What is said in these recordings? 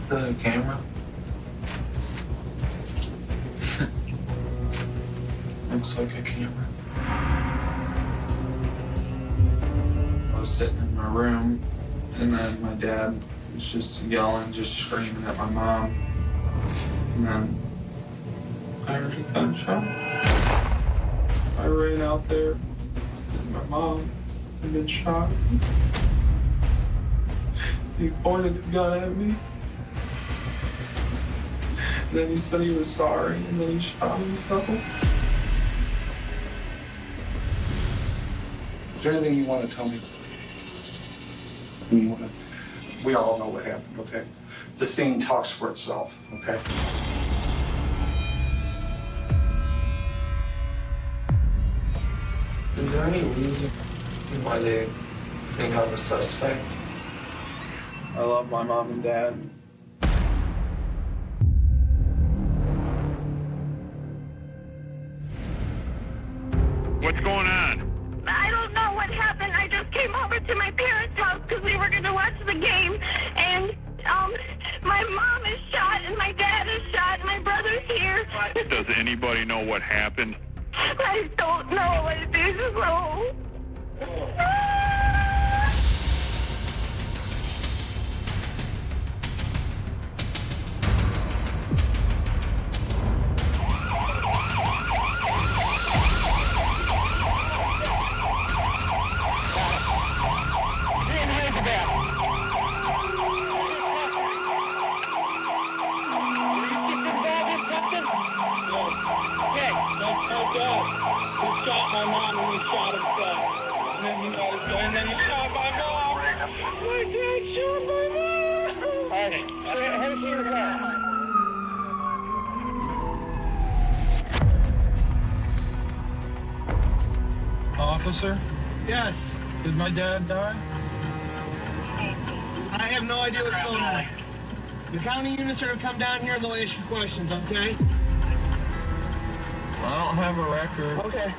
the camera? Looks like a camera. I was sitting in my room, and then my dad was just yelling, just screaming at my mom. And then I heard a gunshot. I ran out there, and my mom had been shot. He pointed the gun at me. And then he said he was sorry, and then he shot himself. Is there anything you want to tell me? We all know what happened, okay? The scene talks for itself, okay? Is there any reason why they think I'm a suspect? I love my mom and dad. What's going on? I don't know what happened. I just came over to my parents' house because we were going to watch the game. And my mom is shot and my dad is shot and my brother's here. Does anybody know what happened? I don't know. I think so. My mom and he shot himself. And then he shot my mom. My dad shot my mom. All right. Have you seen the car? Officer? Yes. Did my dad die? I have no idea what's going on. The county units are going to come down here and they'll ask you questions, okay? I don't have a record. Okay.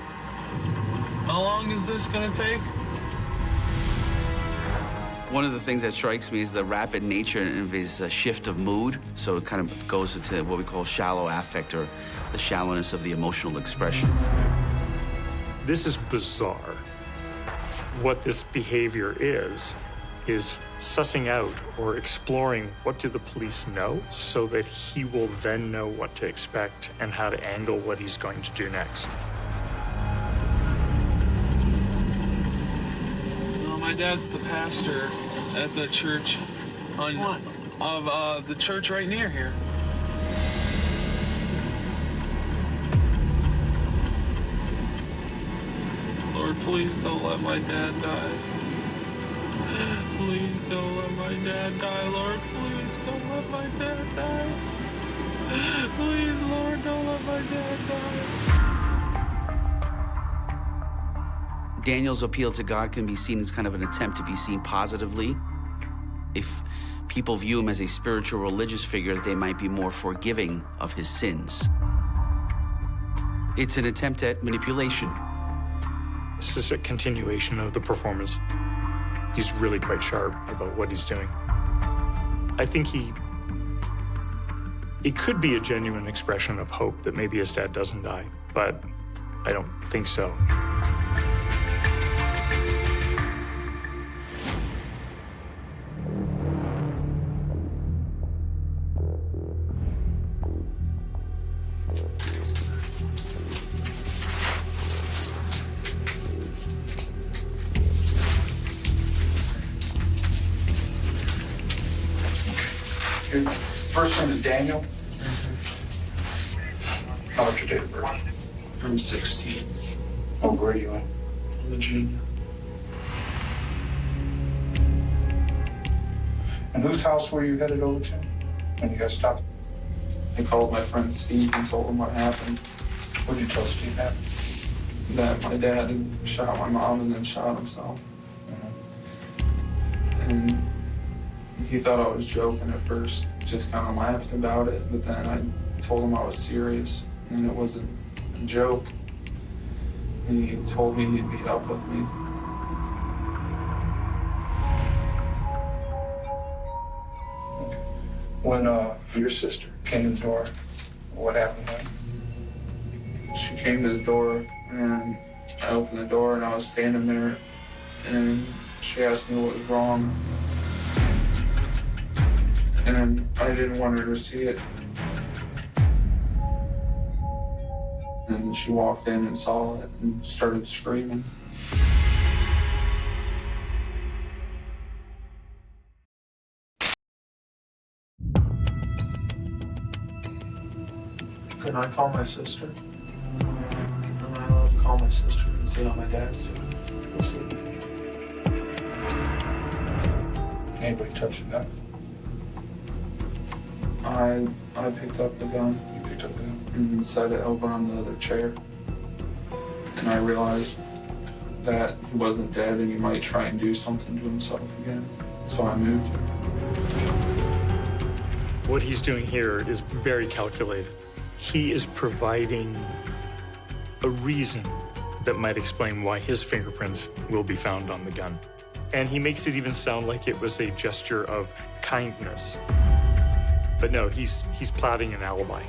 How long is this gonna take? One of the things that strikes me is the rapid nature of his shift of mood. So it kind of goes into what we call shallow affect, or the shallowness of the emotional expression. This is bizarre. What this behavior is sussing out or exploring what do the police know so that he will then know what to expect and how to angle what he's going to do next. My dad's the pastor at the church of the church right near here. Lord, please don't let my dad die. Please don't let my dad die, Lord. Please don't let my dad die. Please, Lord, don't let my dad die. Daniel's appeal to God can be seen as kind of an attempt to be seen positively. If people view him as a spiritual religious figure, they might be more forgiving of his sins. It's an attempt at manipulation. This is a continuation of the performance. He's really quite sharp about what he's doing. I think it could be a genuine expression of hope that maybe his dad doesn't die, but I don't think so. First name is Daniel. How about your date of birth? I'm 16. Oh, where are you in? Virginia. And whose house were you headed over to when you guys stopped? I called my friend Steve and told him what happened. What did you tell Steve happened? That my dad had shot my mom and then shot himself. And he thought I was joking at first, just kind of laughed about it, but then I told him I was serious and it wasn't a joke. And he told me he'd meet up with me. Okay. When your sister came to the door, what happened then? She came to the door, and I opened the door, and I was standing there, and she asked me what was wrong. And I didn't want her to see it. And she walked in and saw it and started screaming. Can I call my sister? Am I allowed to call my sister and see how my dad's doing? We'll see. Anybody touch the gun? I picked up the gun. You picked up the gun? And set it over on the other chair. And I realized that he wasn't dead and he might try and do something to himself again. So I moved him. What he's doing here is very calculated. He is providing a reason that might explain why his fingerprints will be found on the gun. And he makes it even sound like it was a gesture of kindness. But no, he's plotting an alibi.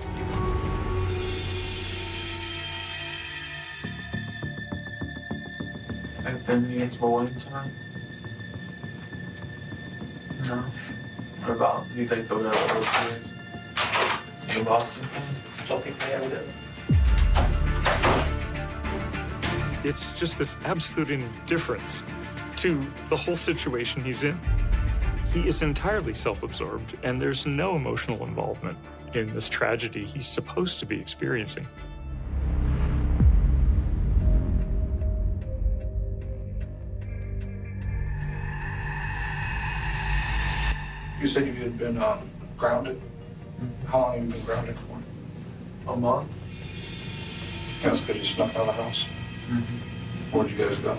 I've been against bowling tonight. No. What about, do you think they'll go to the World Series? You a Boston fan? Don't think they ever did. It's just this absolute indifference to the whole situation he's in. He is entirely self-absorbed, and there's no emotional involvement in this tragedy he's supposed to be experiencing. You said you had been grounded. How long have you been grounded for? A month? That's because you snuck out of the house. Mm-hmm. Where'd you guys go?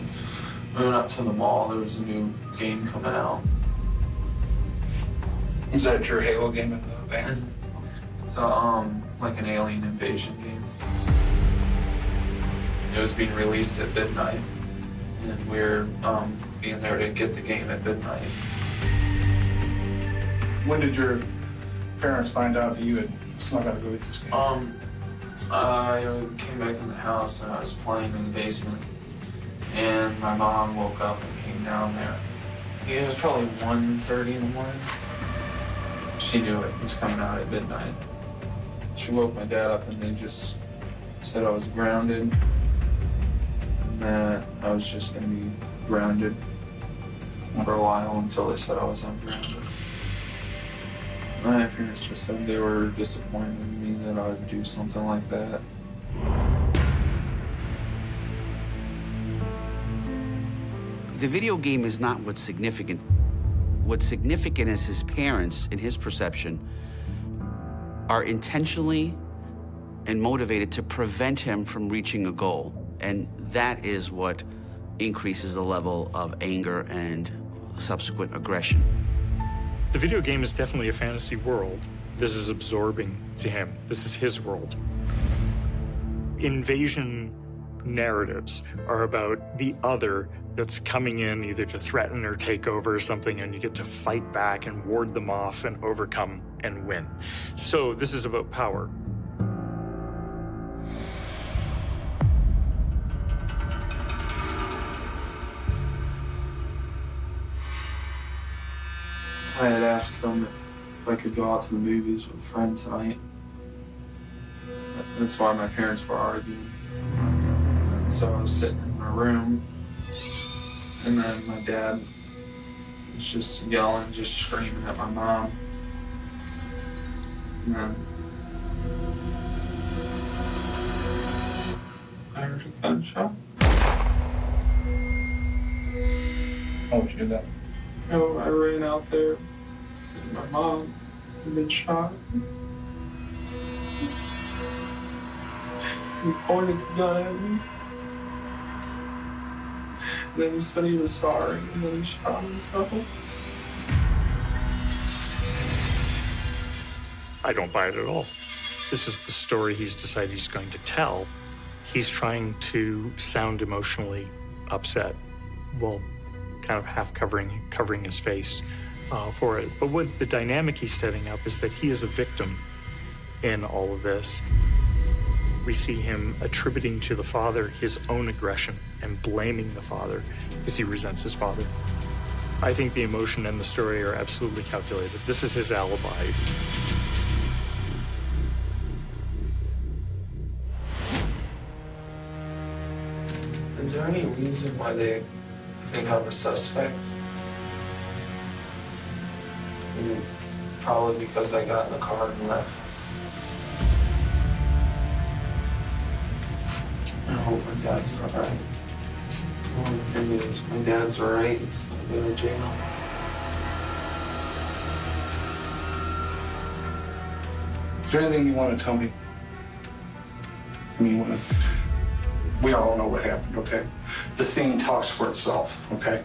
We went up to the mall. There was a new game coming out. Is that your Halo game in the van? It's like an alien invasion game. It was being released at midnight, and we're being there to get the game at midnight. When did your parents find out that you had snuck out to go get this game? I came back in the house and I was playing in the basement, and my mom woke up and came down there. It was probably 1:30 in the morning. She knew it was coming out at midnight. She woke my dad up and they just said I was grounded and that I was just gonna be grounded for a while until they said I was ungrounded. My parents just said they were disappointed in me that I would do something like that. The video game is not what's significant. What's significant is his parents, in his perception, are intentionally and motivated to prevent him from reaching a goal. And that is what increases the level of anger and subsequent aggression. The video game is definitely a fantasy world. This is absorbing to him. This is his world. Invasion narratives are about the other that's coming in either to threaten or take over something, and you get to fight back and ward them off and overcome and win. So this is about power. I had asked them if I could go out to the movies with a friend tonight. That's why my parents were arguing. And so I was sitting in my room, and then my dad was just yelling, just screaming at my mom. And then I heard a gunshot. How would you do that? So I ran out there, and my mom had been shot. He pointed the gun at me. Then he said he was sorry, and then he shot himself. I don't buy it at all. This is the story he's decided he's going to tell. He's trying to sound emotionally upset while kind of half covering his face for it. But what the dynamic he's setting up is that he is a victim in all of this. We see him attributing to the father his own aggression and blaming the father because he resents his father. I think the emotion and the story are absolutely calculated. This is his alibi. Is there any reason why they think I'm a suspect? Probably because I got in the car and left. I hope my dad's all right. The only thing is, my dad's all right, he's gonna go to jail. Is there anything you want to tell me? I mean, we all know what happened, okay? The scene talks for itself, okay?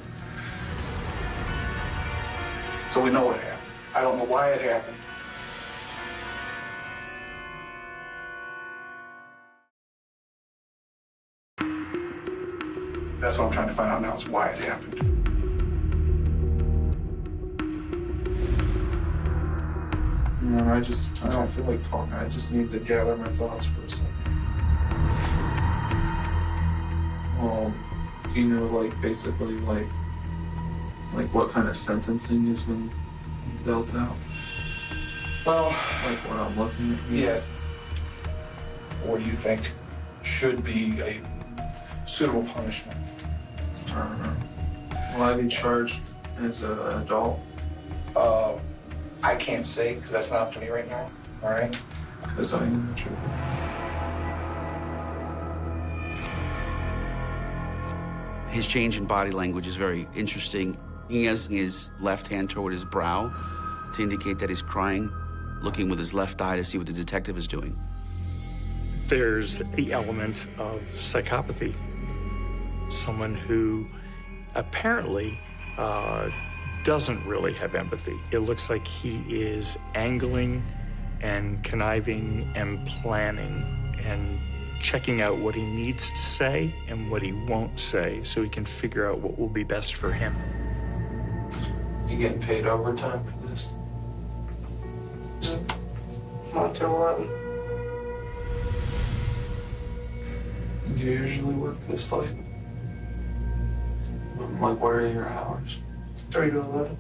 So we know what happened. I don't know why it happened. That's what I'm trying to find out now, is why it happened. No, I don't feel like talking. I just need to gather my thoughts for a second. Do you know, like, basically, like what kind of sentencing has been dealt out? Well, like what I'm looking at? Yes. What do you think should be a suitable punishment? I don't know. Will I be charged as an adult? I can't say, because that's not up to me right now, all right? Because I am a trooper. His change in body language is very interesting. He has his left hand toward his brow to indicate that he's crying, looking with his left eye to see what the detective is doing. There's the element of psychopathy. Someone who apparently doesn't really have empathy. It looks like he is angling and conniving and planning and checking out what he needs to say and what he won't say so he can figure out what will be best for him. You getting paid overtime for this? Not till 11. Do you usually work this late? Like, what are your hours? 3 to 11.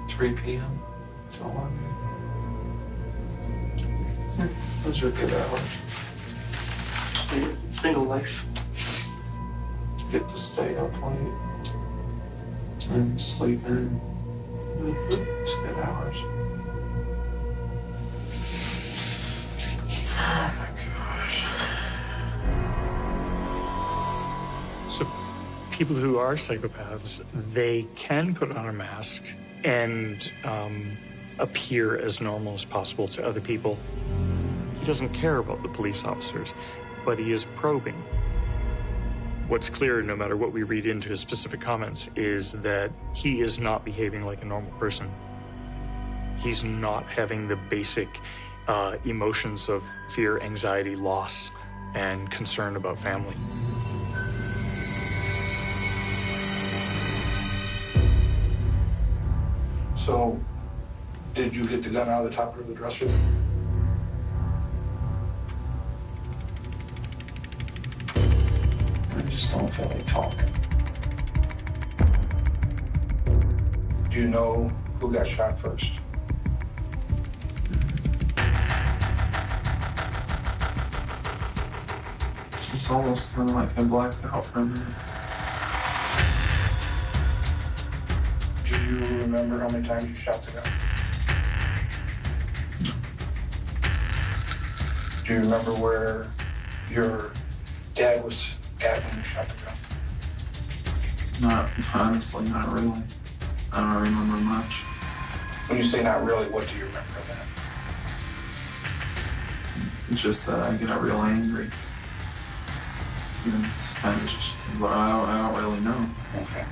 3 p.m. to 11. Those are good hours. Single life. You get to stay up late and sleep in. It's good hours. Oh my gosh. So people who are psychopaths, they can put on a mask and appear as normal as possible to other people. He doesn't care about the police officers, but he is probing. What's clear, no matter what we read into his specific comments, is that he is not behaving like a normal person. He's not having the basic emotions of fear, anxiety, loss, and concern about family. So, did you get the gun out of the top of the dresser? I just don't feel like talking. Do you know who got shot first? It's almost kind of like I blacked out for a minute. Do you remember how many times you shot the gun? Do you remember where your dad was at when you shot the gun? Honestly, not really. I don't remember much. When you say not really, what do you remember of that? It's just that I get real angry. And it's kind of just, but I don't really know. Okay.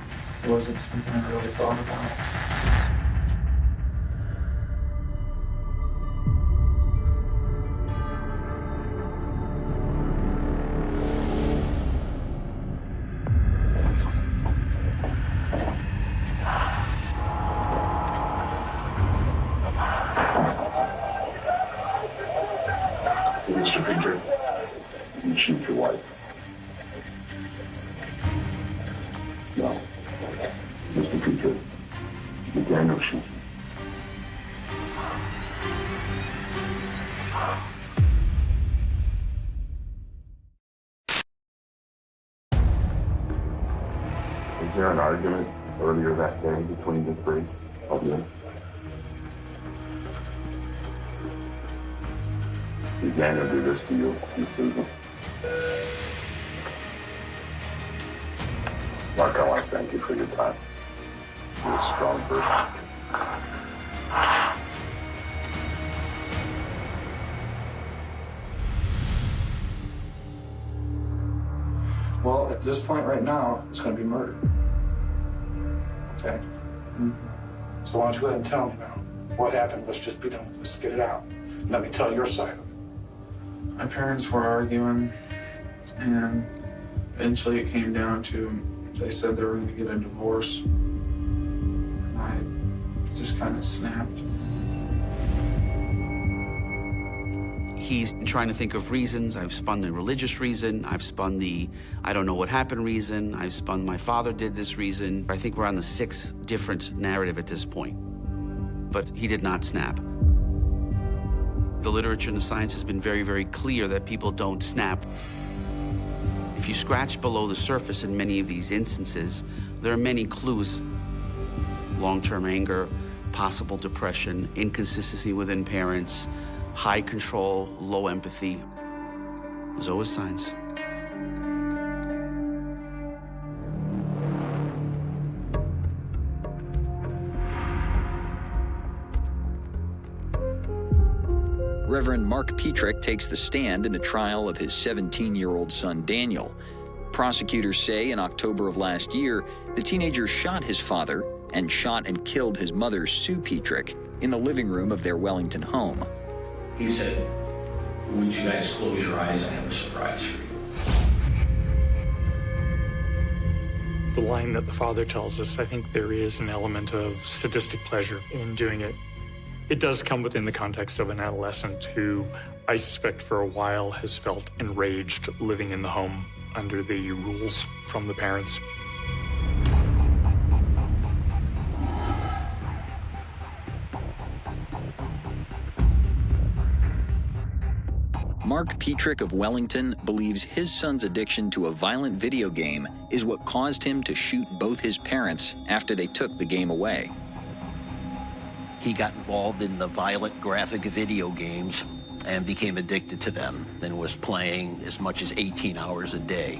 It wasn't something I really thought about. Was there an argument earlier that day between the three of you? Did Daniel do this to you, Susan? Mark, I want to thank you for your time. You're a strong person. Well, at this point right now, it's going to be murder. Okay? Mm-hmm. So why don't you go ahead and tell me now? What happened? Let's just be done with this. Get it out. Let me tell your side of it. My parents were arguing, and eventually it came down to, they said they were going to get a divorce. And I just kind of snapped. He's trying to think of reasons. I've spun the religious reason. I've spun the I don't know what happened reason. I've spun my father did this reason. I think we're on the 6th different narrative at this point. But he did not snap. The literature and the science has been very, very clear that people don't snap. If you scratch below the surface in many of these instances, there are many clues. Long-term anger, possible depression, inconsistency within parents, high control, low empathy. There's always signs. Reverend Mark Petrick takes the stand in a trial of his 17-year-old son, Daniel. Prosecutors say in October of last year, the teenager shot his father and shot and killed his mother, Sue Petrick, in the living room of their Wellington home. He said, "Would you guys close your eyes? I have a surprise for you." The line that the father tells us, I think there is an element of sadistic pleasure in doing it. It does come within the context of an adolescent who, I suspect for a while, has felt enraged living in the home under the rules from the parents. Mark Petrick of Wellington believes his son's addiction to a violent video game is what caused him to shoot both his parents after they took the game away. He got involved in the violent graphic video games and became addicted to them and was playing as much as 18 hours a day.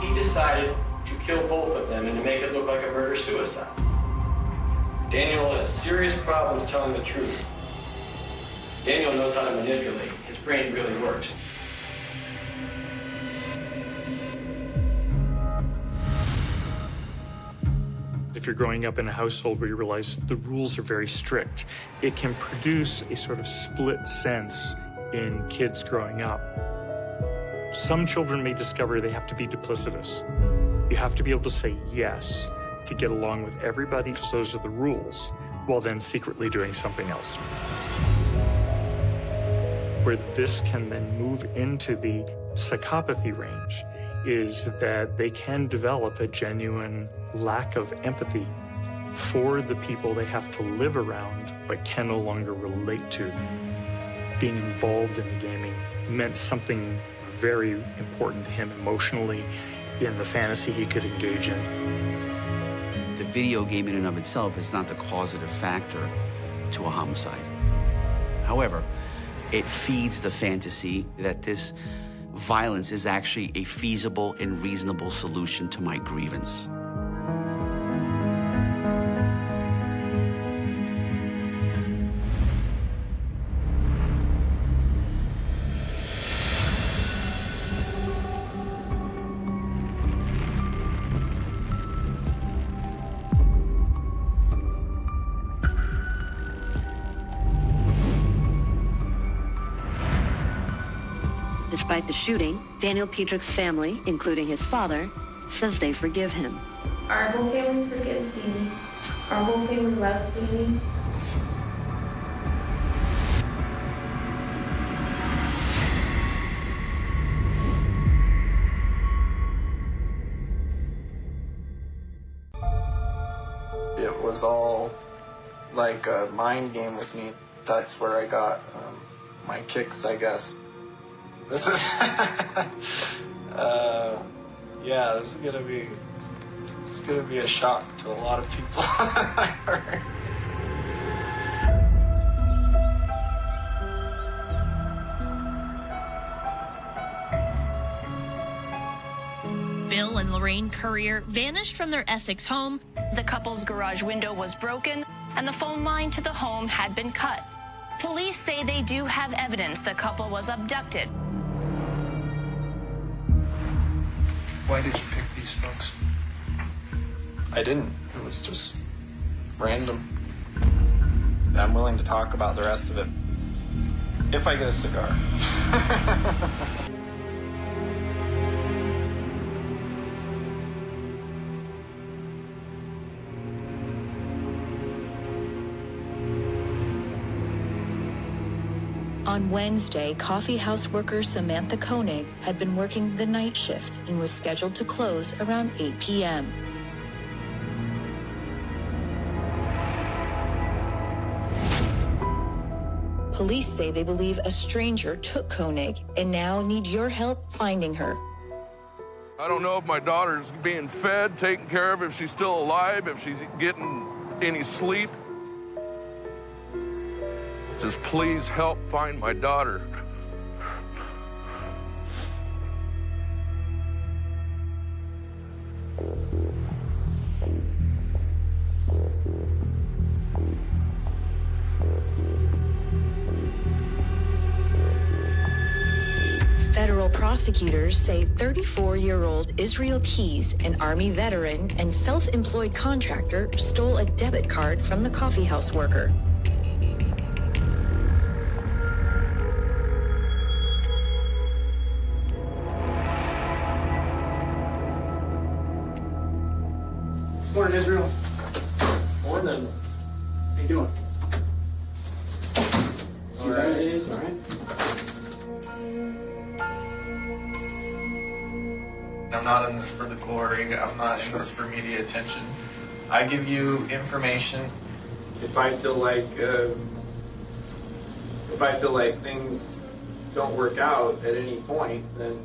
He decided to kill both of them and to make it look like a murder-suicide. Daniel has serious problems telling the truth. Daniel knows how to manipulate. His brain really works. If you're growing up in a household where you realize the rules are very strict, it can produce a sort of split sense in kids growing up. Some children may discover they have to be duplicitous. You have to be able to say yes to get along with everybody, because those are the rules, while then secretly doing something else. Where this can then move into the psychopathy range is that they can develop a genuine lack of empathy for the people they have to live around but can no longer relate to. Being involved in the gaming meant something very important to him emotionally in the fantasy he could engage in. The video game in and of itself is not the causative factor to a homicide. However, it feeds the fantasy that this violence is actually a feasible and reasonable solution to my grievance. Despite the shooting, Daniel Petrick's family, including his father, says they forgive him. Our whole family forgives Danny. Our whole family loves Danny. It was all like a mind game with me. That's where I got my kicks, I guess. This is, yeah, this is gonna be a shock to a lot of people. Bill and Lorraine Currier vanished from their Essex home. The couple's garage window was broken, and the phone line to the home had been cut. Police say they do have evidence the couple was abducted. Why did you pick these folks? I didn't. It was just random. I'm willing to talk about the rest of it if I get a cigar. On Wednesday, coffee house worker Samantha Koenig had been working the night shift and was scheduled to close around 8 p.m. Police say they believe a stranger took Koenig and now need your help finding her. I don't know if my daughter's being fed, taken care of, if she's still alive, if she's getting any sleep. Just please help find my daughter. Federal prosecutors say 34-year-old Israel Keys, an Army veteran and self-employed contractor, stole a debit card from the coffee house worker. Morning, Israel. Morning. How you doing? All right. All right. I'm not in this for the glory. I'm not in this for media attention. I give you information. If I feel like things don't work out at any point, then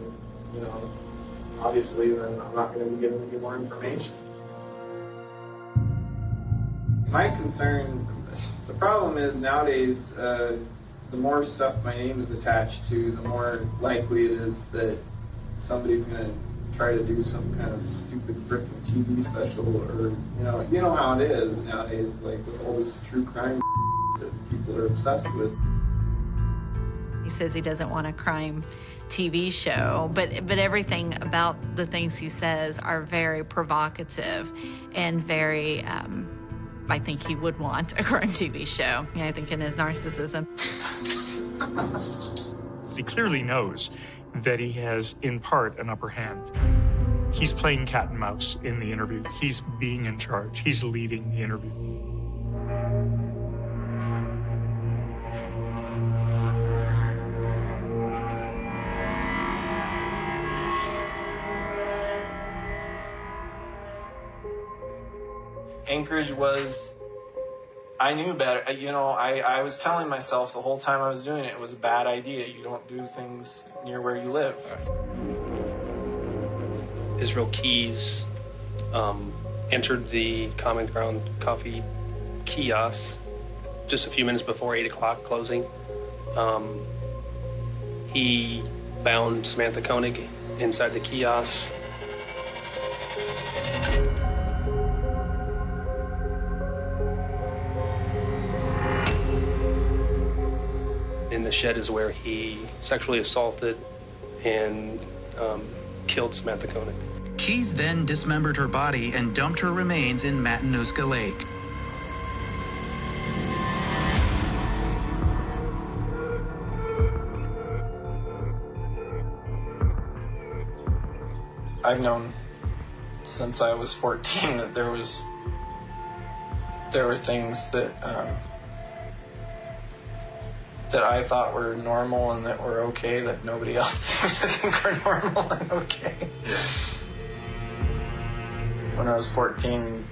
obviously, then I'm not going to be giving you more information. My concern, the problem is nowadays, the more stuff my name is attached to, the more likely it is that somebody's going to try to do some kind of stupid freaking TV special, or you know how it is nowadays, like with all this true crime that people are obsessed with. He says he doesn't want a crime TV show, but everything about the things he says are very provocative and very. I think he would want a crime TV show. I think in his narcissism. He clearly knows that he has, in part, an upper hand. He's playing cat and mouse in the interview. He's being in charge. He's leading the interview. Anchorage was, I knew better. I was telling myself the whole time I was doing it, it was a bad idea. You don't do things near where you live. Israel Keys entered the Common Ground coffee kiosk just a few minutes before 8 o'clock closing. He found Samantha Koenig inside the kiosk. In the shed is where he sexually assaulted and killed Samantha Koenig. Keys then dismembered her body and dumped her remains in Matanuska Lake. I've known since I was 14 that there were things that that I thought were normal and that were okay that nobody else seems to think are normal and okay. Yeah. When I was 14,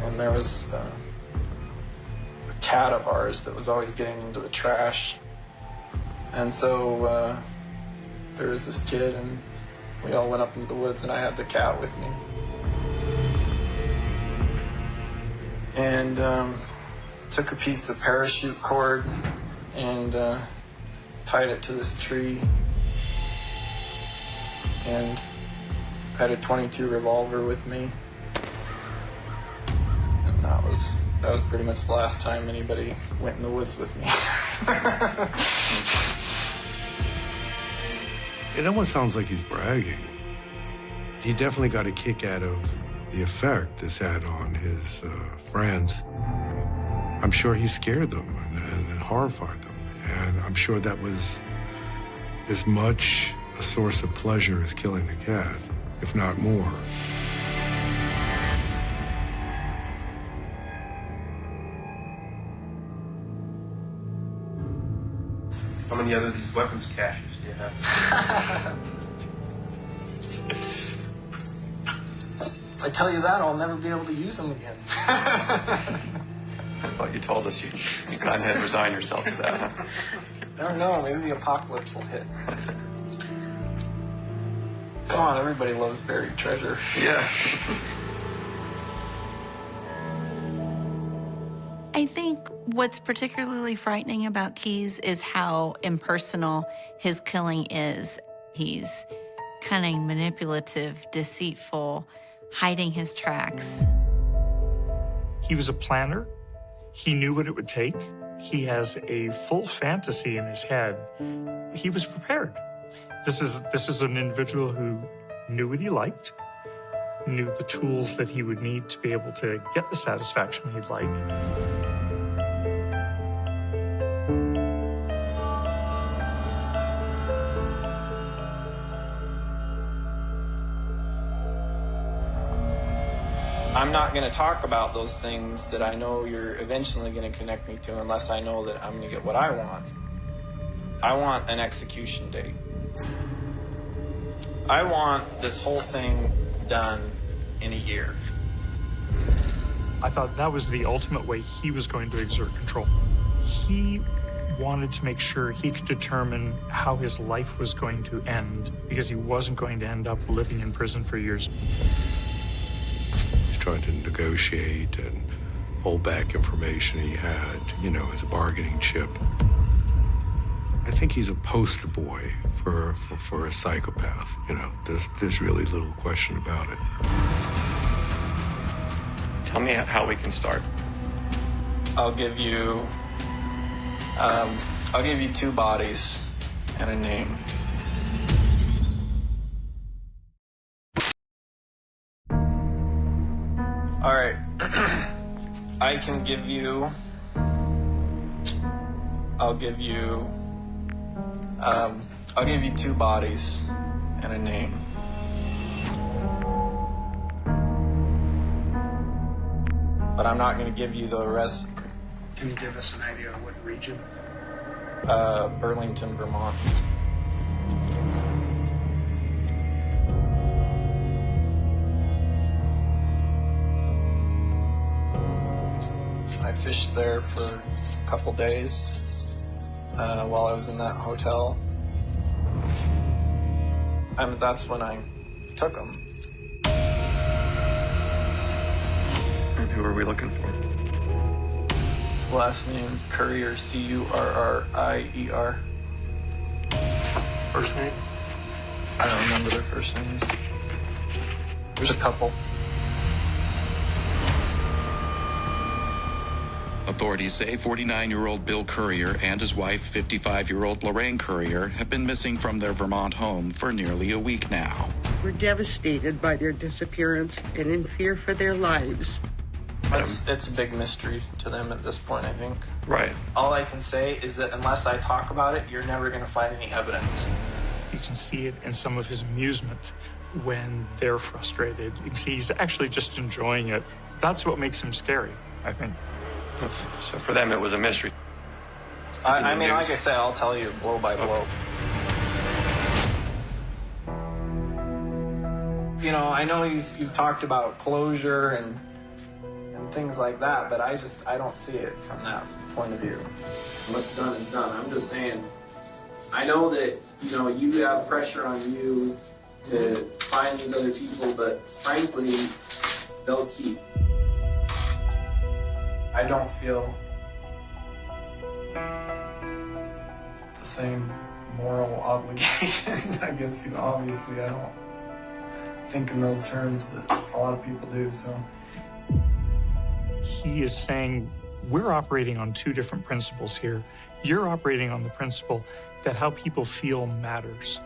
and there was a cat of ours that was always getting into the trash. And so there was this kid, and we all went up into the woods, and I had the cat with me. And took a piece of parachute cord and tied it to this tree. And I had a .22 revolver with me. And that was pretty much the last time anybody went in the woods with me. It almost sounds like he's bragging. He definitely got a kick out of the effect this had on his friends. I'm sure he scared them and horrified them. And I'm sure that was as much a source of pleasure as killing the cat, if not more. How many other of these weapons caches do you have? I tell you that, I'll never be able to use them again. I thought you told us you kind of had resigned yourself to that. Huh? I don't know, maybe the apocalypse will hit. Come on, everybody loves buried treasure. Yeah. I think what's particularly frightening about Keyes is how impersonal his killing is. He's cunning, manipulative, deceitful, hiding his tracks. He was a planner. He knew what it would take. He has a full fantasy in his head. He was prepared. This is an individual who knew what he liked, knew the tools that he would need to be able to get the satisfaction he'd like. I'm not going to talk about those things that I know you're eventually going to connect me to unless I know that I'm going to get what I want. I want an execution date. I want this whole thing done in a year. I thought that was the ultimate way he was going to exert control. He wanted to make sure he could determine how his life was going to end because he wasn't going to end up living in prison for years. Trying to negotiate and hold back information he had, as a bargaining chip. I think he's a poster boy for a psychopath. There's really little question about it. Tell me how we can start. I'll give you 2 bodies and a name. All right. I'll give you 2 bodies and a name. But I'm not going to give you the rest. Can you give us an idea of what region? Burlington, Vermont. I fished there for a couple days while I was in that hotel. And that's when I took them. And who are we looking for? Last name, Currier, Currier. First name? I don't remember their first names. There's a couple. Authorities say 49-year-old Bill Currier and his wife, 55-year-old Lorraine Currier, have been missing from their Vermont home for nearly a week now. We're devastated by their disappearance and in fear for their lives. It's a big mystery to them at this point, I think. Right. All I can say is that unless I talk about it, you're never going to find any evidence. You can see it in some of his amusement when they're frustrated. You can see he's actually just enjoying it. That's what makes him scary, I think. So for them, it was a mystery. I mean, like I say, I'll tell you blow by blow. I know you've talked about closure and things like that, but I don't see it from that point of view. What's done is done. I'm just saying, I know that, you have pressure on you to find these other people, but frankly, they'll keep. I don't feel the same moral obligation. I guess, obviously I don't think in those terms that a lot of people do, so. He is saying, we're operating on two different principles here. You're operating on the principle that how people feel matters.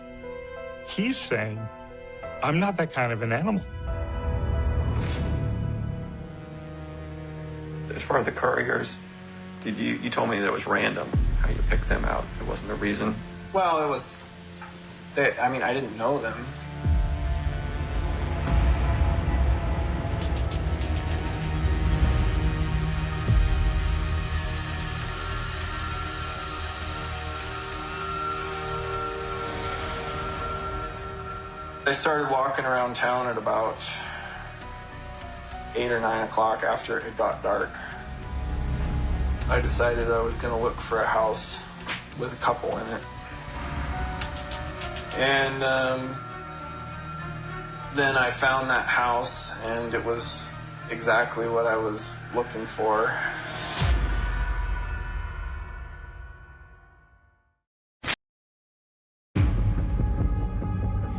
He's saying, I'm not that kind of an animal. As far as the couriers, you told me that it was random how you picked them out. It wasn't a reason. Well, it was, I didn't know them. I started walking around town at about 8 or 9 o'clock after it got dark. I decided I was going to look for a house with a couple in it. And then I found that house, and it was exactly what I was looking for.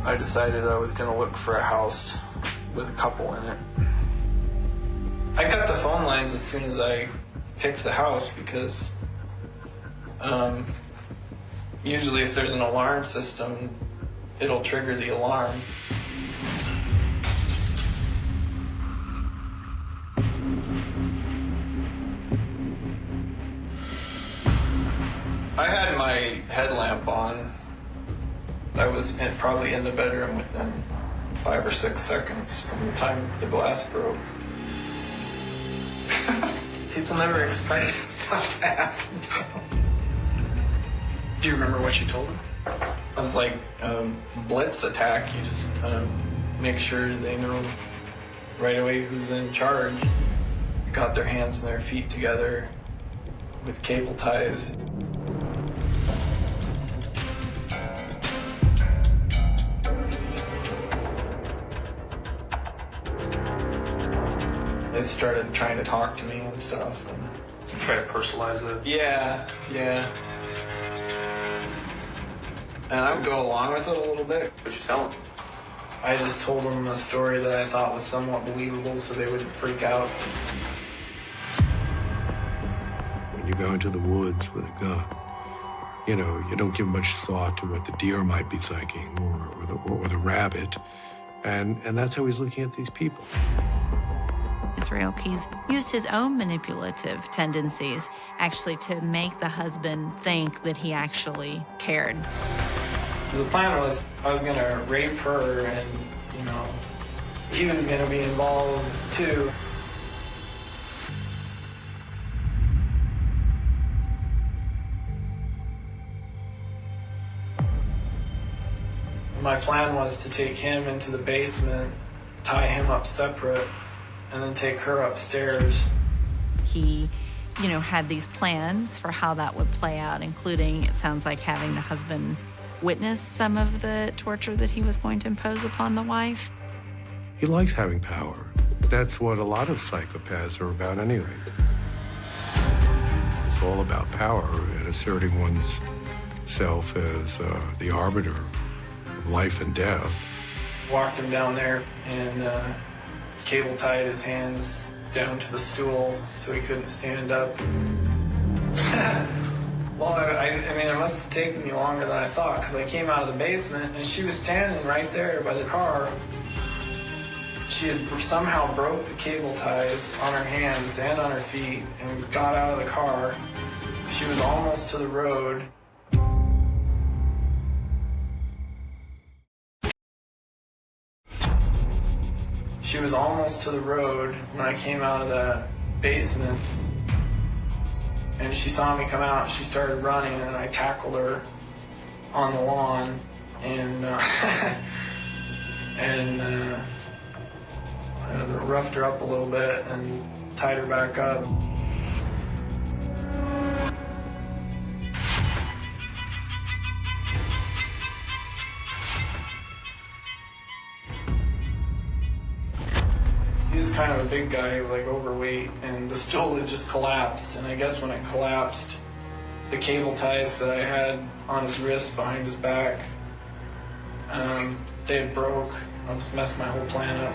I decided I was going to look for a house with a couple in it. I cut the phone lines as soon as I picked the house because usually if there's an alarm system, it'll trigger the alarm. I had my headlamp on. I was probably in the bedroom within 5 or 6 seconds from the time the glass broke. People never expect stuff to happen. Do you remember what you told them? It was like a blitz attack. You just make sure they know right away who's in charge. Got their hands and their feet together with cable ties. They started trying to talk to me and stuff. And try to personalize it? Yeah. And I would go along with it a little bit. What'd you tell them? I just told them a story that I thought was somewhat believable so they wouldn't freak out. When you go into the woods with a gun, you don't give much thought to what the deer might be thinking or the rabbit. And that's how he's looking at these people. Israel Keys used his own manipulative tendencies actually to make the husband think that he actually cared. The plan was I was going to rape her and, he was going to be involved too. My plan was to take him into the basement, tie him up separate, and then take her upstairs. He, had these plans for how that would play out, including, it sounds like, having the husband witness some of the torture that he was going to impose upon the wife. He likes having power. That's what a lot of psychopaths are about anyway. It's all about power and asserting one's self as the arbiter of life and death. Walked him down there and cable tied his hands down to the stool so he couldn't stand up. Well, it must have taken me longer than I thought because I came out of the basement and she was standing right there by the car. She had somehow broke the cable ties on her hands and on her feet and got out of the car. She was almost to the road. She was almost to the road when I came out of the basement. And she saw me come out, she started running, and I tackled her on the lawn and roughed her up a little bit and tied her back up. He was kind of a big guy, like overweight, and the stool had just collapsed. And I guess when it collapsed, the cable ties that I had on his wrist behind his back, they had broke. I just messed my whole plan up.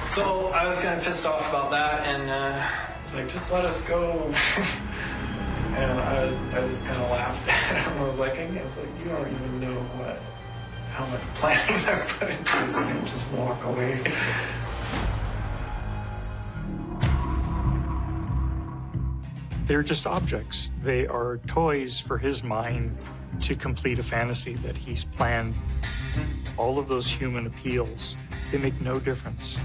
So I was kind of pissed off about that, and I was like, just let us go. And I just kind of laughed at him. I was like, you don't even know how much planning I've put into this, and just walk away. They're just objects. They are toys for his mind to complete a fantasy that he's planned. All of those human appeals, they make no difference.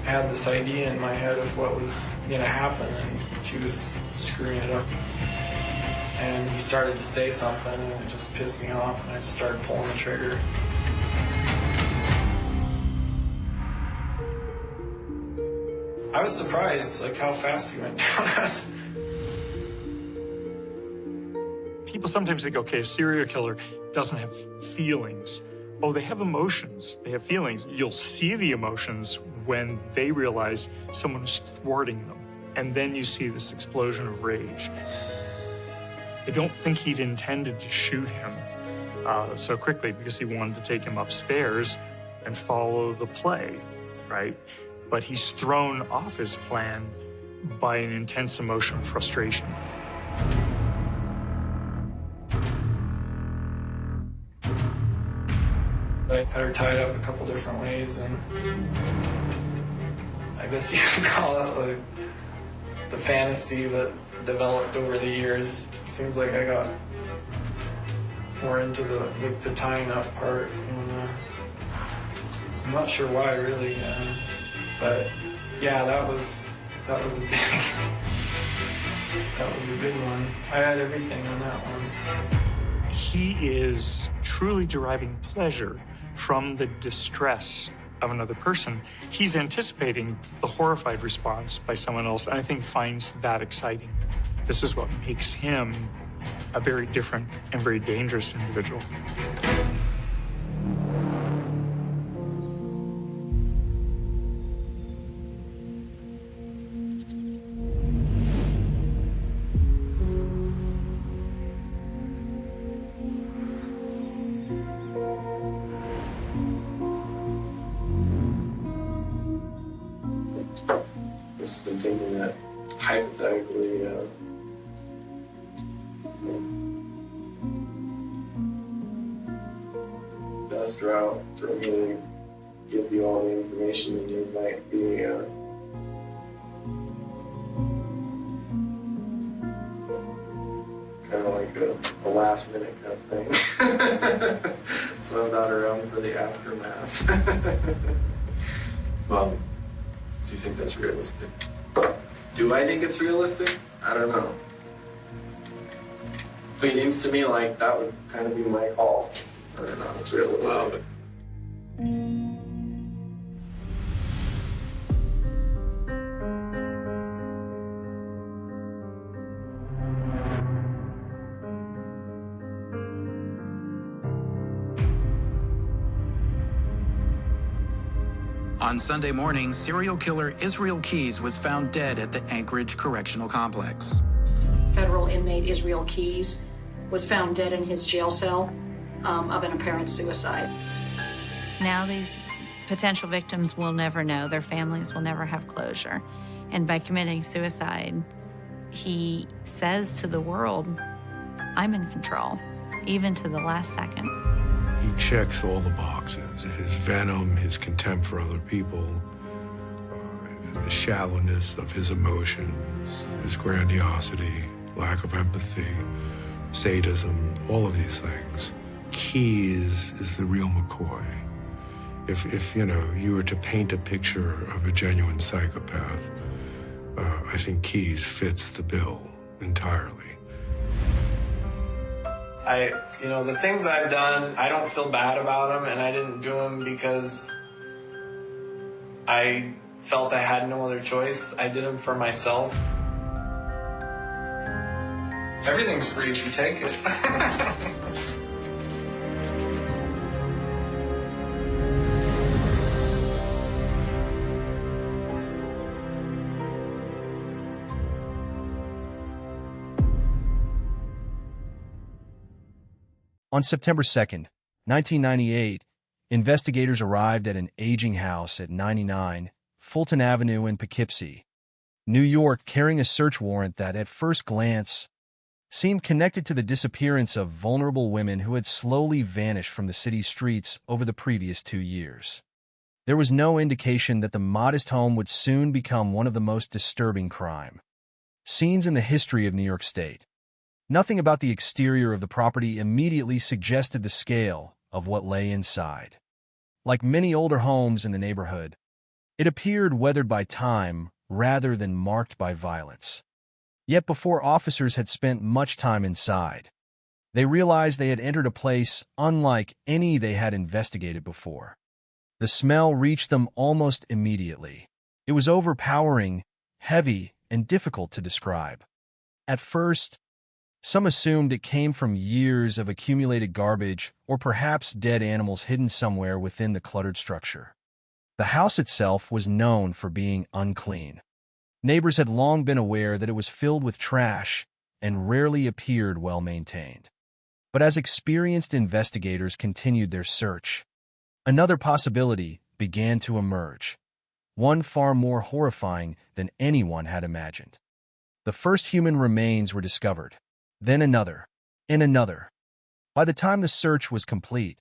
I had this idea in my head of what was going to happen, and she was screwing it up. And he started to say something, and it just pissed me off, and I just started pulling the trigger. I was surprised, like, how fast he went down us. People sometimes think, okay, a serial killer doesn't have feelings. Oh, they have emotions. They have feelings. You'll see the emotions when they realize someone is thwarting them. And then you see this explosion of rage. I don't think he'd intended to shoot him so quickly because he wanted to take him upstairs and follow the play, right? But he's thrown off his plan by an intense emotion of frustration. I had her tied up a couple different ways, and I guess you could call it like the fantasy that developed over the years. It seems like I got more into the tying up part, and I'm not sure why really, but yeah, that was a big that was a good one. I had everything on that one. He is truly deriving pleasure from the distress of another person. He's anticipating the horrified response by someone else, and I think finds that exciting. This is what makes him a very different and very dangerous individual. I've just been thinking that hypothetically, best route for me to give you all the information you need might be kind of like a last minute kind of thing. So I'm not around for the aftermath. Well, do you think that's realistic? Do I think it's realistic? I don't know. It seems to me like that would kind of be my call. I don't know, it's realistic. Well, On Sunday morning, serial killer Israel Keys was found dead at the Anchorage Correctional Complex. Federal inmate Israel Keys was found dead in his jail cell of an apparent suicide. Now these potential victims will never know. Their families will never have closure. And by committing suicide, he says to the world, I'm in control, even to the last second. He checks all the boxes. His venom, his contempt for other people, the shallowness of his emotions, his grandiosity, lack of empathy, sadism, all of these things. Keys is the real McCoy. If you were to paint a picture of a genuine psychopath, I think Keys fits the bill entirely. The things I've done, I don't feel bad about them, and I didn't do them because I felt I had no other choice. I did them for myself. Everything's free if you take it. On September 2nd, 1998, investigators arrived at an aging house at 99 Fulton Avenue in Poughkeepsie, New York, carrying a search warrant that, at first glance, seemed connected to the disappearance of vulnerable women who had slowly vanished from the city's streets over the previous 2 years. There was no indication that the modest home would soon become one of the most disturbing crime scenes in the history of New York State. Nothing about the exterior of the property immediately suggested the scale of what lay inside. Like many older homes in the neighborhood, it appeared weathered by time rather than marked by violence. Yet before officers had spent much time inside, they realized they had entered a place unlike any they had investigated before. The smell reached them almost immediately. It was overpowering, heavy, and difficult to describe. At first, some assumed it came from years of accumulated garbage or perhaps dead animals hidden somewhere within the cluttered structure. The house itself was known for being unclean. Neighbors had long been aware that it was filled with trash and rarely appeared well-maintained. But as experienced investigators continued their search, another possibility began to emerge, one far more horrifying than anyone had imagined. The first human remains were discovered, then another, and another. By the time the search was complete,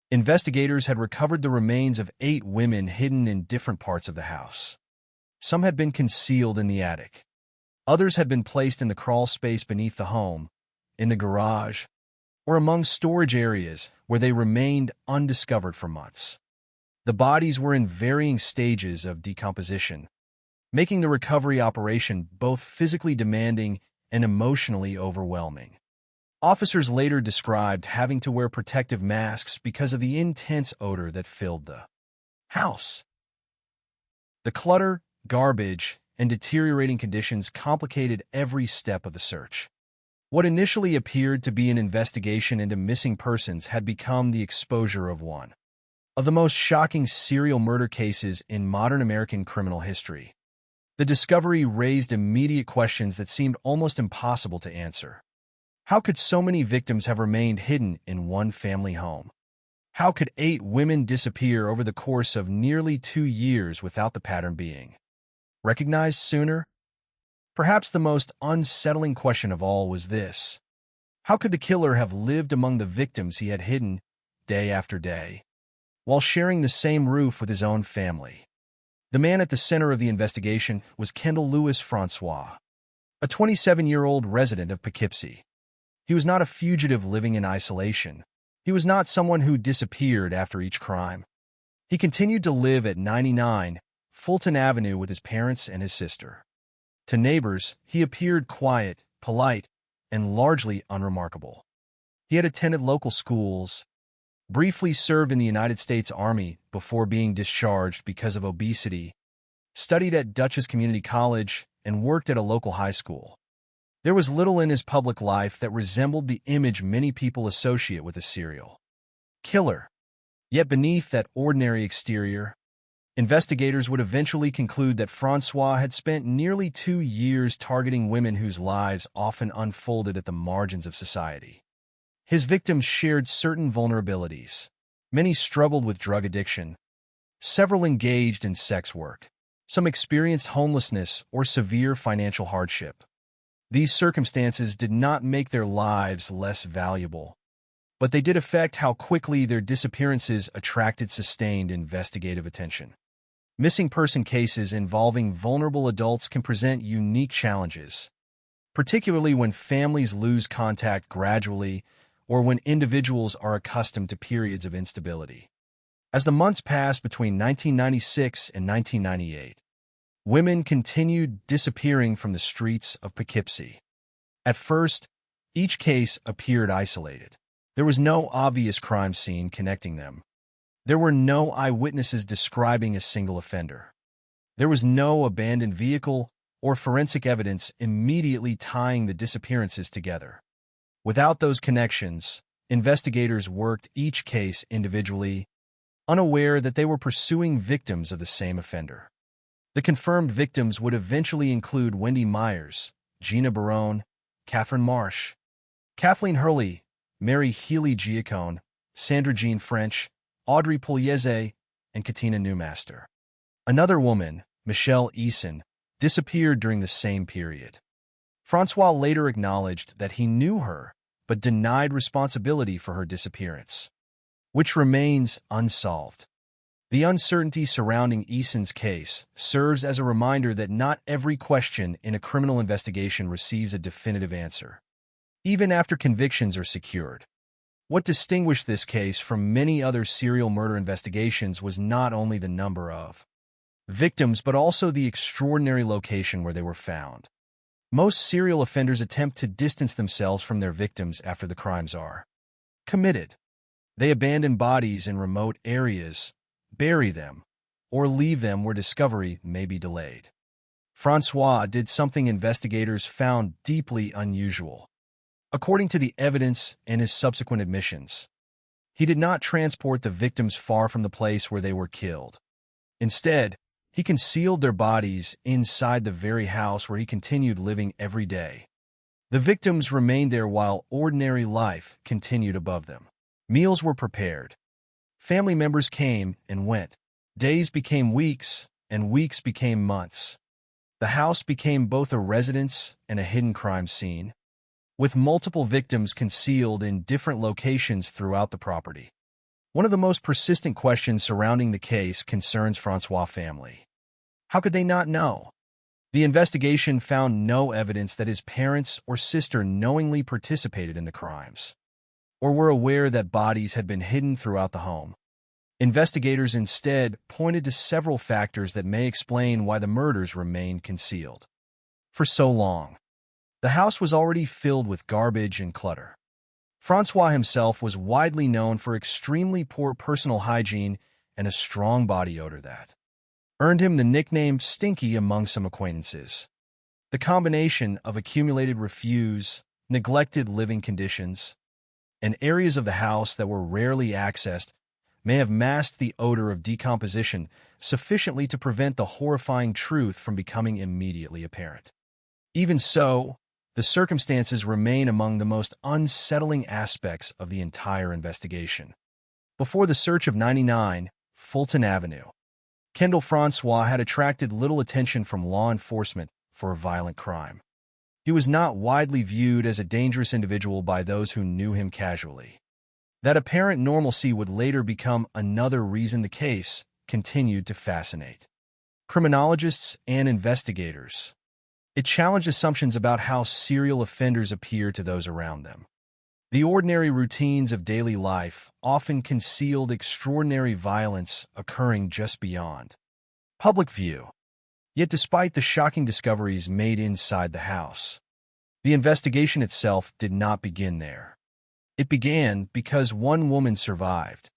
investigators had recovered the remains of 8 women hidden in different parts of the house. Some had been concealed in the attic. Others had been placed in the crawl space beneath the home, in the garage, or among storage areas where they remained undiscovered for months. The bodies were in varying stages of decomposition, making the recovery operation both physically demanding and emotionally overwhelming. Officers later described having to wear protective masks because of the intense odor that filled the house. The clutter, garbage, and deteriorating conditions complicated every step of the search. What initially appeared to be an investigation into missing persons had become the exposure of one of the most shocking serial murder cases in modern American criminal history. The discovery raised immediate questions that seemed almost impossible to answer. How could so many victims have remained hidden in one family home? How could 8 women disappear over the course of nearly 2 years without the pattern being recognized sooner? Perhaps the most unsettling question of all was this: how could the killer have lived among the victims he had hidden day after day, while sharing the same roof with his own family? The man at the center of the investigation was Kendall Louis Francois, a 27-year-old resident of Poughkeepsie. He was not a fugitive living in isolation. He was not someone who disappeared after each crime. He continued to live at 99 Fulton Avenue with his parents and his sister. To neighbors, he appeared quiet, polite, and largely unremarkable. He had attended local schools, briefly served in the United States Army before being discharged because of obesity, studied at Dutchess Community College, and worked at a local high school. There was little in his public life that resembled the image many people associate with a serial killer. Yet beneath that ordinary exterior, investigators would eventually conclude that Francois had spent nearly 2 years targeting women whose lives often unfolded at the margins of society. His victims shared certain vulnerabilities. Many struggled with drug addiction. Several engaged in sex work. Some experienced homelessness or severe financial hardship. These circumstances did not make their lives less valuable, but they did affect how quickly their disappearances attracted sustained investigative attention. Missing person cases involving vulnerable adults can present unique challenges, particularly when families lose contact gradually or when individuals are accustomed to periods of instability. As the months passed between 1996 and 1998, women continued disappearing from the streets of Poughkeepsie. At first, each case appeared isolated. There was no obvious crime scene connecting them. There were no eyewitnesses describing a single offender. There was no abandoned vehicle or forensic evidence immediately tying the disappearances together. Without those connections, investigators worked each case individually, unaware that they were pursuing victims of the same offender. The confirmed victims would eventually include Wendy Myers, Gina Barone, Catherine Marsh, Kathleen Hurley, Mary Healy Giacone, Sandra Jean French, Audrey Pugliese, and Katina Newmaster. Another woman, Michelle Eason, disappeared during the same period. Francois later acknowledged that he knew her, but denied responsibility for her disappearance, which remains unsolved. The uncertainty surrounding Eason's case serves as a reminder that not every question in a criminal investigation receives a definitive answer, even after convictions are secured. What distinguished this case from many other serial murder investigations was not only the number of victims, but also the extraordinary location where they were found. Most serial offenders attempt to distance themselves from their victims after the crimes are committed. They abandon bodies in remote areas, bury them, or leave them where discovery may be delayed. Francois did something investigators found deeply unusual. According to the evidence and his subsequent admissions, he did not transport the victims far from the place where they were killed. Instead, he concealed their bodies inside the very house where he continued living every day. The victims remained there while ordinary life continued above them. Meals were prepared. Family members came and went. Days became weeks, and weeks became months. The house became both a residence and a hidden crime scene, with multiple victims concealed in different locations throughout the property. One of the most persistent questions surrounding the case concerns Francois' family. How could they not know? The investigation found no evidence that his parents or sister knowingly participated in the crimes, or were aware that bodies had been hidden throughout the home. Investigators instead pointed to several factors that may explain why the murders remained concealed for so long. The house was already filled with garbage and clutter. Francois himself was widely known for extremely poor personal hygiene and a strong body odor that earned him the nickname Stinky among some acquaintances. The combination of accumulated refuse, neglected living conditions, and areas of the house that were rarely accessed may have masked the odor of decomposition sufficiently to prevent the horrifying truth from becoming immediately apparent. Even so, the circumstances remain among the most unsettling aspects of the entire investigation. Before the search of 99 Fulton Avenue, Kendall Francois had attracted little attention from law enforcement for a violent crime. He was not widely viewed as a dangerous individual by those who knew him casually. That apparent normalcy would later become another reason the case continued to fascinate criminologists and investigators. It challenged assumptions about how serial offenders appear to those around them. The ordinary routines of daily life often concealed extraordinary violence occurring just beyond public view. Yet despite the shocking discoveries made inside the house, the investigation itself did not begin there. It began because one woman survived.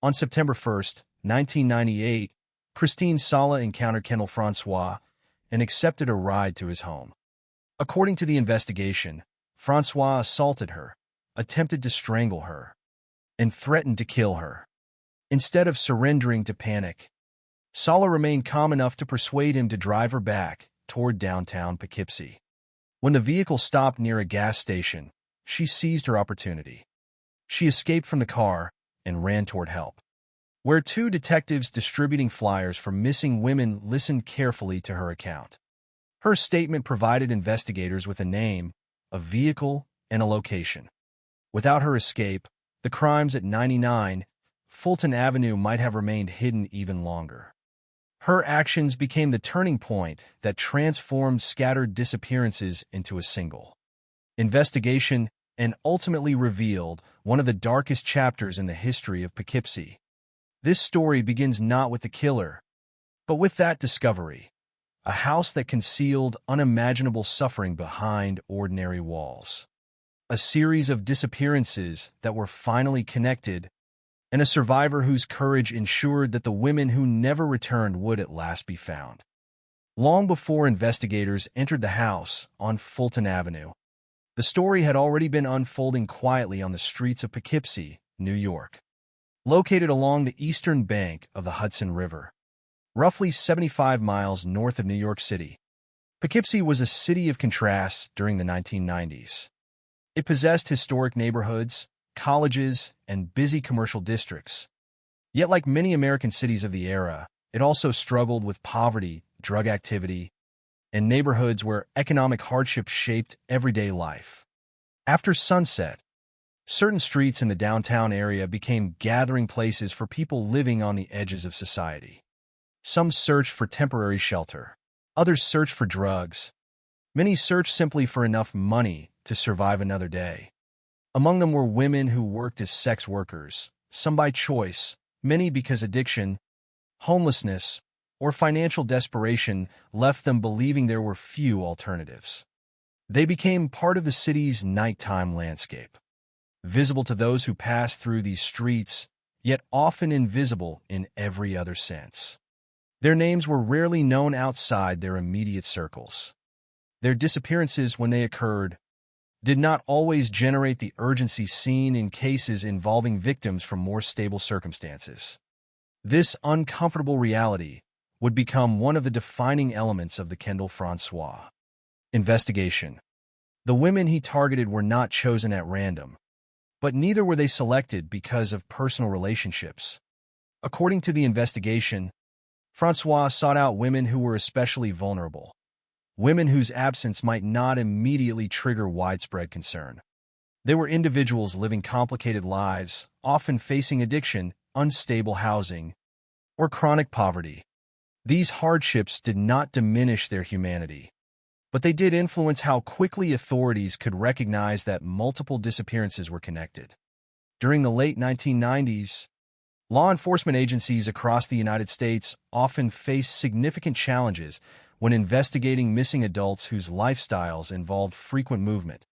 On September 1st, 1998, Christine Sala encountered Kendall Francois and accepted a ride to his home. According to the investigation, Francois assaulted her, attempted to strangle her, and threatened to kill her. Instead of surrendering to panic, Sala remained calm enough to persuade him to drive her back toward downtown Poughkeepsie. When the vehicle stopped near a gas station, she seized her opportunity. She escaped from the car and ran toward help, where two detectives distributing flyers for missing women listened carefully to her account. Her statement provided investigators with a name, a vehicle, and a location. Without her escape, the crimes at 99 Fulton Avenue might have remained hidden even longer. Her actions became the turning point that transformed scattered disappearances into a single investigation and ultimately revealed one of the darkest chapters in the history of Poughkeepsie. This story begins not with the killer, but with that discovery, a house that concealed unimaginable suffering behind ordinary walls. A series of disappearances that were finally connected and a survivor whose courage ensured that the women who never returned would at last be found. Long before investigators entered the house on Fulton Avenue, the story had already been unfolding quietly on the streets of Poughkeepsie, New York. Located along the eastern bank of the Hudson River, roughly 75 miles north of New York City, Poughkeepsie was a city of contrasts during the 1990s. It possessed historic neighborhoods, colleges, and busy commercial districts. Yet, like many American cities of the era, it also struggled with poverty, drug activity, and neighborhoods where economic hardship shaped everyday life. After sunset, certain streets in the downtown area became gathering places for people living on the edges of society. Some searched for temporary shelter. Others searched for drugs. Many searched simply for enough money to survive another day. Among them were women who worked as sex workers, some by choice, many because addiction, homelessness, or financial desperation left them believing there were few alternatives. They became part of the city's nighttime landscape, visible to those who passed through these streets, yet often invisible in every other sense. Their names were rarely known outside their immediate circles. Their disappearances, when they occurred, did not always generate the urgency seen in cases involving victims from more stable circumstances. This uncomfortable reality would become one of the defining elements of the Kendall Francois investigation. The women he targeted were not chosen at random, but neither were they selected because of personal relationships. According to the investigation, Francois sought out women who were especially vulnerable, women whose absence might not immediately trigger widespread concern. They were individuals living complicated lives, often facing addiction, unstable housing, or chronic poverty. These hardships did not diminish their humanity, but they did influence how quickly authorities could recognize that multiple disappearances were connected. During the late 1990s, law enforcement agencies across the United States often faced significant challenges when investigating missing adults whose lifestyles involved frequent movement,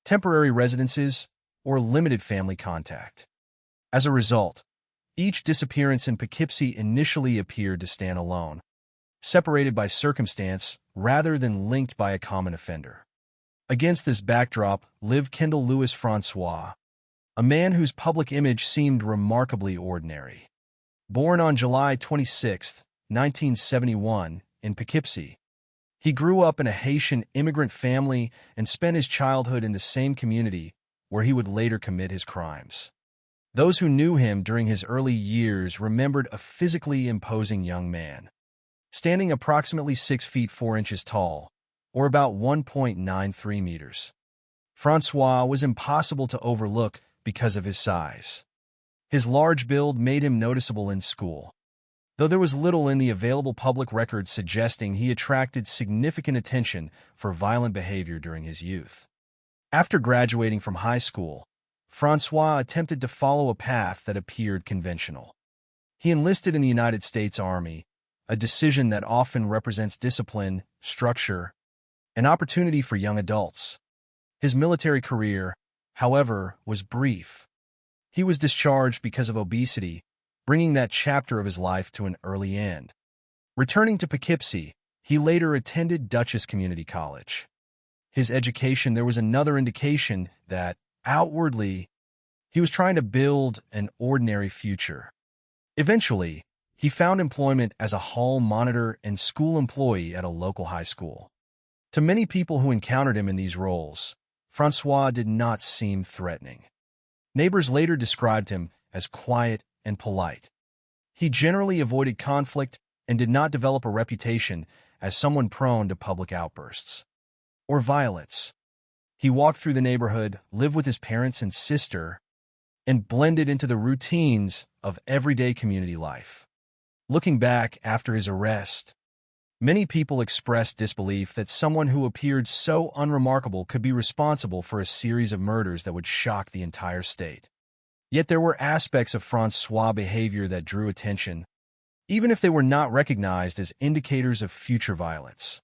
temporary residences, or limited family contact. As a result, each disappearance in Poughkeepsie initially appeared to stand alone, separated by circumstance rather than linked by a common offender. Against this backdrop lived Kendall Louis Francois, a man whose public image seemed remarkably ordinary. Born on July 26, 1971, in Poughkeepsie, he grew up in a Haitian immigrant family and spent his childhood in the same community where he would later commit his crimes. Those who knew him during his early years remembered a physically imposing young man, standing approximately 6 feet 4 inches tall, or about 1.93 meters. Francois was impossible to overlook because of his size. His large build made him noticeable in school, though there was little in the available public records suggesting he attracted significant attention for violent behavior during his youth. After graduating from high school, Francois attempted to follow a path that appeared conventional. He enlisted in the United States Army, a decision that often represents discipline, structure, and opportunity for young adults. His military career, however, was brief. He was discharged because of obesity, bringing that chapter of his life to an early end. Returning to Poughkeepsie, he later attended Dutchess Community College. His education, there was another indication that, outwardly, he was trying to build an ordinary future. Eventually, he found employment as a hall monitor and school employee at a local high school. To many people who encountered him in these roles, Francois did not seem threatening. Neighbors later described him as quiet and polite. He generally avoided conflict and did not develop a reputation as someone prone to public outbursts or violence. He walked through the neighborhood, lived with his parents and sister, and blended into the routines of everyday community life. Looking back after his arrest, many people expressed disbelief that someone who appeared so unremarkable could be responsible for a series of murders that would shock the entire state. Yet there were aspects of Francois' behavior that drew attention, even if they were not recognized as indicators of future violence.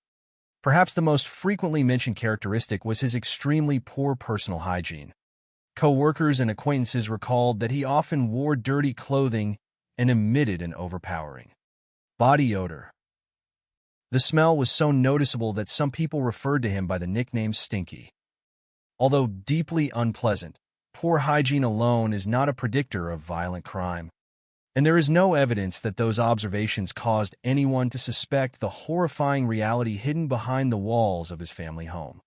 Perhaps the most frequently mentioned characteristic was his extremely poor personal hygiene. Co-workers and acquaintances recalled that he often wore dirty clothing and emitted an overpowering body odor. The smell was so noticeable that some people referred to him by the nickname Stinky. Although deeply unpleasant, poor hygiene alone is not a predictor of violent crime, and there is no evidence that those observations caused anyone to suspect the horrifying reality hidden behind the walls of his family home.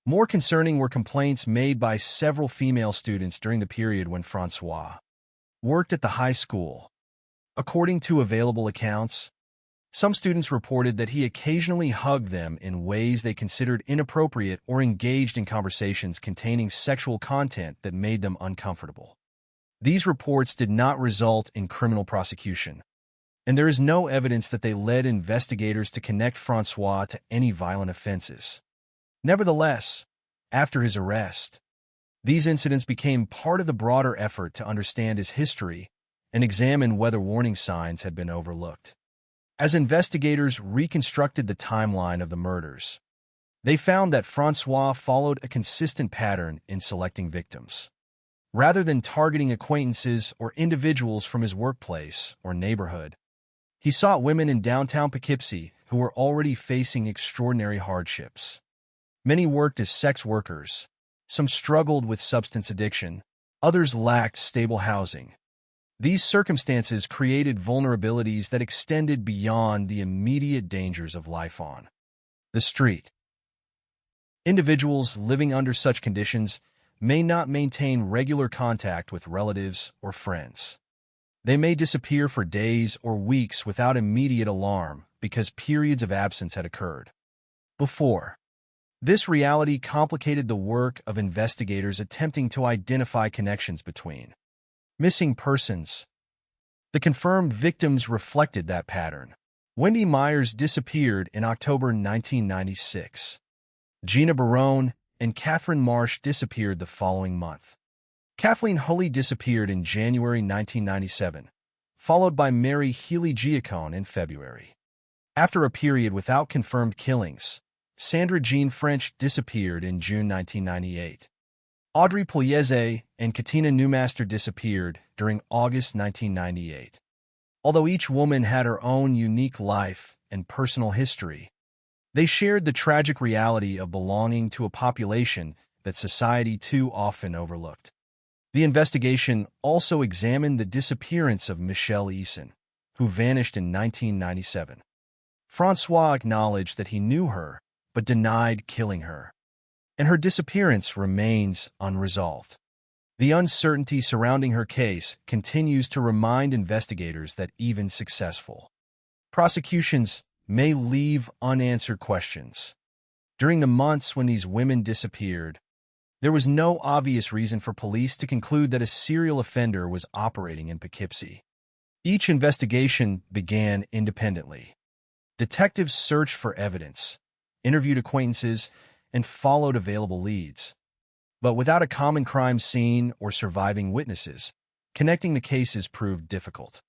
More concerning were complaints made by several female students during the period when Francois worked at the high school. According to available accounts, some students reported that he occasionally hugged them in ways they considered inappropriate or engaged in conversations containing sexual content that made them uncomfortable. These reports did not result in criminal prosecution, and there is no evidence that they led investigators to connect Francois to any violent offenses. Nevertheless, after his arrest, these incidents became part of the broader effort to understand his history and examine whether warning signs had been overlooked. As investigators reconstructed the timeline of the murders, they found that Francois followed a consistent pattern in selecting victims. Rather than targeting acquaintances or individuals from his workplace or neighborhood, he sought women in downtown Poughkeepsie who were already facing extraordinary hardships. Many worked as sex workers, some struggled with substance addiction, others lacked stable housing. These circumstances created vulnerabilities that extended beyond the immediate dangers of life on the street. Individuals living under such conditions may not maintain regular contact with relatives or friends. They may disappear for days or weeks without immediate alarm because periods of absence had occurred before. This reality complicated the work of investigators attempting to identify connections between missing persons. The confirmed victims reflected that pattern. Wendy Myers disappeared in October 1996. Gina Barone and Catherine Marsh disappeared the following month. Kathleen Hulley disappeared in January 1997, followed by Mary Healy-Giacone in February. After a period without confirmed killings, Sandra Jean French disappeared in June 1998. Audrey Pugliese and Katina Newmaster disappeared during August 1998. Although each woman had her own unique life and personal history, they shared the tragic reality of belonging to a population that society too often overlooked. The investigation also examined the disappearance of Michelle Eason, who vanished in 1997. Francois acknowledged that he knew her, but denied killing her, and her disappearance remains unresolved. The uncertainty surrounding her case continues to remind investigators that even successful prosecutions may leave unanswered questions. During the months when these women disappeared, there was no obvious reason for police to conclude that a serial offender was operating in Poughkeepsie. Each investigation began independently. Detectives searched for evidence, interviewed acquaintances, and followed available leads. But without a common crime scene or surviving witnesses, connecting the cases proved difficult.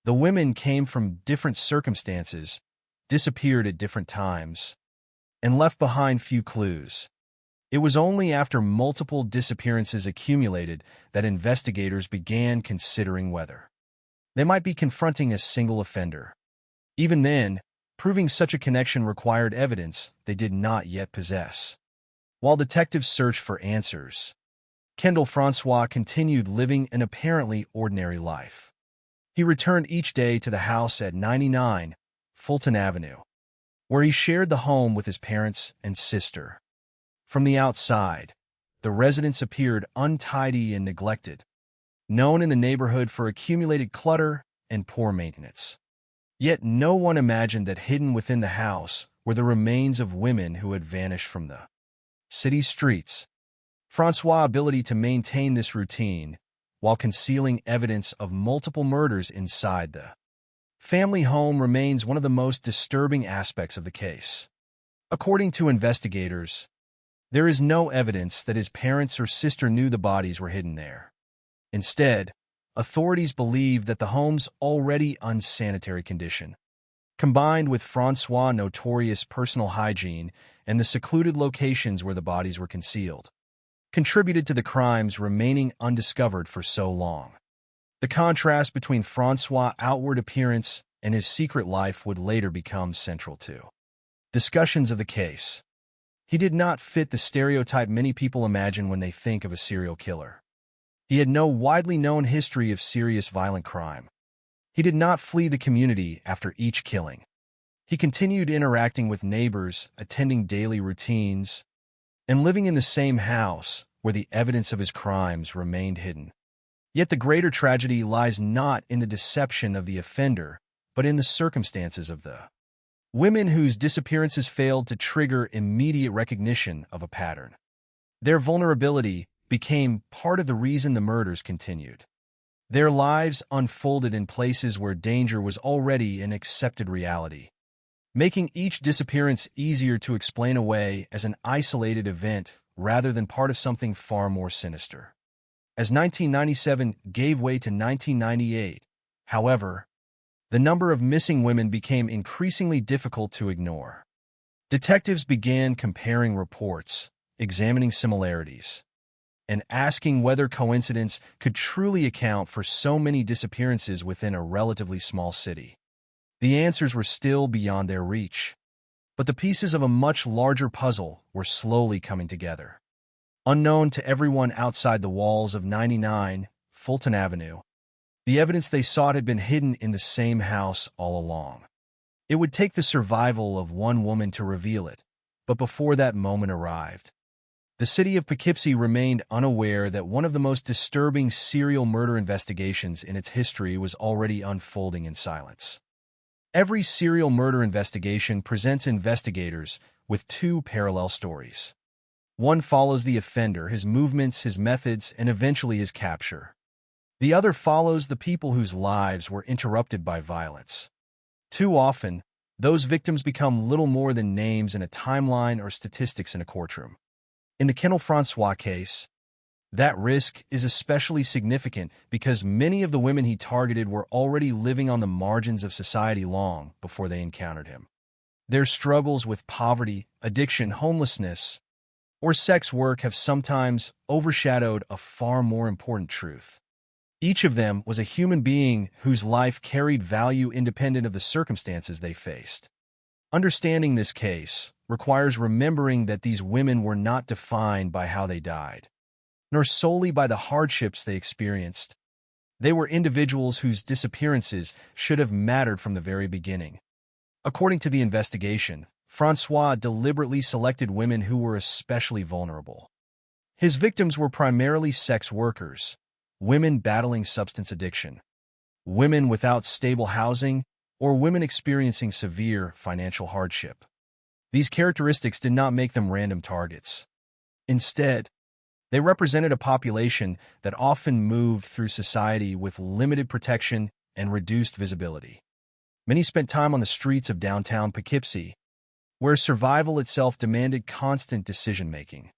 The women came from different circumstances, disappeared at different times, and left behind few clues. It was only after multiple disappearances accumulated that investigators began considering whether they might be confronting a single offender. Even then, proving such a connection required evidence they did not yet possess. While detectives searched for answers, Kendall Francois continued living an apparently ordinary life. He returned each day to the house at 99 Fulton Avenue, where he shared the home with his parents and sister. From the outside, the residence appeared untidy and neglected, known in the neighborhood for accumulated clutter and poor maintenance. Yet no one imagined that hidden within the house were the remains of women who had vanished from the city streets. Francois' ability to maintain this routine while concealing evidence of multiple murders inside the family home remains one of the most disturbing aspects of the case. According to investigators, there is no evidence that his parents or sister knew the bodies were hidden there. Instead, authorities believe that the home's already unsanitary condition, combined with Francois' notorious personal hygiene and the secluded locations where the bodies were concealed, contributed to the crimes remaining undiscovered for so long. The contrast between Francois' outward appearance and his secret life would later become central to discussions of the case. He did not fit the stereotype many people imagine when they think of a serial killer. He had no widely known history of serious violent crime. He did not flee the community after each killing. He continued interacting with neighbors, attending daily routines, and living in the same house where the evidence of his crimes remained hidden. Yet the greater tragedy lies not in the deception of the offender, but in the circumstances of the women whose disappearances failed to trigger immediate recognition of a pattern. Their vulnerability became part of the reason the murders continued. Their lives unfolded in places where danger was already an accepted reality, making each disappearance easier to explain away as an isolated event rather than part of something far more sinister. As 1997 gave way to 1998, however, the number of missing women became increasingly difficult to ignore. Detectives began comparing reports, examining similarities, and asking whether coincidence could truly account for so many disappearances within a relatively small city. The answers were still beyond their reach, but the pieces of a much larger puzzle were slowly coming together. Unknown to everyone outside the walls of 99 Fulton Avenue, the evidence they sought had been hidden in the same house all along. It would take the survival of one woman to reveal it, but before that moment arrived, the city of Poughkeepsie remained unaware that one of the most disturbing serial murder investigations in its history was already unfolding in silence. Every serial murder investigation presents investigators with two parallel stories. One follows the offender, his movements, his methods, and eventually his capture. The other follows the people whose lives were interrupted by violence. Too often, those victims become little more than names in a timeline or statistics in a courtroom. In the Kendall Francois case, that risk is especially significant because many of the women he targeted were already living on the margins of society long before they encountered him. Their struggles with poverty, addiction, homelessness, or sex work have sometimes overshadowed a far more important truth. Each of them was a human being whose life carried value independent of the circumstances they faced. Understanding this case requires remembering that these women were not defined by how they died, nor solely by the hardships they experienced. They were individuals whose disappearances should have mattered from the very beginning. According to the investigation, Francois deliberately selected women who were especially vulnerable. His victims were primarily sex workers, women battling substance addiction, women without stable housing, or women experiencing severe financial hardship. These characteristics did not make them random targets. Instead, they represented a population that often moved through society with limited protection and reduced visibility. Many spent time on the streets of downtown Poughkeepsie, where survival itself demanded constant decision-making.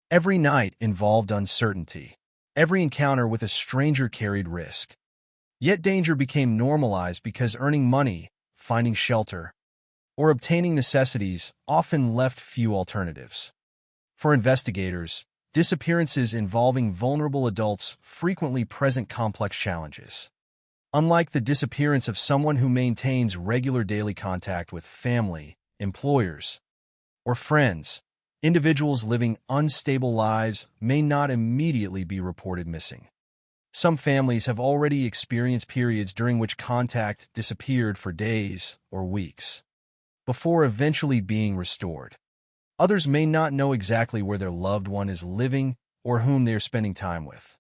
Every night involved uncertainty. Every encounter with a stranger carried risk. Yet danger became normalized because earning money, finding shelter, or obtaining necessities often left few alternatives. For investigators, disappearances involving vulnerable adults frequently present complex challenges. Unlike the disappearance of someone who maintains regular daily contact with family, employers, or friends, individuals living unstable lives may not immediately be reported missing. Some families have already experienced periods during which contact disappeared for days or weeks, before eventually being restored. Others may not know exactly where their loved one is living or whom they are spending time with.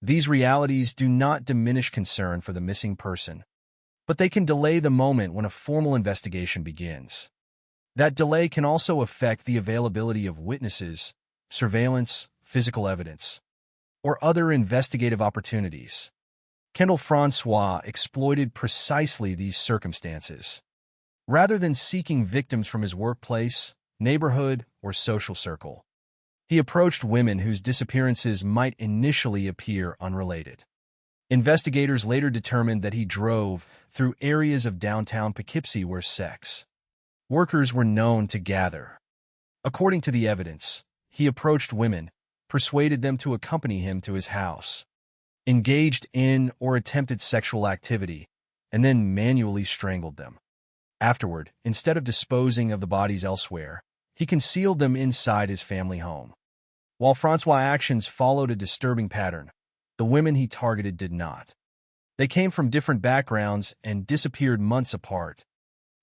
These realities do not diminish concern for the missing person, but they can delay the moment when a formal investigation begins. That delay can also affect the availability of witnesses, surveillance, physical evidence, or other investigative opportunities. Kendall Francois exploited precisely these circumstances. Rather than seeking victims from his workplace, neighborhood, or social circle, he approached women whose disappearances might initially appear unrelated. Investigators later determined that he drove through areas of downtown Poughkeepsie where sex workers were known to gather. According to the evidence, he approached women, persuaded them to accompany him to his house, engaged in or attempted sexual activity, and then manually strangled them. Afterward, instead of disposing of the bodies elsewhere, he concealed them inside his family home. While Francois' actions followed a disturbing pattern, the women he targeted did not. They came from different backgrounds and disappeared months apart.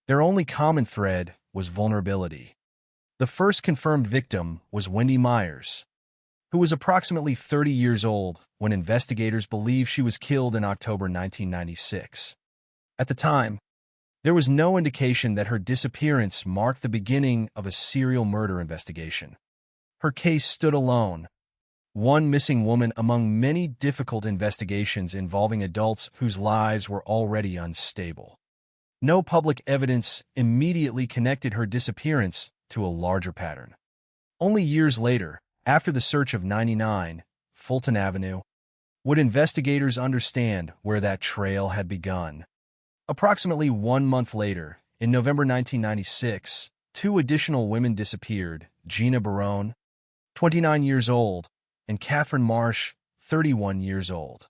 Their only common thread was vulnerability. The first confirmed victim was Wendy Myers, who was approximately 30 years old when investigators believe she was killed in October 1996. At the time, there was no indication that her disappearance marked the beginning of a serial murder investigation. Her case stood alone, one missing woman among many difficult investigations involving adults whose lives were already unstable. No public evidence immediately connected her disappearance to a larger pattern. Only years later, after the search of 99 Fulton Avenue, would investigators understand where that trail had begun. Approximately 1 month later, in November 1996, 2 additional women disappeared: Gina Barone, 29 years old, and Catherine Marsh, 31 years old.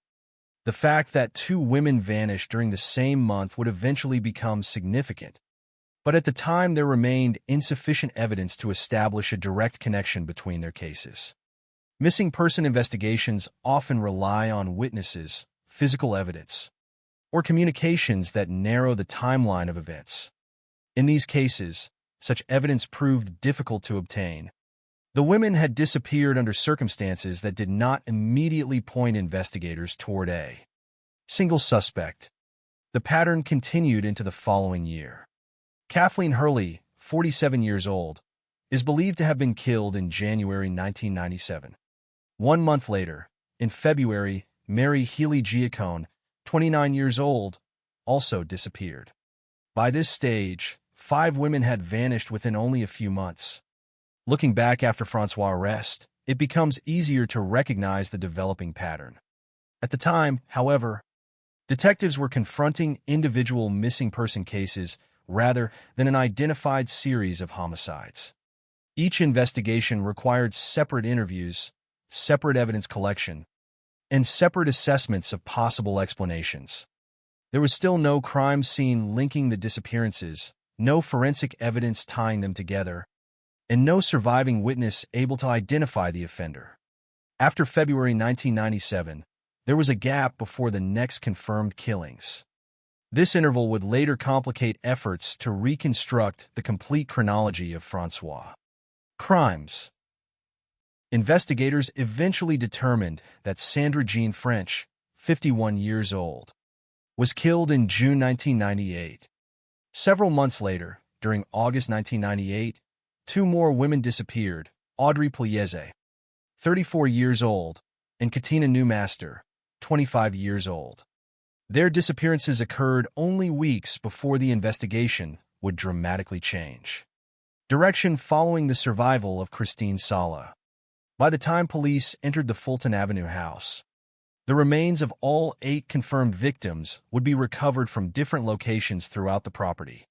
The fact that 2 women vanished during the same month would eventually become significant, but at the time there remained insufficient evidence to establish a direct connection between their cases. Missing person investigations often rely on witnesses, physical evidence, or communications that narrow the timeline of events. In these cases, such evidence proved difficult to obtain. The women had disappeared under circumstances that did not immediately point investigators toward a single suspect. The pattern continued into the following year. Kathleen Hurley, 47 years old, is believed to have been killed in January 1997. 1 month later, in February, Mary Healy Giacone, 29 years old, also disappeared. By this stage, 5 women had vanished within only a few months. Looking back after Francois' arrest, it becomes easier to recognize the developing pattern. At the time, however, detectives were confronting individual missing person cases rather than an identified series of homicides. Each investigation required separate interviews, separate evidence collection, and separate assessments of possible explanations. There was still no crime scene linking the disappearances, no forensic evidence tying them together, and no surviving witness able to identify the offender. After February 1997, there was a gap before the next confirmed killings. This interval would later complicate efforts to reconstruct the complete chronology of Francois' crimes. Investigators eventually determined that Sandra Jean French, 51 years old, was killed in June 1998. Several months later, during August 1998, 2 more women disappeared: Audrey Pugliese, 34 years old, and Katina Newmaster, 25 years old. Their disappearances occurred only weeks before the investigation would dramatically change direction following the survival of Christine Sala. By the time police entered the Fulton Avenue house, the remains of all 8 confirmed victims would be recovered from different locations throughout the property.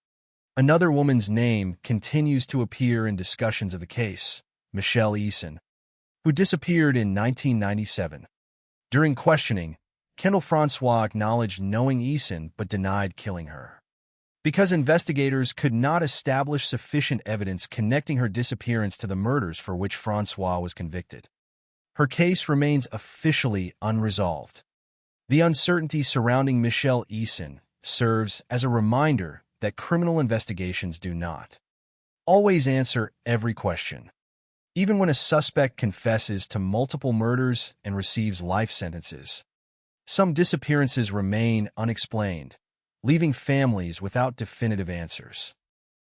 Another woman's name continues to appear in discussions of the case: Michelle Eason, who disappeared in 1997. During questioning, Kendall Francois acknowledged knowing Eason but denied killing her. Because investigators could not establish sufficient evidence connecting her disappearance to the murders for which Francois was convicted, her case remains officially unresolved. The uncertainty surrounding Michelle Eason serves as a reminder that criminal investigations do not always answer every question. Even when a suspect confesses to multiple murders and receives life sentences, some disappearances remain unexplained, leaving families without definitive answers.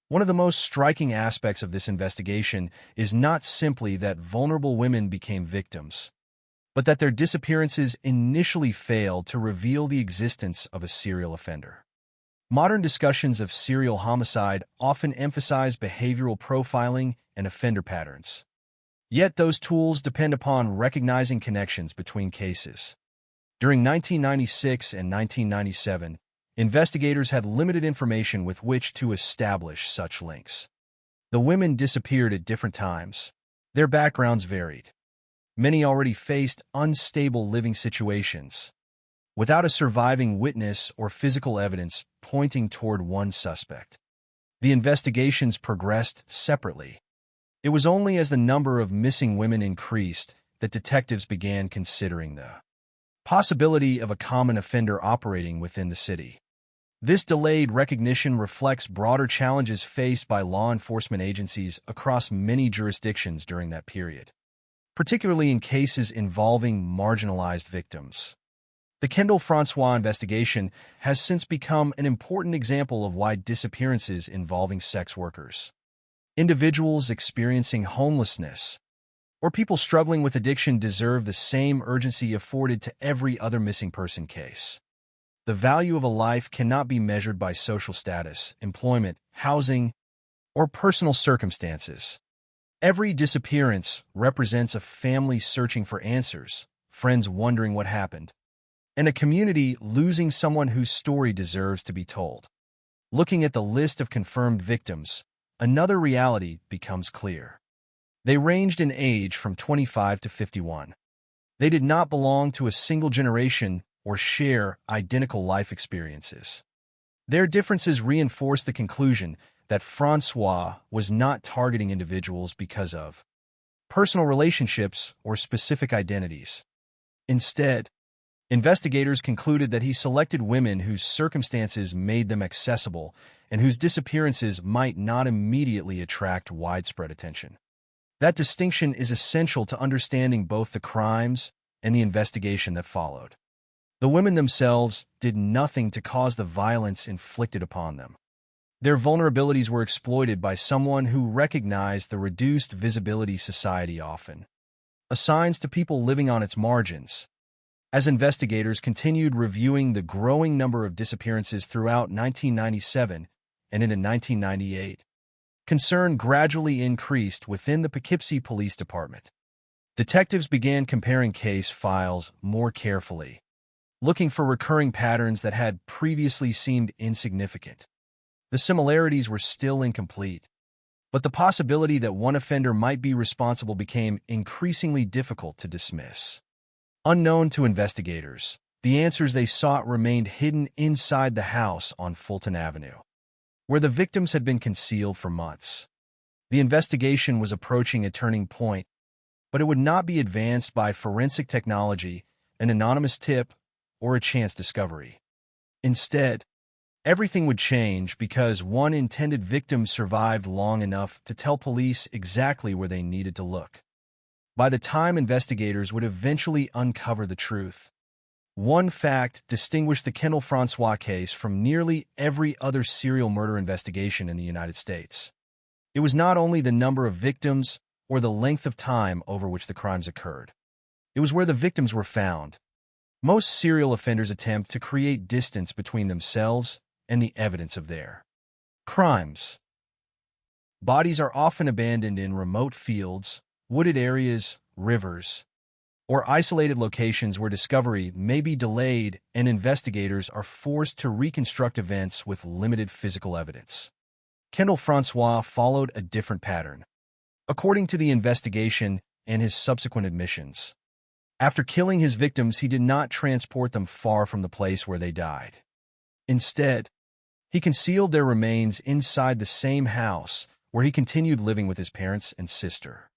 One of the most striking aspects of this investigation is not simply that vulnerable women became victims, but that their disappearances initially failed to reveal the existence of a serial offender. Modern discussions of serial homicide often emphasize behavioral profiling and offender patterns. Yet those tools depend upon recognizing connections between cases. During 1996 and 1997, investigators had limited information with which to establish such links. The women disappeared at different times. Their backgrounds varied. Many already faced unstable living situations, without a surviving witness or physical evidence pointing toward one suspect. The investigations progressed separately. It was only as the number of missing women increased that detectives began considering the possibility of a common offender operating within the city. This delayed recognition reflects broader challenges faced by law enforcement agencies across many jurisdictions during that period, particularly in cases involving marginalized victims. The Kendall-Francois investigation has since become an important example of why disappearances involving sex workers, individuals experiencing homelessness, or people struggling with addiction deserve the same urgency afforded to every other missing person case. The value of a life cannot be measured by social status, employment, housing, or personal circumstances. Every disappearance represents a family searching for answers, friends wondering what happened, and a community losing someone whose story deserves to be told. Looking at the list of confirmed victims, another reality becomes clear. They ranged in age from 25 to 51. They did not belong to a single generation or share identical life experiences. Their differences reinforce the conclusion that Francois was not targeting individuals because of personal relationships or specific identities. Instead, investigators concluded that he selected women whose circumstances made them accessible and whose disappearances might not immediately attract widespread attention. That distinction is essential to understanding both the crimes and the investigation that followed. The women themselves did nothing to cause the violence inflicted upon them. Their vulnerabilities were exploited by someone who recognized the reduced visibility society often assigns to people living on its margins. As investigators continued reviewing the growing number of disappearances throughout 1997 and into 1998, concern gradually increased within the Poughkeepsie Police Department. Detectives began comparing case files more carefully, looking for recurring patterns that had previously seemed insignificant. The similarities were still incomplete, but the possibility that one offender might be responsible became increasingly difficult to dismiss. Unknown to investigators, the answers they sought remained hidden inside the house on Fulton Avenue, where the victims had been concealed for months. The investigation was approaching a turning point, but it would not be advanced by forensic technology, an anonymous tip, or a chance discovery. Instead, everything would change because one intended victim survived long enough to tell police exactly where they needed to look. By the time investigators would eventually uncover the truth, one fact distinguished the Kendall-Francois case from nearly every other serial murder investigation in the United States. It was not only the number of victims or the length of time over which the crimes occurred. It was where the victims were found. Most serial offenders attempt to create distance between themselves and the evidence of their crimes. Bodies are often abandoned in remote fields, wooded areas, rivers, or isolated locations where discovery may be delayed and investigators are forced to reconstruct events with limited physical evidence. Kendall-Francois followed a different pattern, according to the investigation and his subsequent admissions. After killing his victims, he did not transport them far from the place where they died. Instead, he concealed their remains inside the same house where he continued living with his parents and sister.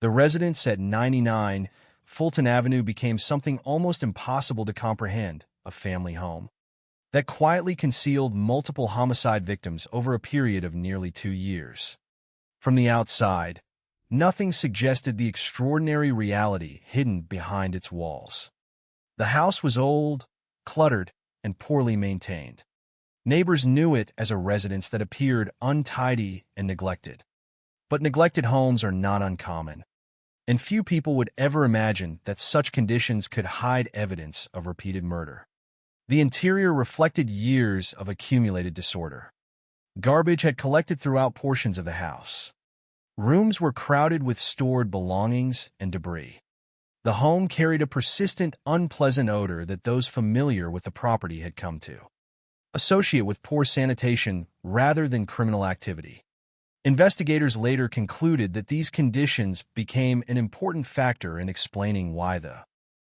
The residence at 99 Fulton Avenue became something almost impossible to comprehend, a family home that quietly concealed multiple homicide victims over a period of nearly 2 years. From the outside, nothing suggested the extraordinary reality hidden behind its walls. The house was old, cluttered, and poorly maintained. Neighbors knew it as a residence that appeared untidy and neglected. But neglected homes are not uncommon, and few people would ever imagine that such conditions could hide evidence of repeated murder. The interior reflected years of accumulated disorder. Garbage had collected throughout portions of the house. Rooms were crowded with stored belongings and debris. The home carried a persistent, unpleasant odor that those familiar with the property had come to associate with poor sanitation rather than criminal activity. Investigators later concluded that these conditions became an important factor in explaining why the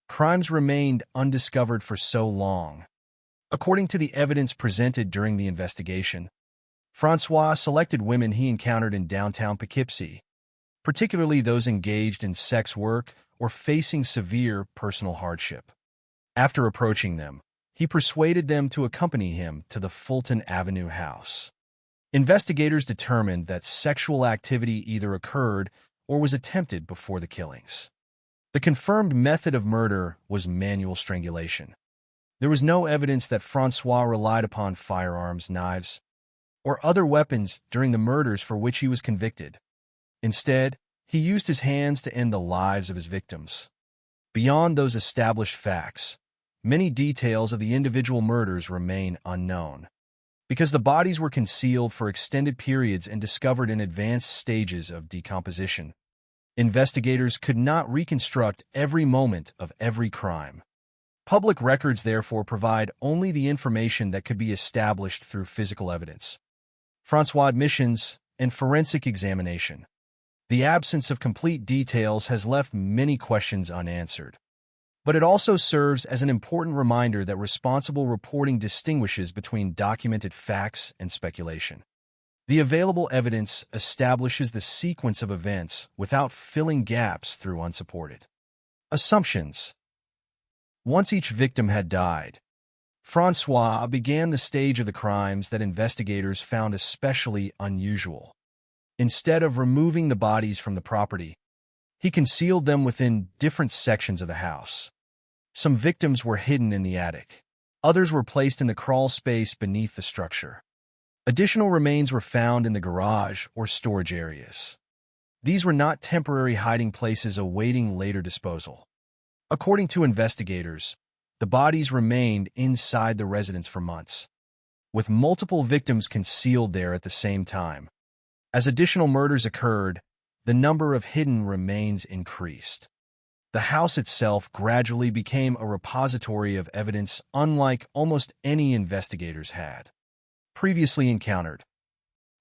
crimes remained undiscovered for so long. According to the evidence presented during the investigation, Francois selected women he encountered in downtown Poughkeepsie, particularly those engaged in sex work or facing severe personal hardship. After approaching them, he persuaded them to accompany him to the Fulton Avenue house. Investigators determined that sexual activity either occurred or was attempted before the killings. The confirmed method of murder was manual strangulation. There was no evidence that Francois relied upon firearms, knives, or other weapons during the murders for which he was convicted. Instead, he used his hands to end the lives of his victims. Beyond those established facts, many details of the individual murders remain unknown. Because the bodies were concealed for extended periods and discovered in advanced stages of decomposition, investigators could not reconstruct every moment of every crime. Public records therefore provide only the information that could be established through physical evidence, Francois admissions, and forensic examination. The absence of complete details has left many questions unanswered. But it also serves as an important reminder that responsible reporting distinguishes between documented facts and speculation. The available evidence establishes the sequence of events without filling gaps through unsupported assumptions. Once each victim had died, Francois began the stage of the crimes that investigators found especially unusual. Instead of removing the bodies from the property, he concealed them within different sections of the house. Some victims were hidden in the attic. Others were placed in the crawl space beneath the structure. Additional remains were found in the garage or storage areas. These were not temporary hiding places awaiting later disposal. According to investigators, the bodies remained inside the residence for months, with multiple victims concealed there at the same time. As additional murders occurred, the number of hidden remains increased. The house itself gradually became a repository of evidence unlike almost any investigators had previously encountered.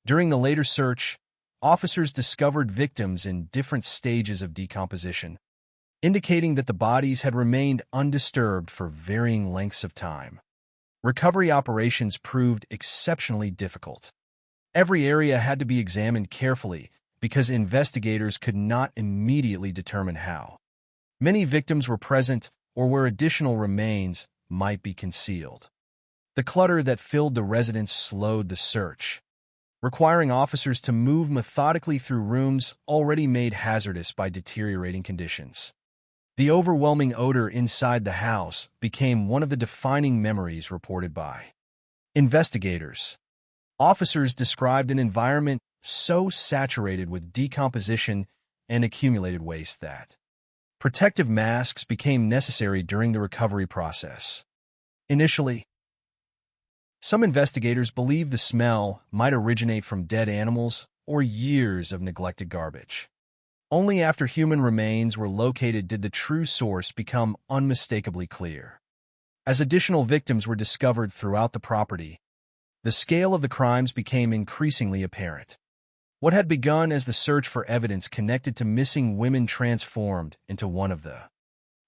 During the later search, officers discovered victims in different stages of decomposition, indicating that the bodies had remained undisturbed for varying lengths of time. Recovery operations proved exceptionally difficult. Every area had to be examined carefully because investigators could not immediately determine how many victims were present or where additional remains might be concealed. The clutter that filled the residence slowed the search, requiring officers to move methodically through rooms already made hazardous by deteriorating conditions. The overwhelming odor inside the house became one of the defining memories reported by investigators. Officers described an environment so saturated with decomposition and accumulated waste that protective masks became necessary during the recovery process. Initially, some investigators believed the smell might originate from dead animals or years of neglected garbage. Only after human remains were located did the true source become unmistakably clear. As additional victims were discovered throughout the property, the scale of the crimes became increasingly apparent. What had begun as the search for evidence connected to missing women transformed into one of the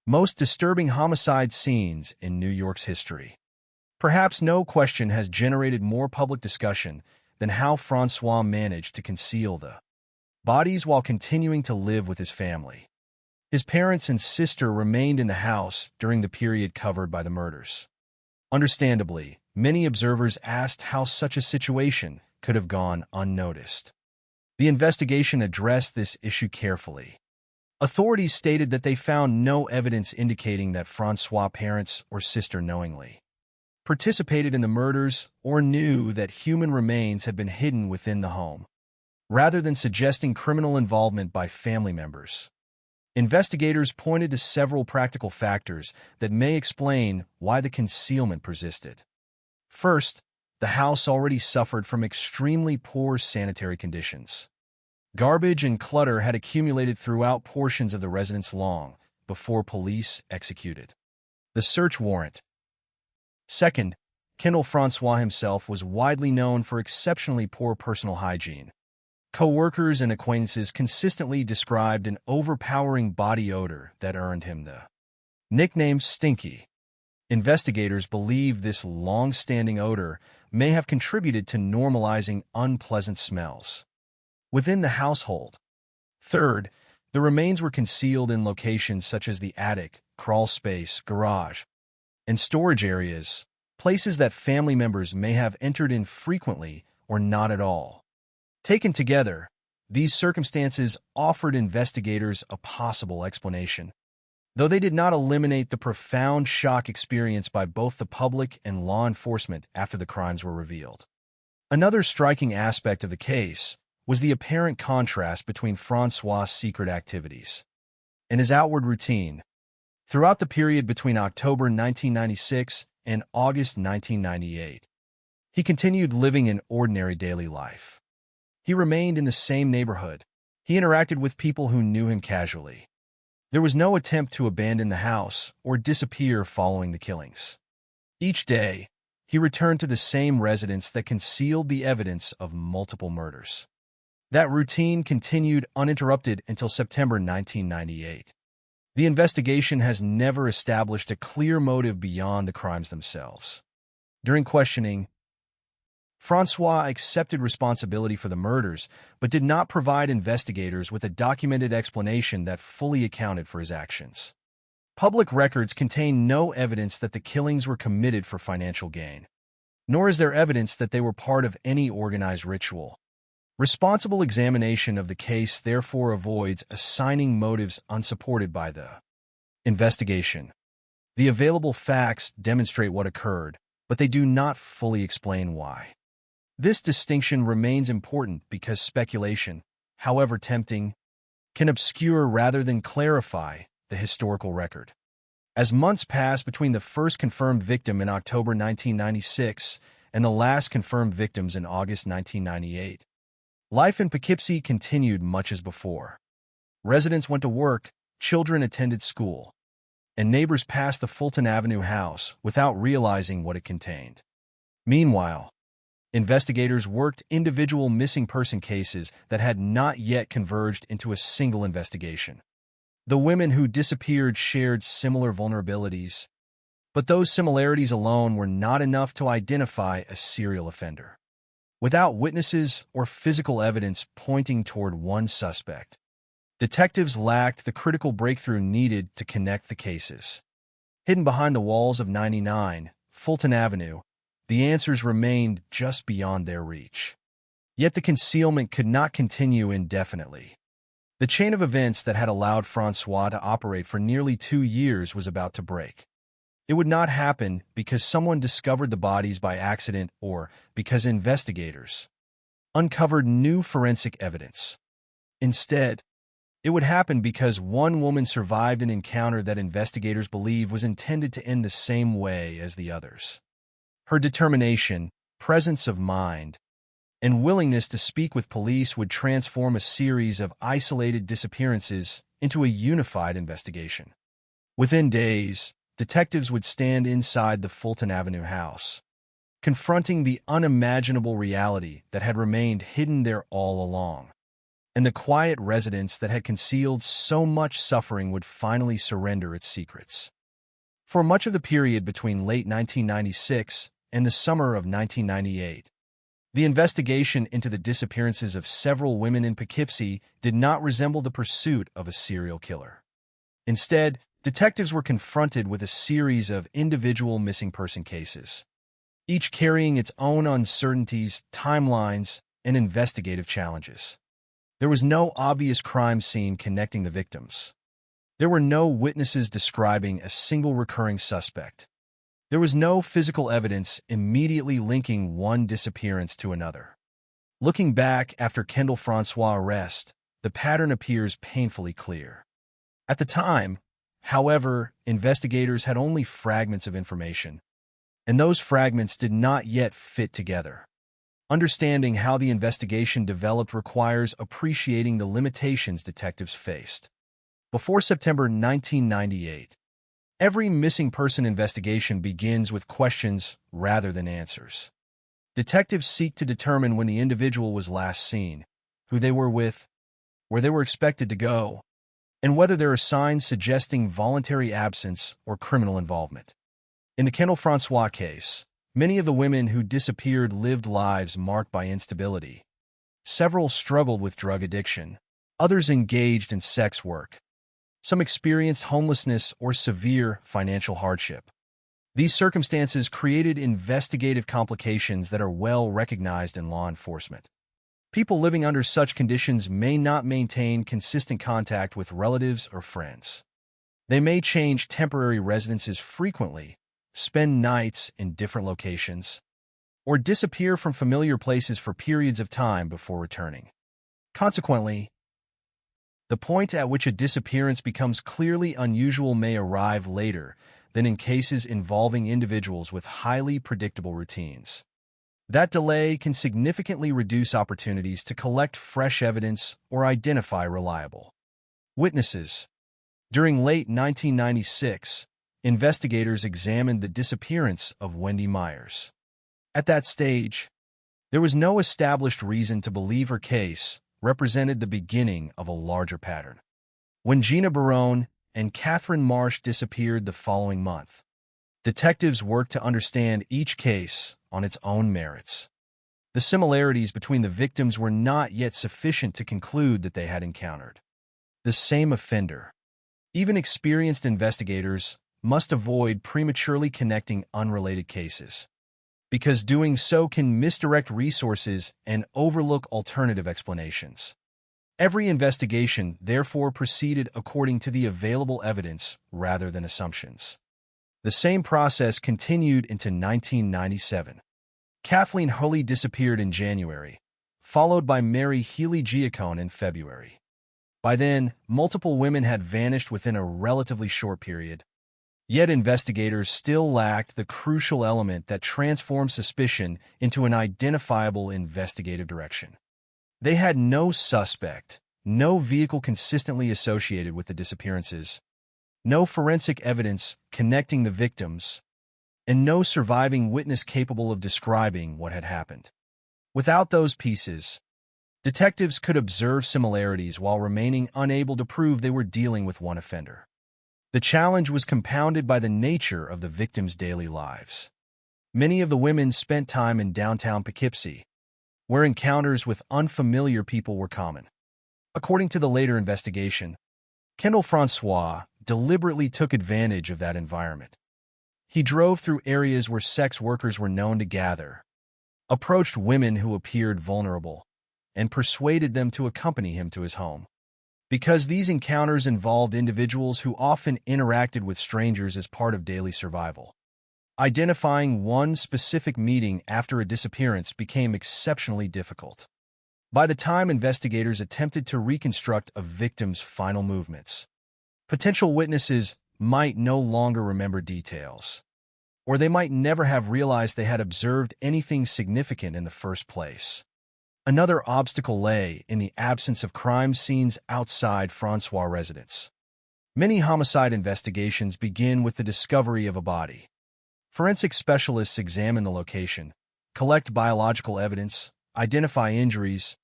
most disturbing homicide scenes in New York's history. Perhaps no question has generated more public discussion than how Francois managed to conceal the bodies while continuing to live with his family. His parents and sister remained in the house during the period covered by the murders. Understandably, many observers asked how such a situation could have gone unnoticed. The investigation addressed this issue carefully. Authorities stated that they found no evidence indicating that Francois' parents or sister knowingly participated in the murders or knew that human remains had been hidden within the home, rather than suggesting criminal involvement by family members. Investigators pointed to several practical factors that may explain why the concealment persisted. First, the house already suffered from extremely poor sanitary conditions. Garbage and clutter had accumulated throughout portions of the residence long before police executed the search warrant. Second, Kendall Francois himself was widely known for exceptionally poor personal hygiene. Co-workers and acquaintances consistently described an overpowering body odor that earned him the nickname Stinky. Investigators believe this long-standing odor may have contributed to normalizing unpleasant smells within the household. Third, the remains were concealed in locations such as the attic, crawl space, garage, and storage areas, places that family members may have entered in frequently or not at all. Taken together, these circumstances offered investigators a possible explanation, though they did not eliminate the profound shock experienced by both the public and law enforcement after the crimes were revealed. Another striking aspect of the case was the apparent contrast between Francois' secret activities and his outward routine. Throughout the period between October 1996 and August 1998, he continued living an ordinary daily life. He remained in the same neighborhood. He interacted with people who knew him casually. There was no attempt to abandon the house or disappear following the killings. Each day, he returned to the same residence that concealed the evidence of multiple murders. That routine continued uninterrupted until September 1998. The investigation has never established a clear motive beyond the crimes themselves. During questioning, Francois accepted responsibility for the murders, but did not provide investigators with a documented explanation that fully accounted for his actions. Public records contain no evidence that the killings were committed for financial gain, nor is there evidence that they were part of any organized ritual. Responsible examination of the case therefore avoids assigning motives unsupported by the investigation. The available facts demonstrate what occurred, but they do not fully explain why. This distinction remains important because speculation, however tempting, can obscure rather than clarify the historical record. As months pass between the first confirmed victim in October 1996 and the last confirmed victims in August 1998, life in Poughkeepsie continued much as before. Residents went to work, children attended school, and neighbors passed the Fulton Avenue house without realizing what it contained. Meanwhile, investigators worked individual missing person cases that had not yet converged into a single investigation. The women who disappeared shared similar vulnerabilities, but those similarities alone were not enough to identify a serial offender. Without witnesses or physical evidence pointing toward one suspect, detectives lacked the critical breakthrough needed to connect the cases. Hidden behind the walls of 99 Fulton Avenue, the answers remained just beyond their reach. Yet the concealment could not continue indefinitely. The chain of events that had allowed Francois to operate for nearly 2 years was about to break. It would not happen because someone discovered the bodies by accident or because investigators uncovered new forensic evidence. Instead, it would happen because one woman survived an encounter that investigators believe was intended to end the same way as the others. Her determination, presence of mind, and willingness to speak with police would transform a series of isolated disappearances into a unified investigation. Within days, detectives would stand inside the Fulton Avenue house, confronting the unimaginable reality that had remained hidden there all along. And the quiet residence that had concealed so much suffering would finally surrender its secrets. For much of the period between late 1996 and the summer of 1998, the investigation into the disappearances of several women in Poughkeepsie did not resemble the pursuit of a serial killer. Instead, detectives were confronted with a series of individual missing person cases, each carrying its own uncertainties, timelines, and investigative challenges. There was no obvious crime scene connecting the victims. There were no witnesses describing a single recurring suspect. There was no physical evidence immediately linking one disappearance to another. Looking back after Kendall Francois' arrest, the pattern appears painfully clear. At the time, however, investigators had only fragments of information, and those fragments did not yet fit together. Understanding how the investigation developed requires appreciating the limitations detectives faced. Before September 1998, every missing person investigation begins with questions rather than answers. Detectives seek to determine when the individual was last seen, who they were with, where they were expected to go, and whether there are signs suggesting voluntary absence or criminal involvement. In the Kendall Francois case, many of the women who disappeared lived lives marked by instability. Several struggled with drug addiction. Others engaged in sex work. Some experienced homelessness or severe financial hardship. These circumstances created investigative complications that are well recognized in law enforcement. People living under such conditions may not maintain consistent contact with relatives or friends. They may change temporary residences frequently, spend nights in different locations, or disappear from familiar places for periods of time before returning. Consequently, the point at which a disappearance becomes clearly unusual may arrive later than in cases involving individuals with highly predictable routines. That delay can significantly reduce opportunities to collect fresh evidence or identify reliable witnesses. During late 1996, investigators examined the disappearance of Wendy Myers. At that stage, there was no established reason to believe her case represented the beginning of a larger pattern. When Gina Barone and Catherine Marsh disappeared the following month, detectives worked to understand each case on its own merits. The similarities between the victims were not yet sufficient to conclude that they had encountered the same offender. Even experienced investigators must avoid prematurely connecting unrelated cases, because doing so can misdirect resources and overlook alternative explanations. Every investigation, therefore, proceeded according to the available evidence rather than assumptions. The same process continued into 1997. Kathleen Hulley disappeared in January, followed by Mary Healy Giacone in February. By then, multiple women had vanished within a relatively short period. Yet investigators still lacked the crucial element that transformed suspicion into an identifiable investigative direction. They had no suspect, no vehicle consistently associated with the disappearances, no forensic evidence connecting the victims, and no surviving witness capable of describing what had happened. Without those pieces, detectives could observe similarities while remaining unable to prove they were dealing with one offender. The challenge was compounded by the nature of the victims' daily lives. Many of the women spent time in downtown Poughkeepsie, where encounters with unfamiliar people were common. According to the later investigation, Kendall Francois deliberately took advantage of that environment. He drove through areas where sex workers were known to gather, approached women who appeared vulnerable, and persuaded them to accompany him to his home. Because these encounters involved individuals who often interacted with strangers as part of daily survival, identifying one specific meeting after a disappearance became exceptionally difficult. By the time investigators attempted to reconstruct a victim's final movements, potential witnesses might no longer remember details, or they might never have realized they had observed anything significant in the first place. Another obstacle lay in the absence of crime scenes outside Francois' residence. Many homicide investigations begin with the discovery of a body. Forensic specialists examine the location, collect biological evidence, identify injuries,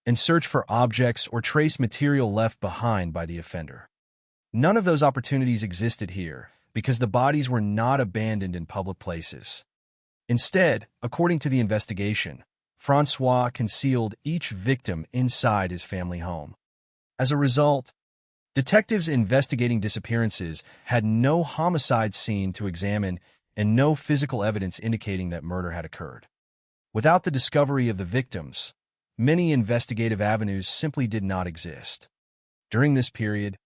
and search for objects or trace material left behind by the offender. None of those opportunities existed here because the bodies were not abandoned in public places. Instead, according to the investigation, Francois concealed each victim inside his family home. As a result, detectives investigating disappearances had no homicide scene to examine and no physical evidence indicating that murder had occurred. Without the discovery of the victims, many investigative avenues simply did not exist. During this period,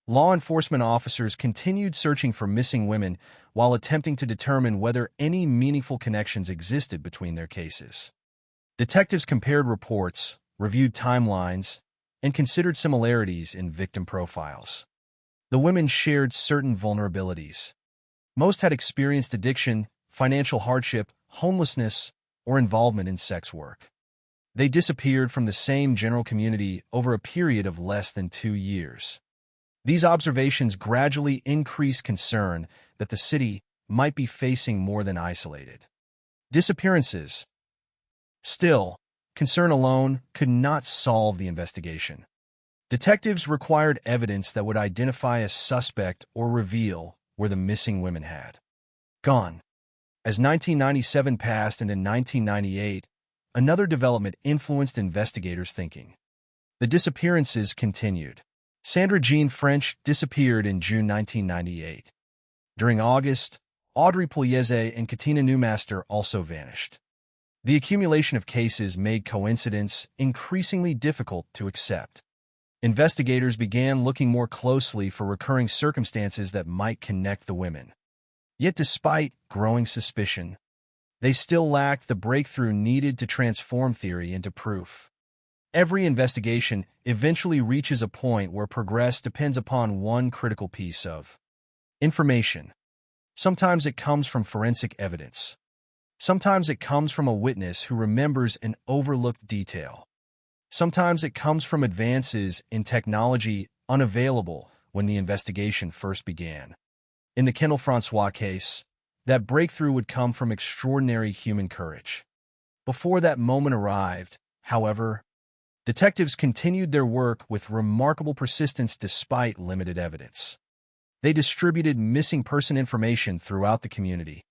law enforcement officers continued searching for missing women while attempting to determine whether any meaningful connections existed between their cases. Detectives compared reports, reviewed timelines, and considered similarities in victim profiles. The women shared certain vulnerabilities. Most had experienced addiction, financial hardship, homelessness, or involvement in sex work. They disappeared from the same general community over a period of less than 2 years. These observations gradually increased concern that the city might be facing more than isolated disappearances. Still, concern alone could not solve the investigation. Detectives required evidence that would identify a suspect or reveal where the missing women had gone. As 1997 passed and in 1998, another development influenced investigators' thinking. The disappearances continued. Sandra Jean French disappeared in June 1998. During August, Audrey Pugliese and Katina Newmaster also vanished. The accumulation of cases made coincidence increasingly difficult to accept. Investigators began looking more closely for recurring circumstances that might connect the women. Yet despite growing suspicion, they still lacked the breakthrough needed to transform theory into proof. Every investigation eventually reaches a point where progress depends upon one critical piece of information. Sometimes it comes from forensic evidence. Sometimes it comes from a witness who remembers an overlooked detail. Sometimes it comes from advances in technology unavailable when the investigation first began. In the Kendall Francois case, that breakthrough would come from extraordinary human courage. Before that moment arrived, however, detectives continued their work with remarkable persistence despite limited evidence. They distributed missing person information throughout the community,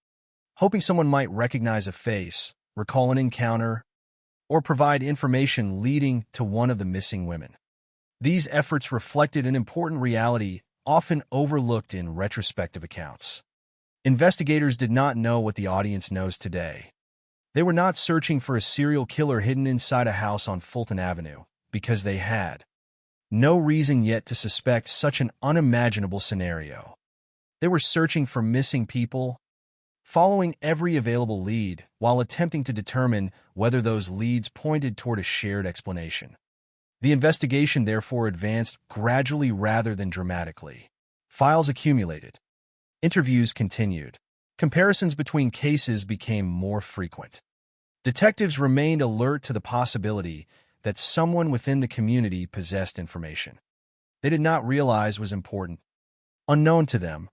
hoping someone might recognize a face, recall an encounter, or provide information leading to one of the missing women. These efforts reflected an important reality often overlooked in retrospective accounts. Investigators did not know what the audience knows today. They were not searching for a serial killer hidden inside a house on Fulton Avenue, because they had no reason yet to suspect such an unimaginable scenario. They were searching for missing people, following every available lead while attempting to determine whether those leads pointed toward a shared explanation. The investigation therefore advanced gradually rather than dramatically. Files accumulated. Interviews continued. Comparisons between cases became more frequent. Detectives remained alert to the possibility that someone within the community possessed information they did not realize was important, unknown to them.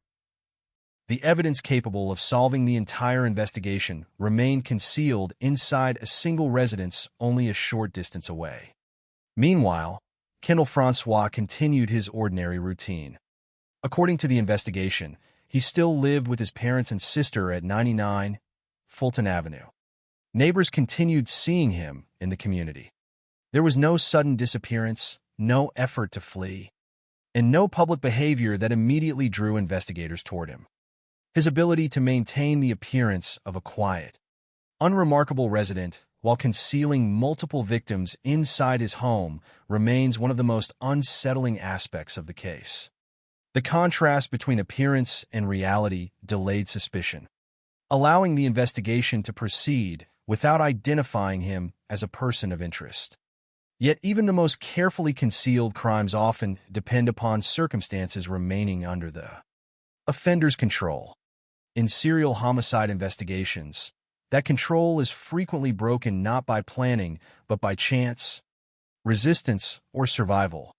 The evidence capable of solving the entire investigation remained concealed inside a single residence only a short distance away. Meanwhile, Kendall Francois continued his ordinary routine. According to the investigation, he still lived with his parents and sister at 99 Fulton Avenue. Neighbors continued seeing him in the community. There was no sudden disappearance, no effort to flee, and no public behavior that immediately drew investigators toward him. His ability to maintain the appearance of a quiet, unremarkable resident while concealing multiple victims inside his home remains one of the most unsettling aspects of the case. The contrast between appearance and reality delayed suspicion, allowing the investigation to proceed without identifying him as a person of interest. Yet even the most carefully concealed crimes often depend upon circumstances remaining under the offender's control. In serial homicide investigations, that control is frequently broken not by planning, but by chance, resistance, or survival.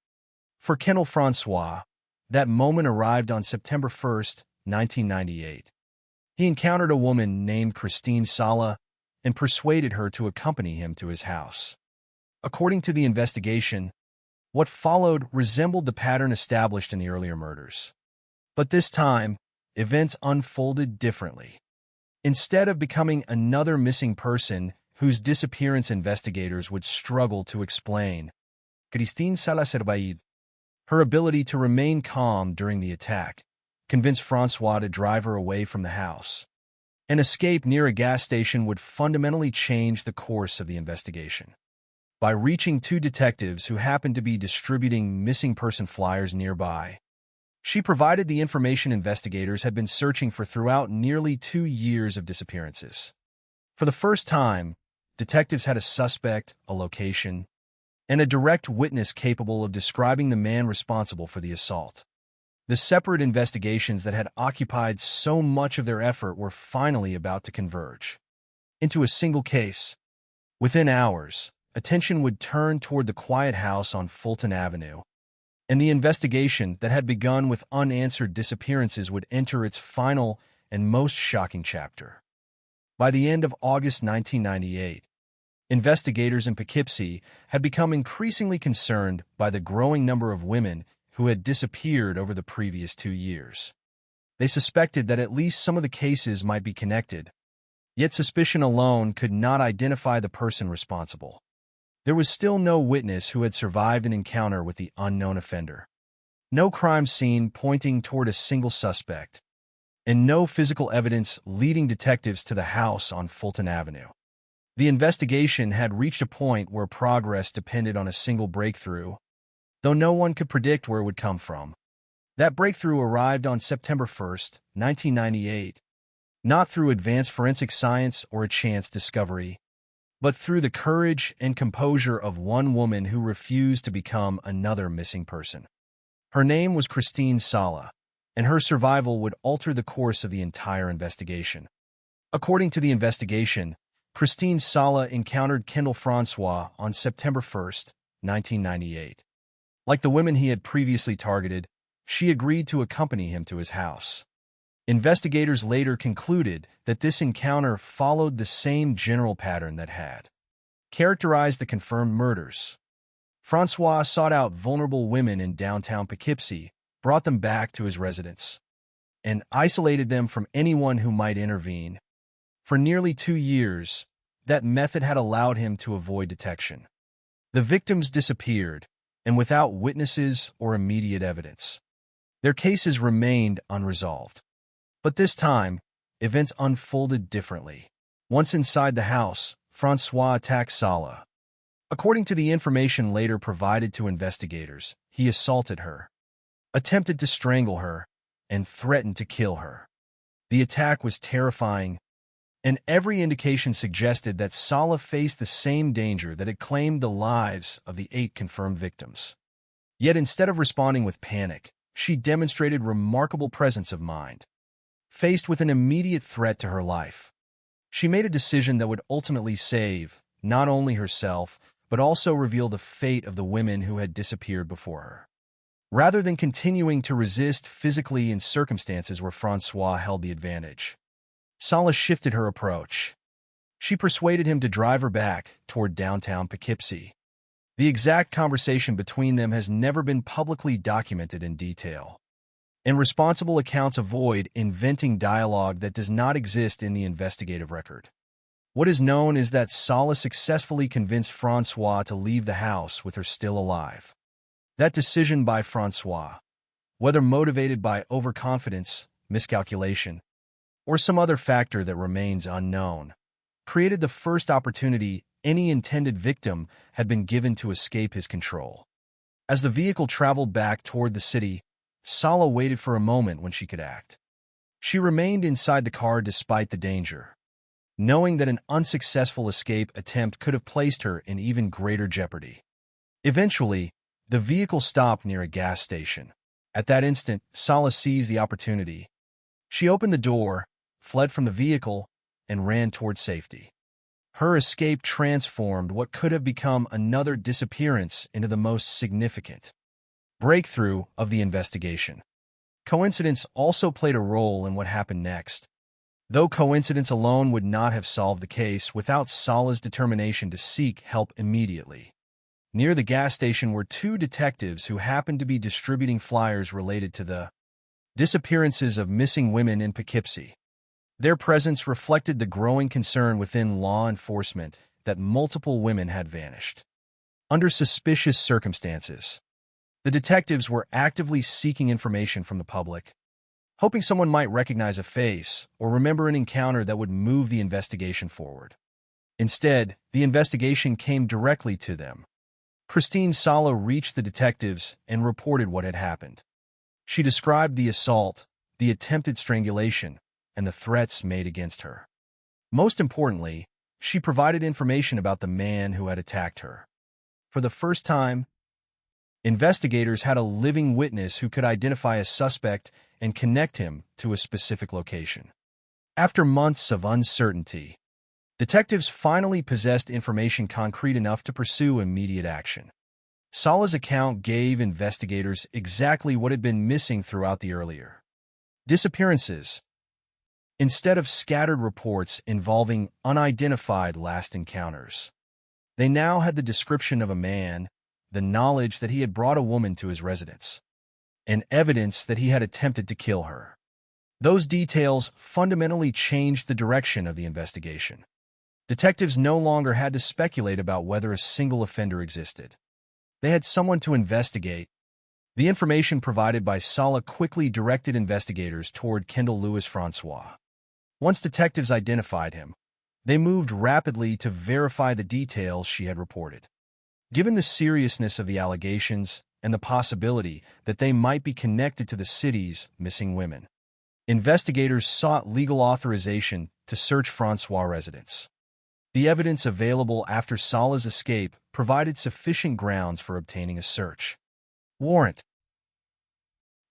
For Kendall Francois, that moment arrived on September 1st, 1998. He encountered a woman named Christine Sala and persuaded her to accompany him to his house. According to the investigation, what followed resembled the pattern established in the earlier murders. But this time, events unfolded differently. Instead of becoming another missing person whose disappearance investigators would struggle to explain, Christine Sala Serbaid, her ability to remain calm during the attack, convinced Francois to drive her away from the house. An escape near a gas station would fundamentally change the course of the investigation. By reaching two detectives who happened to be distributing missing person flyers nearby, she provided the information investigators had been searching for throughout nearly 2 years of disappearances. For the first time, detectives had a suspect, a location, and a direct witness capable of describing the man responsible for the assault. The separate investigations that had occupied so much of their effort were finally about to converge into a single case. Within hours, attention would turn toward the quiet house on Fulton Avenue, and the investigation that had begun with unanswered disappearances would enter its final and most shocking chapter. By the end of August 1998, Investigators in Poughkeepsie had become increasingly concerned by the growing number of women who had disappeared over the previous 2 years. They suspected that at least some of the cases might be connected, yet suspicion alone could not identify the person responsible. There was still no witness who had survived an encounter with the unknown offender. No crime scene pointing toward a single suspect, and no physical evidence leading detectives to the house on Fulton Avenue. The investigation had reached a point where progress depended on a single breakthrough, though no one could predict where it would come from. That breakthrough arrived on September 1, 1998, not through advanced forensic science or a chance discovery, but through the courage and composure of one woman who refused to become another missing person. Her name was Christine Sala, and her survival would alter the course of the entire investigation. According to the investigation, Christine Sala encountered Kendall Francois on September 1, 1998. Like the women he had previously targeted, she agreed to accompany him to his house. Investigators later concluded that this encounter followed the same general pattern that had characterized the confirmed murders. Francois sought out vulnerable women in downtown Poughkeepsie, brought them back to his residence, and isolated them from anyone who might intervene. For nearly 2 years, that method had allowed him to avoid detection. The victims disappeared, and without witnesses or immediate evidence, their cases remained unresolved. But this time, events unfolded differently. Once inside the house, Francois attacked Sala. According to the information later provided to investigators, he assaulted her, attempted to strangle her, and threatened to kill her. The attack was terrifying, and every indication suggested that Sala faced the same danger that had claimed the lives of the 8 confirmed victims. Yet instead of responding with panic, she demonstrated remarkable presence of mind. Faced with an immediate threat to her life, she made a decision that would ultimately save not only herself, but also reveal the fate of the women who had disappeared before her. Rather than continuing to resist physically in circumstances where Francois held the advantage, Sala shifted her approach. She persuaded him to drive her back toward downtown Poughkeepsie. The exact conversation between them has never been publicly documented in detail, and responsible accounts avoid inventing dialogue that does not exist in the investigative record. What is known is that Sala successfully convinced Francois to leave the house with her still alive. That decision by Francois, whether motivated by overconfidence, miscalculation, or some other factor that remains unknown, created the first opportunity any intended victim had been given to escape his control. As the vehicle traveled back toward the city, Sala waited for a moment when she could act. She remained inside the car despite the danger, knowing that an unsuccessful escape attempt could have placed her in even greater jeopardy. Eventually, the vehicle stopped near a gas station. At that instant, Sala seized the opportunity. She opened the door, fled from the vehicle, and ran toward safety. Her escape transformed what could have become another disappearance into the most significant breakthrough of the investigation. Coincidence also played a role in what happened next. Though coincidence alone would not have solved the case without Sala's determination to seek help immediately. Near the gas station were 2 detectives who happened to be distributing flyers related to the disappearances of missing women in Poughkeepsie. Their presence reflected the growing concern within law enforcement that multiple women had vanished. Under suspicious circumstances, the detectives were actively seeking information from the public, hoping someone might recognize a face or remember an encounter that would move the investigation forward. Instead, the investigation came directly to them. Christine Sala reached the detectives and reported what had happened. She described the assault, the attempted strangulation, and the threats made against her. Most importantly, she provided information about the man who had attacked her. For the first time, investigators had a living witness who could identify a suspect and connect him to a specific location. After months of uncertainty, detectives finally possessed information concrete enough to pursue immediate action. Sala's account gave investigators exactly what had been missing throughout the earlier disappearances. Instead of scattered reports involving unidentified last encounters, They now had the description of a man, the knowledge that he had brought a woman to his residence, and evidence that he had attempted to kill her. Those details fundamentally changed the direction of the investigation. Detectives no longer had to speculate about whether a single offender existed. They had someone to investigate. The information provided by Sala quickly directed investigators toward Kendall Louis Francois. Once detectives identified him, they moved rapidly to verify the details she had reported. Given the seriousness of the allegations and the possibility that they might be connected to the city's missing women, investigators sought legal authorization to search Francois' residence. The evidence available after Sala's escape provided sufficient grounds for obtaining a search warrant.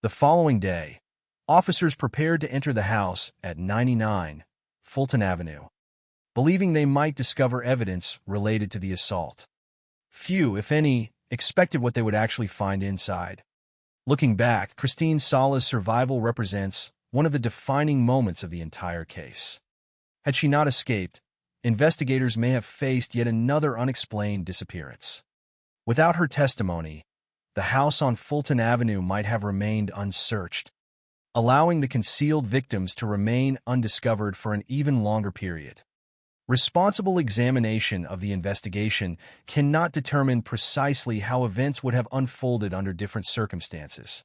The following day, officers prepared to enter the house at 99 Fulton Avenue, believing they might discover evidence related to the assault. Few, if any, expected what they would actually find inside. Looking back, Christine Sala's survival represents one of the defining moments of the entire case. Had she not escaped, investigators may have faced yet another unexplained disappearance. Without her testimony, the house on Fulton Avenue might have remained unsearched, allowing the concealed victims to remain undiscovered for an even longer period. Responsible examination of the investigation cannot determine precisely how events would have unfolded under different circumstances.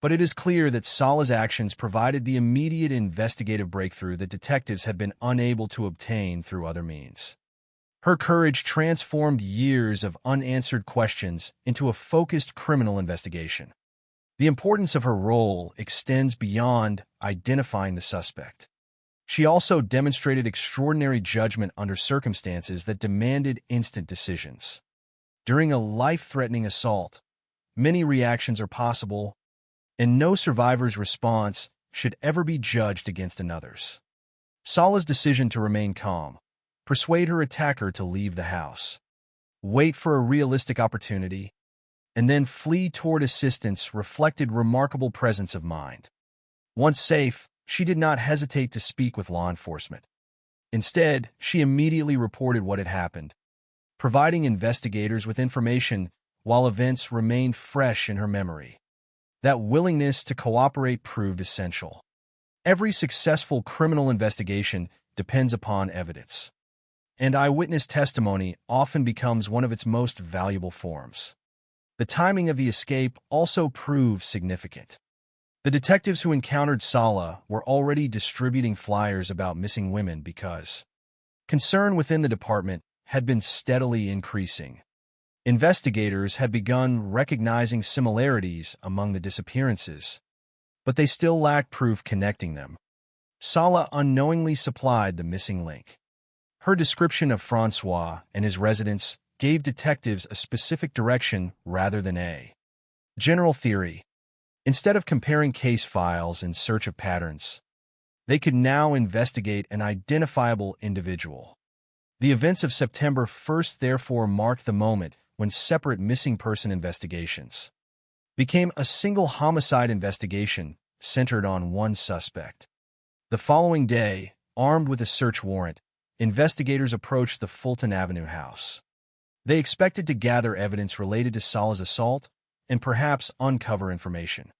But it is clear that Sala's actions provided the immediate investigative breakthrough that detectives had been unable to obtain through other means. Her courage transformed years of unanswered questions into a focused criminal investigation. The importance of her role extends beyond identifying the suspect. She also demonstrated extraordinary judgment under circumstances that demanded instant decisions. During a life-threatening assault, many reactions are possible, and no survivor's response should ever be judged against another's. Sala's decision to remain calm, persuade her attacker to leave the house, wait for a realistic opportunity, and then flee toward assistance reflected remarkable presence of mind. Once safe, she did not hesitate to speak with law enforcement. Instead, she immediately reported what had happened, providing investigators with information while events remained fresh in her memory. That willingness to cooperate proved essential. Every successful criminal investigation depends upon evidence, and eyewitness testimony often becomes one of its most valuable forms. The timing of the escape also proved significant. The detectives who encountered Sala were already distributing flyers about missing women because concern within the department had been steadily increasing. Investigators had begun recognizing similarities among the disappearances, but they still lacked proof connecting them. Sala unknowingly supplied the missing link. Her description of Francois and his residence gave detectives a specific direction rather than a general theory. Instead of comparing case files in search of patterns, they could now investigate an identifiable individual. The events of September 1st therefore marked the moment when separate missing person investigations became a single homicide investigation centered on one suspect. The following day, armed with a search warrant, investigators approached the Fulton Avenue house. They expected to gather evidence related to Sala's assault and perhaps uncover information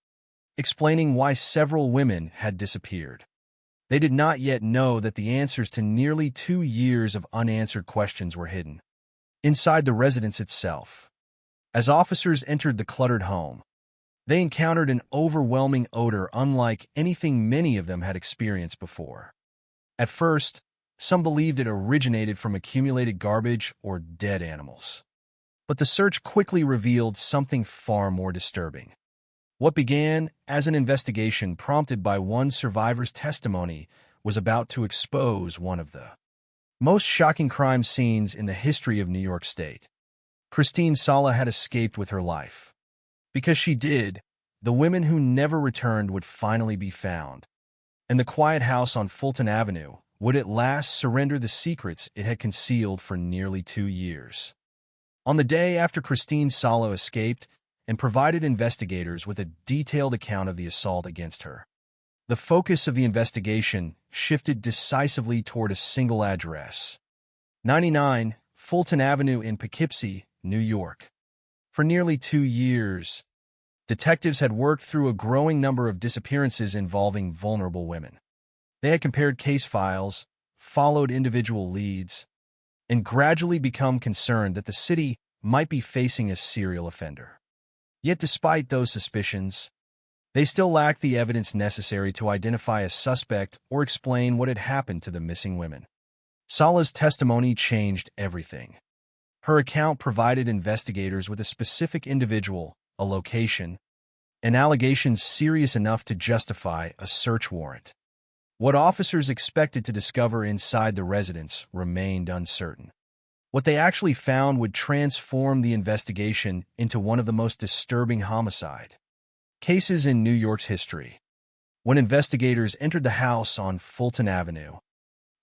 explaining why several women had disappeared. They did not yet know that the answers to nearly 2 years of unanswered questions were hidden inside the residence itself. As officers entered the cluttered home, they encountered an overwhelming odor unlike anything many of them had experienced before. At first, some believed it originated from accumulated garbage or dead animals. But the search quickly revealed something far more disturbing. What began as an investigation prompted by one survivor's testimony was about to expose one of the most shocking crime scenes in the history of New York State. Christine Sala had escaped with her life. Because she did, the women who never returned would finally be found, and the quiet house on Fulton Avenue would at last surrender the secrets it had concealed for nearly 2 years. On the day after Christine Sala escaped and provided investigators with a detailed account of the assault against her, the focus of the investigation shifted decisively toward a single address, 99 Fulton Avenue in Poughkeepsie, New York. For nearly 2 years, detectives had worked through a growing number of disappearances involving vulnerable women. They had compared case files, followed individual leads, and gradually become concerned that the city might be facing a serial offender. Yet despite those suspicions, they still lacked the evidence necessary to identify a suspect or explain what had happened to the missing women. Sala's testimony changed everything. Her account provided investigators with a specific individual, a location, and allegations serious enough to justify a search warrant. What officers expected to discover inside the residence remained uncertain. What they actually found would transform the investigation into one of the most disturbing homicide cases in New York's history. When investigators entered the house on Fulton Avenue,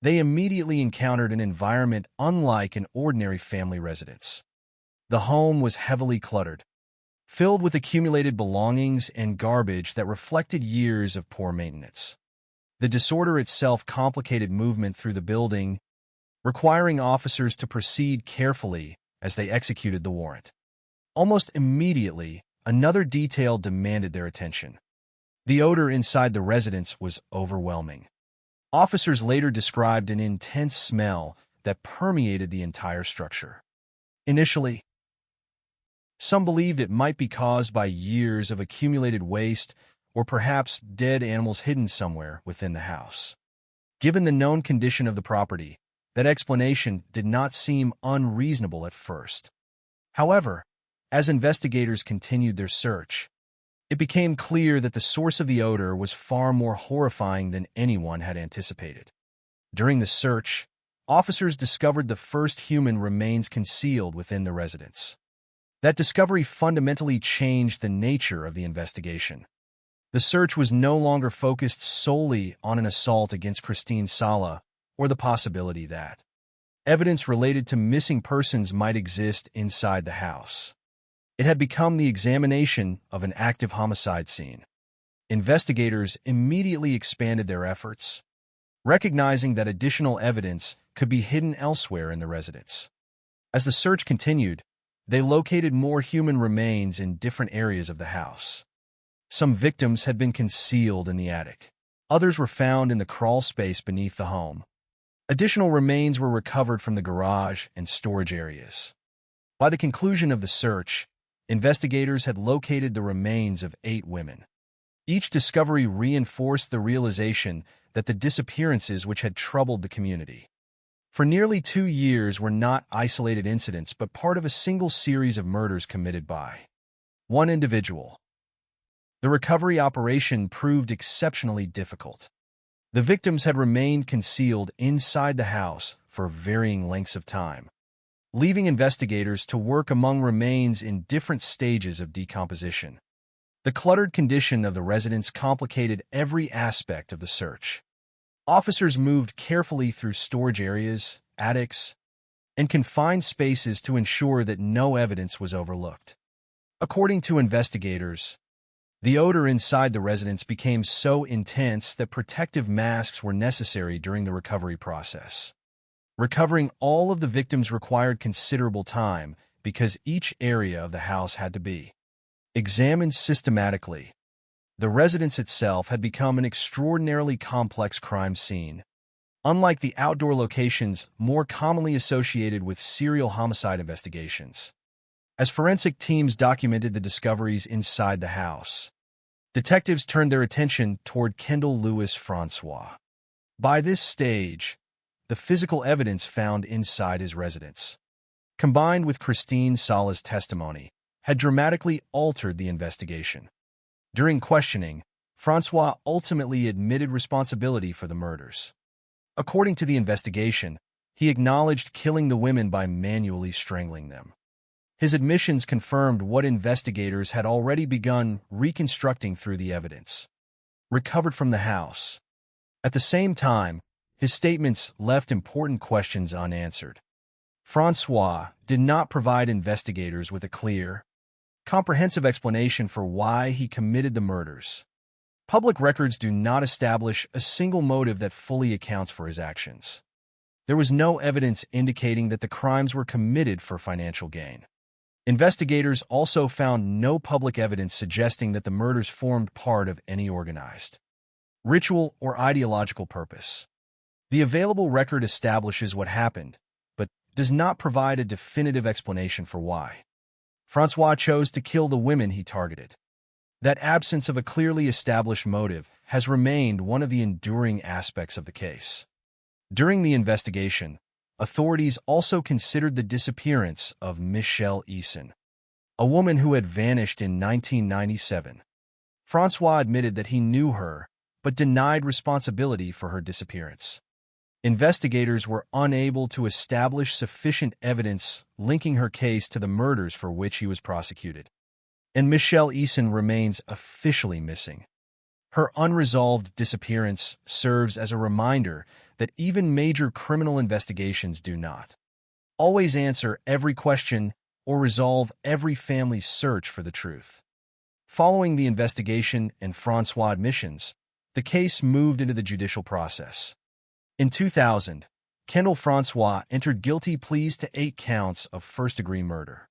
they immediately encountered an environment unlike an ordinary family residence. The home was heavily cluttered, filled with accumulated belongings and garbage that reflected years of poor maintenance. The disorder itself complicated movement through the building, requiring officers to proceed carefully as they executed the warrant. Almost immediately, another detail demanded their attention. The odor inside the residence was overwhelming. Officers later described an intense smell that permeated the entire structure. Initially, some believed it might be caused by years of accumulated waste or perhaps dead animals hidden somewhere within the house. Given the known condition of the property, that explanation did not seem unreasonable at first. However, as investigators continued their search, it became clear that the source of the odor was far more horrifying than anyone had anticipated. During the search, officers discovered the first human remains concealed within the residence. That discovery fundamentally changed the nature of the investigation. The search was no longer focused solely on an assault against Christine Sala or the possibility that evidence related to missing persons might exist inside the house. It had become the examination of an active homicide scene. Investigators immediately expanded their efforts, recognizing that additional evidence could be hidden elsewhere in the residence. As the search continued, they located more human remains in different areas of the house. Some victims had been concealed in the attic. Others were found in the crawl space beneath the home. Additional remains were recovered from the garage and storage areas. By the conclusion of the search, investigators had located the remains of 8 women. Each discovery reinforced the realization that the disappearances which had troubled the community for nearly 2 years were not isolated incidents but part of a single series of murders committed by one individual. The recovery operation proved exceptionally difficult. The victims had remained concealed inside the house for varying lengths of time, leaving investigators to work among remains in different stages of decomposition. The cluttered condition of the residence complicated every aspect of the search. Officers moved carefully through storage areas, attics, and confined spaces to ensure that no evidence was overlooked. According to investigators, the odor inside the residence became so intense that protective masks were necessary during the recovery process. Recovering all of the victims required considerable time because each area of the house had to be examined systematically. The residence itself had become an extraordinarily complex crime scene, unlike the outdoor locations more commonly associated with serial homicide investigations. As forensic teams documented the discoveries inside the house, detectives turned their attention toward Kendall Louis Francois. By this stage, the physical evidence found inside his residence, combined with Christine Sala's testimony, had dramatically altered the investigation. During questioning, Francois ultimately admitted responsibility for the murders. According to the investigation, he acknowledged killing the women by manually strangling them. His admissions confirmed what investigators had already begun reconstructing through the evidence recovered from the house. At the same time, his statements left important questions unanswered. Francois did not provide investigators with a clear, comprehensive explanation for why he committed the murders. Public records do not establish a single motive that fully accounts for his actions. There was no evidence indicating that the crimes were committed for financial gain. Investigators also found no public evidence suggesting that the murders formed part of any organized ritual or ideological purpose. The available record establishes what happened, but does not provide a definitive explanation for why Francois chose to kill the women he targeted. That absence of a clearly established motive has remained one of the enduring aspects of the case. During the investigation, authorities also considered the disappearance of Michelle Eason, a woman who had vanished in 1997. Francois admitted that he knew her, but denied responsibility for her disappearance. Investigators were unable to establish sufficient evidence linking her case to the murders for which he was prosecuted, and Michelle Eason remains officially missing. Her unresolved disappearance serves as a reminder that even major criminal investigations do not always answer every question or resolve every family's search for the truth. Following the investigation and Francois' admissions, the case moved into the judicial process. In 2000, Kendall Francois entered guilty pleas to 8 counts of first-degree murder.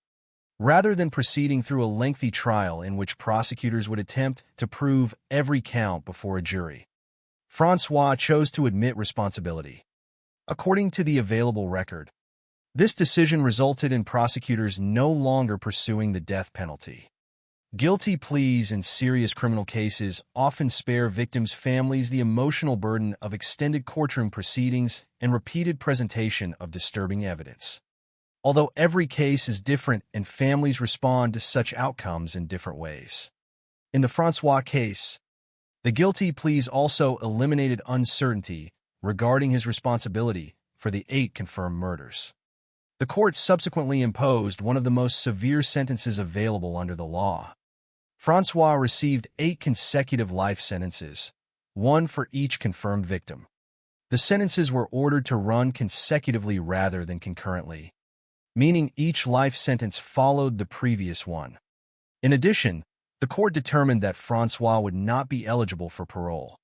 Rather than proceeding through a lengthy trial in which prosecutors would attempt to prove every count before a jury, Francois chose to admit responsibility. According to the available record, this decision resulted in prosecutors no longer pursuing the death penalty. Guilty pleas in serious criminal cases often spare victims' families the emotional burden of extended courtroom proceedings and repeated presentation of disturbing evidence. Although every case is different and families respond to such outcomes in different ways. In the Francois case, the guilty pleas also eliminated uncertainty regarding his responsibility for the 8 confirmed murders. The court subsequently imposed one of the most severe sentences available under the law. Francois received 8 consecutive life sentences, 1 for each confirmed victim. The sentences were ordered to run consecutively rather than concurrently, meaning each life sentence followed the previous one. In addition, the court determined that Francois would not be eligible for parole.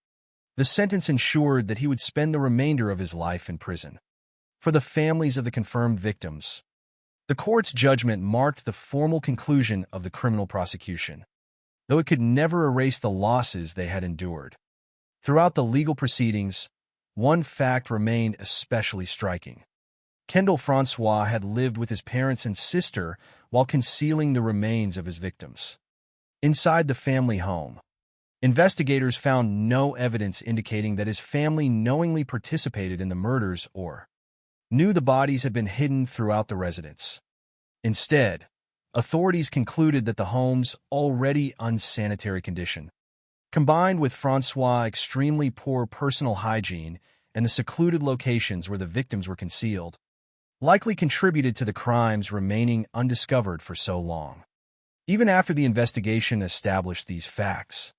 The sentence ensured that he would spend the remainder of his life in prison. For the families of the confirmed victims, the court's judgment marked the formal conclusion of the criminal prosecution, though it could never erase the losses they had endured. Throughout the legal proceedings, one fact remained especially striking. Kendall Francois had lived with his parents and sister while concealing the remains of his victims. Inside the family home, investigators found no evidence indicating that his family knowingly participated in the murders or knew the bodies had been hidden throughout the residence. Instead, authorities concluded that the home's already unsanitary condition, combined with Francois' extremely poor personal hygiene and the secluded locations where the victims were concealed, likely contributed to the crimes remaining undiscovered for so long. Even after the investigation established these facts,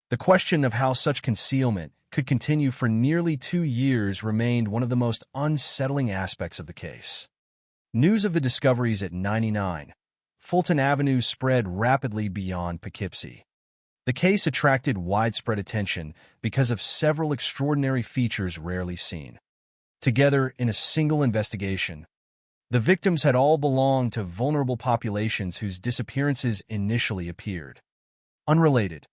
the question of how such concealment could continue for nearly 2 years remained one of the most unsettling aspects of the case. News of the discoveries at 99 Fulton Avenue spread rapidly beyond Poughkeepsie. The case attracted widespread attention because of several extraordinary features rarely seen. Together in a single investigation, the victims had all belonged to vulnerable populations whose disappearances initially appeared unrelated.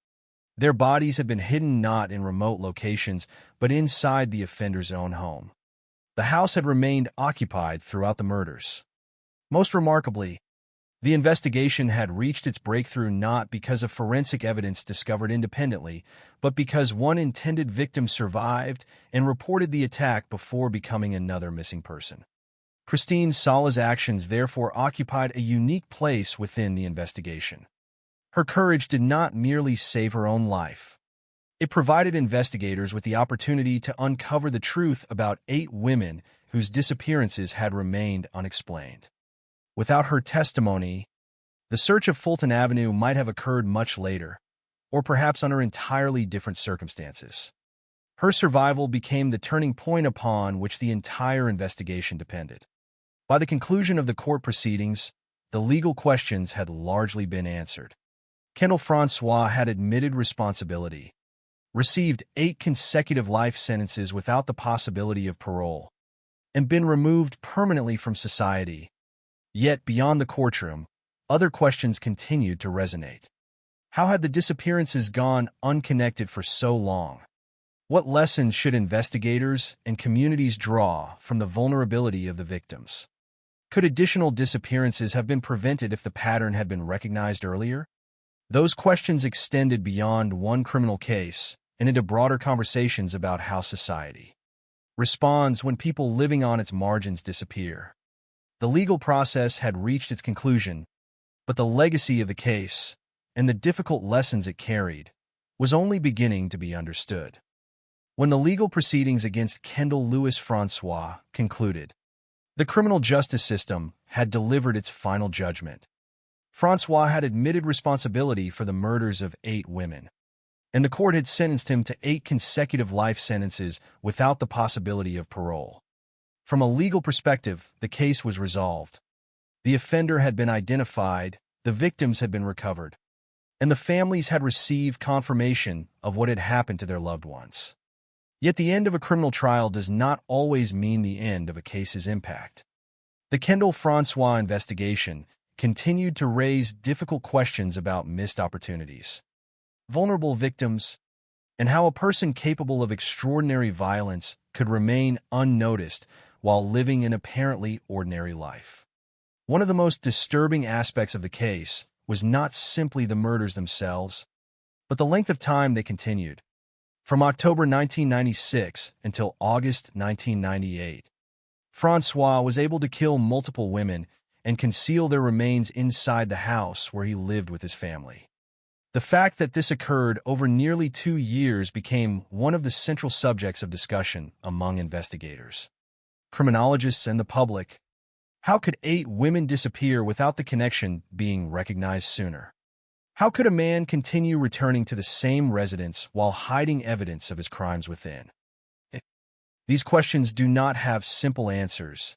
Their bodies had been hidden not in remote locations, but inside the offender's own home. The house had remained occupied throughout the murders. Most remarkably, the investigation had reached its breakthrough not because of forensic evidence discovered independently, but because one intended victim survived and reported the attack before becoming another missing person. Christine Sala's actions therefore occupied a unique place within the investigation. Her courage did not merely save her own life. It provided investigators with the opportunity to uncover the truth about 8 women whose disappearances had remained unexplained. Without her testimony, the search of Fulton Avenue might have occurred much later, or perhaps under entirely different circumstances. Her survival became the turning point upon which the entire investigation depended. By the conclusion of the court proceedings, the legal questions had largely been answered. Kendall Francois had admitted responsibility, received 8 consecutive life sentences without the possibility of parole, and been removed permanently from society. Yet, beyond the courtroom, other questions continued to resonate. How had the disappearances gone unconnected for so long? What lessons should investigators and communities draw from the vulnerability of the victims? Could additional disappearances have been prevented if the pattern had been recognized earlier? Those questions extended beyond one criminal case and into broader conversations about how society responds when people living on its margins disappear. The legal process had reached its conclusion, but the legacy of the case and the difficult lessons it carried was only beginning to be understood. When the legal proceedings against Kendall Louis Francois concluded, the criminal justice system had delivered its final judgment. Francois had admitted responsibility for the murders of 8 women, and the court had sentenced him to 8 consecutive life sentences without the possibility of parole. From a legal perspective, the case was resolved. The offender had been identified, the victims had been recovered, and the families had received confirmation of what had happened to their loved ones. Yet the end of a criminal trial does not always mean the end of a case's impact. The Kendall Francois investigation continued to raise difficult questions about missed opportunities, vulnerable victims, and how a person capable of extraordinary violence could remain unnoticed while living an apparently ordinary life. One of the most disturbing aspects of the case was not simply the murders themselves, but the length of time they continued. From October 1996 until August 1998, Francois was able to kill multiple women and conceal their remains inside the house where he lived with his family. The fact that this occurred over nearly 2 years became one of the central subjects of discussion among investigators, criminologists, and the public. How could 8 women disappear without the connection being recognized sooner? How could a man continue returning to the same residence while hiding evidence of his crimes within? These questions do not have simple answers,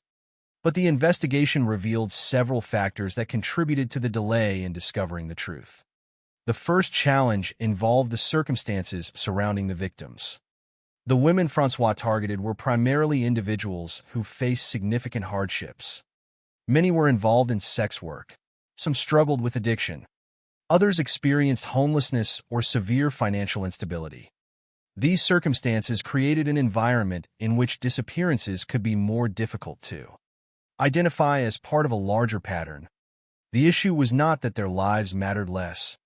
but the investigation revealed several factors that contributed to the delay in discovering the truth. The first challenge involved the circumstances surrounding the victims. The women Francois targeted were primarily individuals who faced significant hardships. Many were involved in sex work. Some struggled with addiction. Others experienced homelessness or severe financial instability. These circumstances created an environment in which disappearances could be more difficult to identify as part of a larger pattern. The issue was not that their lives mattered less,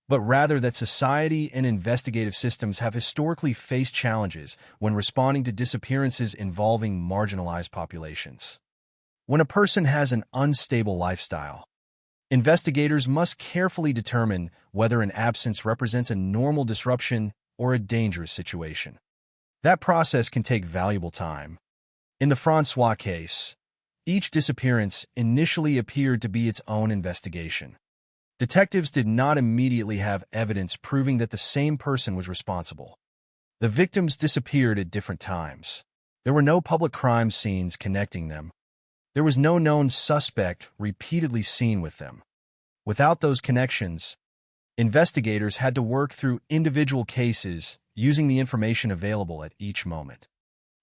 but rather that society and investigative systems have historically faced challenges when responding to disappearances involving marginalized populations. When a person has an unstable lifestyle, investigators must carefully determine whether an absence represents a normal disruption or a dangerous situation. That process can take valuable time. In the Francois case, each disappearance initially appeared to be its own investigation. Detectives did not immediately have evidence proving that the same person was responsible. The victims disappeared at different times. There were no public crime scenes connecting them. There was no known suspect repeatedly seen with them. Without those connections, investigators had to work through individual cases using the information available at each moment.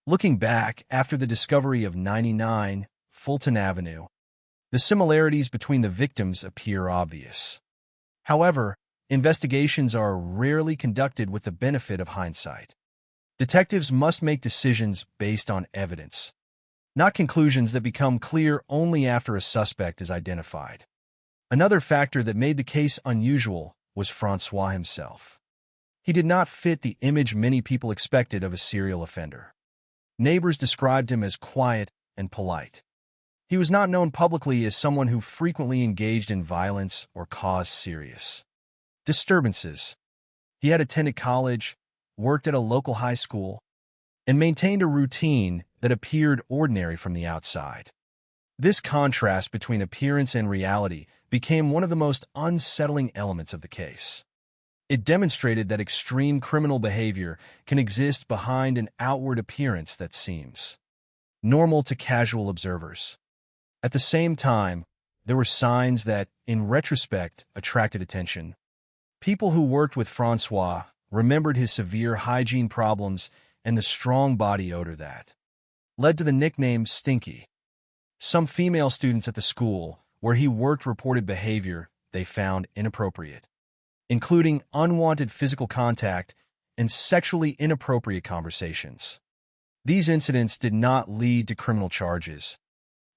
Looking back, after the discovery of 99 Fulton Avenue, the similarities between the victims appear obvious. However, investigations are rarely conducted with the benefit of hindsight. Detectives must make decisions based on evidence, not conclusions that become clear only after a suspect is identified. Another factor that made the case unusual was Francois himself. He did not fit the image many people expected of a serial offender. Neighbors described him as quiet and polite. He was not known publicly as someone who frequently engaged in violence or caused serious disturbances. He had attended college, worked at a local high school, and maintained a routine that appeared ordinary from the outside. This contrast between appearance and reality became one of the most unsettling elements of the case. It demonstrated that extreme criminal behavior can exist behind an outward appearance that seems normal to casual observers. At the same time, there were signs that, in retrospect, attracted attention. People who worked with Francois remembered his severe hygiene problems and the strong body odor that led to the nickname Stinky. Some female students at the school where he worked reported behavior they found inappropriate, including unwanted physical contact and sexually inappropriate conversations. These incidents did not lead to criminal charges,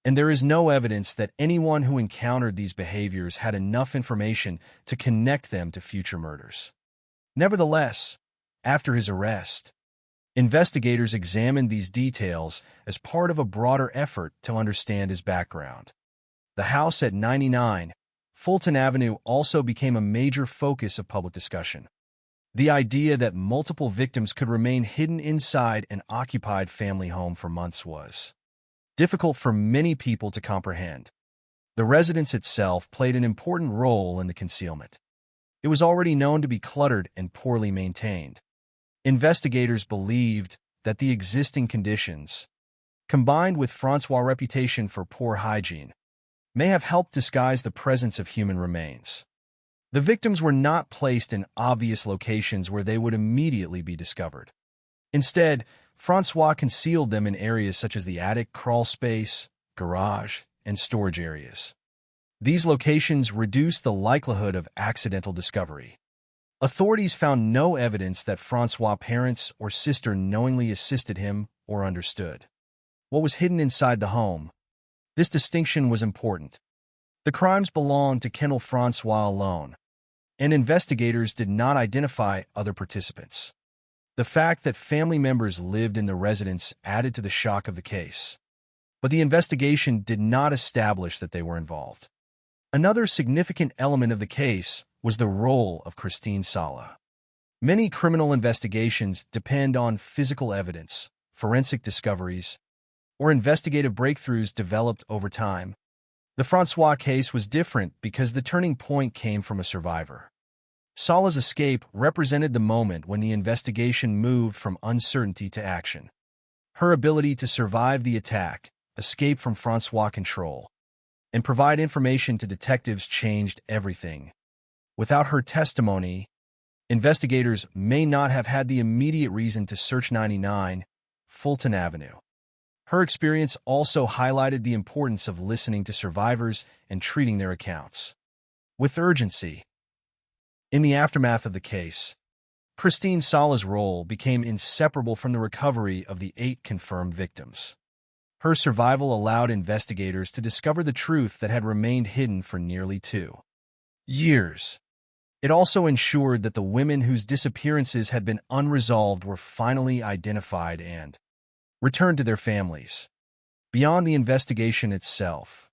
and there is no evidence that anyone who encountered these behaviors had enough information to connect them to future murders. Nevertheless, after his arrest, investigators examined these details as part of a broader effort to understand his background. The house at 99 Fulton Avenue also became a major focus of public discussion. The idea that multiple victims could remain hidden inside an occupied family home for months was difficult for many people to comprehend. The residence itself played an important role in the concealment. It was already known to be cluttered and poorly maintained. Investigators believed that the existing conditions, combined with Francois' reputation for poor hygiene, may have helped disguise the presence of human remains. The victims were not placed in obvious locations where they would immediately be discovered. Instead, Francois concealed them in areas such as the attic, crawl space, garage, and storage areas. These locations reduced the likelihood of accidental discovery. Authorities found no evidence that Francois' parents or sister knowingly assisted him or understood what was hidden inside the home. This distinction was important. The crimes belonged to Kendall Francois alone, and investigators did not identify other participants. The fact that family members lived in the residence added to the shock of the case, but the investigation did not establish that they were involved. Another significant element of the case was the role of Christine Sala. Many criminal investigations depend on physical evidence, forensic discoveries, or investigative breakthroughs developed over time. The Francois case was different because the turning point came from a survivor. Sala's escape represented the moment when the investigation moved from uncertainty to action. Her ability to survive the attack, escape from Francois' control, and provide information to detectives changed everything. Without her testimony, investigators may not have had the immediate reason to search 99 Fulton Avenue. Her experience also highlighted the importance of listening to survivors and treating their accounts with urgency. In the aftermath of the case, Christine Sala's role became inseparable from the recovery of the 8 confirmed victims. Her survival allowed investigators to discover the truth that had remained hidden for nearly 2 years. It also ensured that the women whose disappearances had been unresolved were finally identified and returned to their families. Beyond the investigation itself,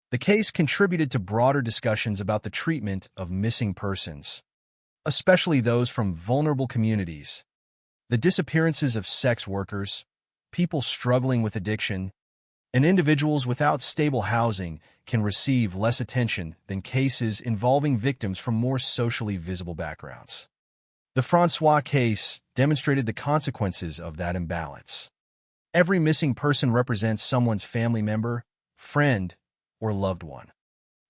the case contributed to broader discussions about the treatment of missing persons, especially those from vulnerable communities. The disappearances of sex workers, people struggling with addiction, and individuals without stable housing can receive less attention than cases involving victims from more socially visible backgrounds. The Francois case demonstrated the consequences of that imbalance. Every missing person represents someone's family member, friend, or loved one.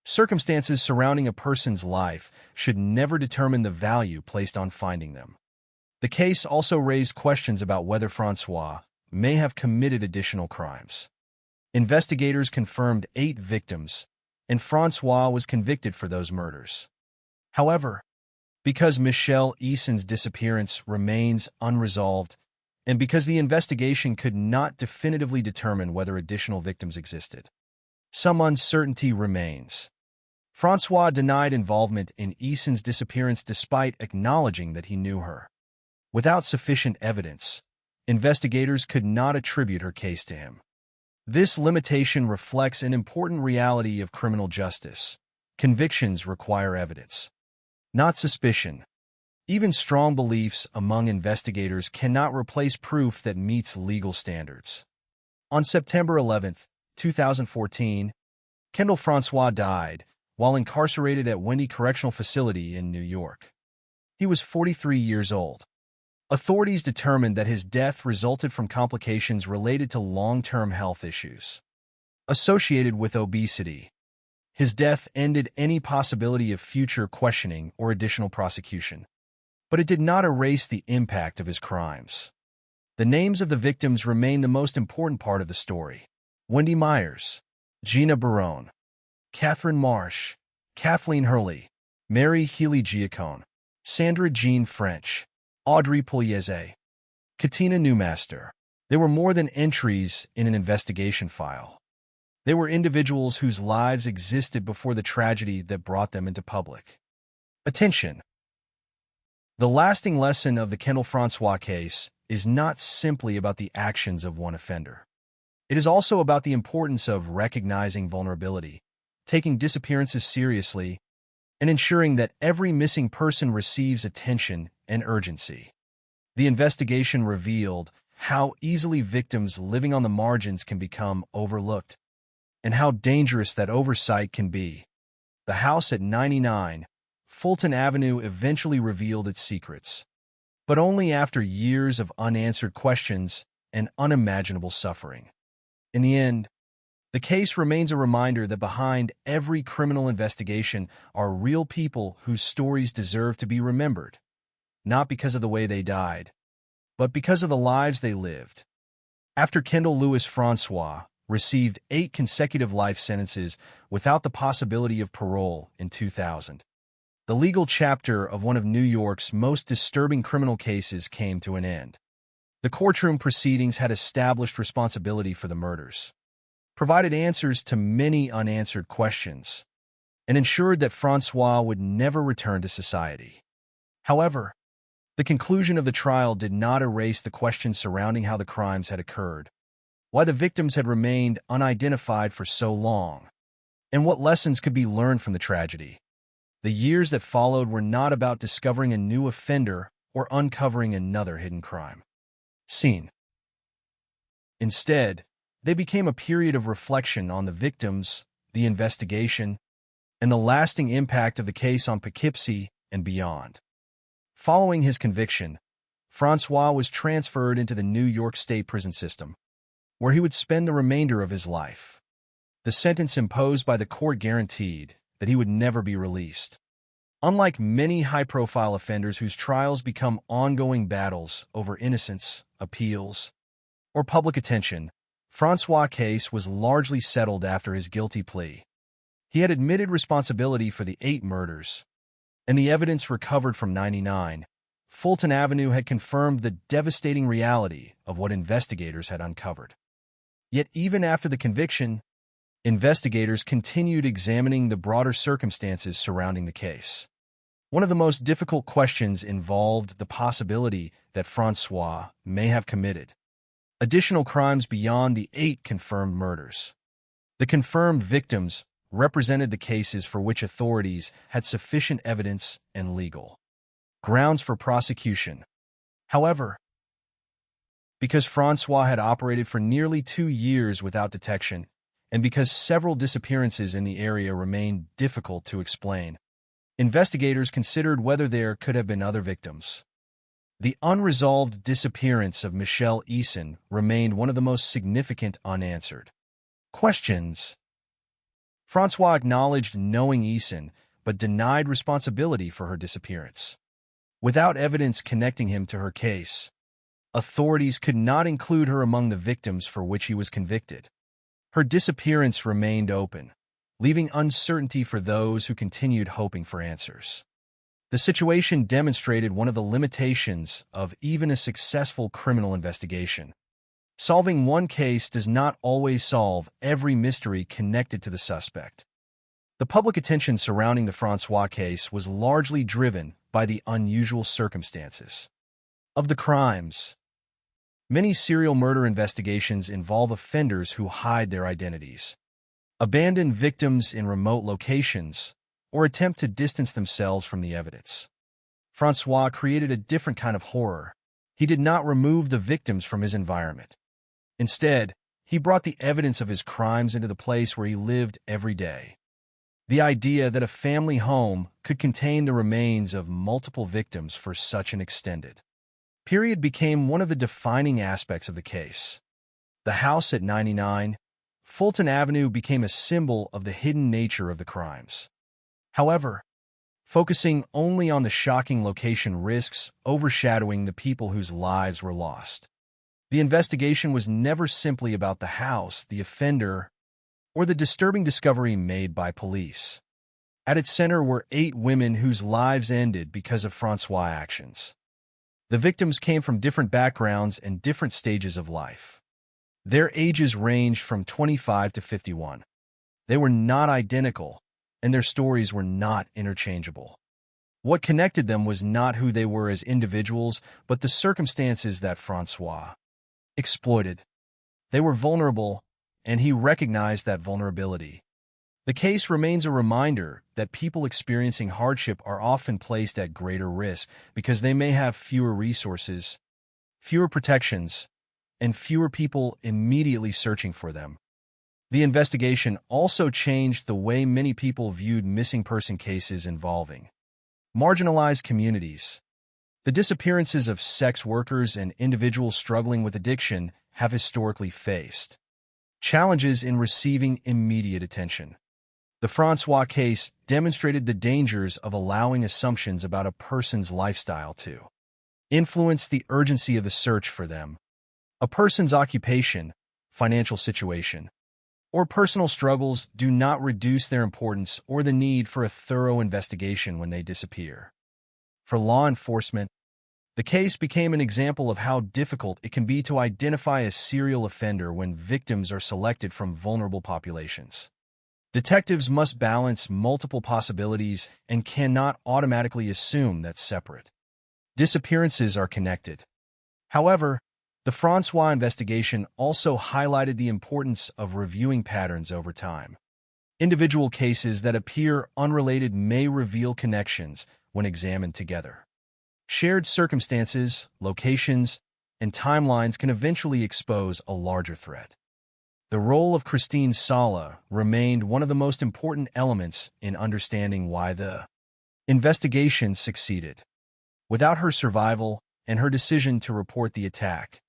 Circumstances surrounding a person's life should never determine the value placed on finding them. The case also raised questions about whether Francois may have committed additional crimes. Investigators confirmed 8 victims, and Francois was convicted for those murders. However, because Michelle Eason's disappearance remains unresolved, and because the investigation could not definitively determine whether additional victims existed, some uncertainty remains. Francois denied involvement in Eason's disappearance despite acknowledging that he knew her. Without sufficient evidence, investigators could not attribute her case to him. This limitation reflects an important reality of criminal justice. Convictions require evidence, not suspicion. Even strong beliefs among investigators cannot replace proof that meets legal standards. On September 11, 2014, Kendall Francois died while incarcerated at Wendy Correctional Facility in New York. He was 43 years old. Authorities determined that his death resulted from complications related to long-term health issues associated with obesity. His death ended any possibility of future questioning or additional prosecution, but it did not erase the impact of his crimes. The names of the victims remain the most important part of the story. Wendy Myers, Gina Barone, Catherine Marsh, Kathleen Hurley, Mary Healy-Giacone, Sandra Jean French, Audrey Pugliese, Katina Newmaster. They were more than entries in an investigation file. They were individuals whose lives existed before the tragedy that brought them into public attention. The lasting lesson of the Kendall Francois case is not simply about the actions of one offender. It is also about the importance of recognizing vulnerability, taking disappearances seriously, and ensuring that every missing person receives attention and urgency. The investigation revealed how easily victims living on the margins can become overlooked, and how dangerous that oversight can be. The house at 99 Fulton Avenue eventually revealed its secrets, but only after years of unanswered questions and unimaginable suffering. In the end, the case remains a reminder that behind every criminal investigation are real people whose stories deserve to be remembered, not because of the way they died, but because of the lives they lived. After Kendall Louis Francois received 8 consecutive life sentences without the possibility of parole in 2000, the legal chapter of one of New York's most disturbing criminal cases came to an end. The courtroom proceedings had established responsibility for the murders, provided answers to many unanswered questions, and ensured that Francois would never return to society. However, the conclusion of the trial did not erase the questions surrounding how the crimes had occurred, why the victims had remained unidentified for so long, and what lessons could be learned from the tragedy. The years that followed were not about discovering a new offender or uncovering another hidden crime scene. Instead, they became a period of reflection on the victims, the investigation, and the lasting impact of the case on Poughkeepsie and beyond. Following his conviction, Francois was transferred into the New York State prison system, where he would spend the remainder of his life. The sentence imposed by the court guaranteed that he would never be released. Unlike many high-profile offenders whose trials become ongoing battles over innocence, appeals, or public attention, Francois' case was largely settled after his guilty plea. He had admitted responsibility for the 8 murders, and the evidence recovered from 99 Fulton Avenue had confirmed the devastating reality of what investigators had uncovered. Yet even after the conviction, investigators continued examining the broader circumstances surrounding the case. One of the most difficult questions involved the possibility that Francois may have committed additional crimes beyond the 8 confirmed murders. The confirmed victims represented the cases for which authorities had sufficient evidence and legal grounds for prosecution. However, because Francois had operated for nearly 2 years without detection, and because several disappearances in the area remained difficult to explain, investigators considered whether there could have been other victims. The unresolved disappearance of Michelle Eason remained one of the most significant unanswered questions. Francois acknowledged knowing Eason, but denied responsibility for her disappearance. Without evidence connecting him to her case, authorities could not include her among the victims for which he was convicted. Her disappearance remained open, leaving uncertainty for those who continued hoping for answers. The situation demonstrated one of the limitations of even a successful criminal investigation. Solving one case does not always solve every mystery connected to the suspect. The public attention surrounding the Francois case was largely driven by the unusual circumstances of the crimes. Many serial murder investigations involve offenders who hide their identities, abandon victims in remote locations, or attempt to distance themselves from the evidence. Francois created a different kind of horror. He did not remove the victims from his environment. Instead, he brought the evidence of his crimes into the place where he lived every day. The idea that a family home could contain the remains of multiple victims for such an extended period became one of the defining aspects of the case. The house at 99 Fulton Avenue became a symbol of the hidden nature of the crimes. However, focusing only on the shocking location risks overshadowing the people whose lives were lost. The investigation was never simply about the house, the offender, or the disturbing discovery made by police. At its center were 8 women whose lives ended because of Francois' actions. The victims came from different backgrounds and different stages of life. Their ages ranged from 25 to 51. They were not identical, and their stories were not interchangeable. What connected them was not who they were as individuals, but the circumstances that Francois exploited. They were vulnerable, and he recognized that vulnerability. The case remains a reminder that people experiencing hardship are often placed at greater risk because they may have fewer resources, fewer protections, and fewer people immediately searching for them. The investigation also changed the way many people viewed missing person cases involving marginalized communities. The disappearances of sex workers and individuals struggling with addiction have historically faced challenges in receiving immediate attention. The Francois case demonstrated the dangers of allowing assumptions about a person's lifestyle to influence the urgency of the search for them. A person's occupation, financial situation, or personal struggles do not reduce their importance or the need for a thorough investigation when they disappear. For law enforcement, the case became an example of how difficult it can be to identify a serial offender when victims are selected from vulnerable populations. Detectives must balance multiple possibilities and cannot automatically assume that separate disappearances are connected. However, the Francois investigation also highlighted the importance of reviewing patterns over time. Individual cases that appear unrelated may reveal connections when examined together. Shared circumstances, locations, and timelines can eventually expose a larger threat. The role of Christine Sala remained one of the most important elements in understanding why the investigation succeeded. Without her survival and her decision to report the attack,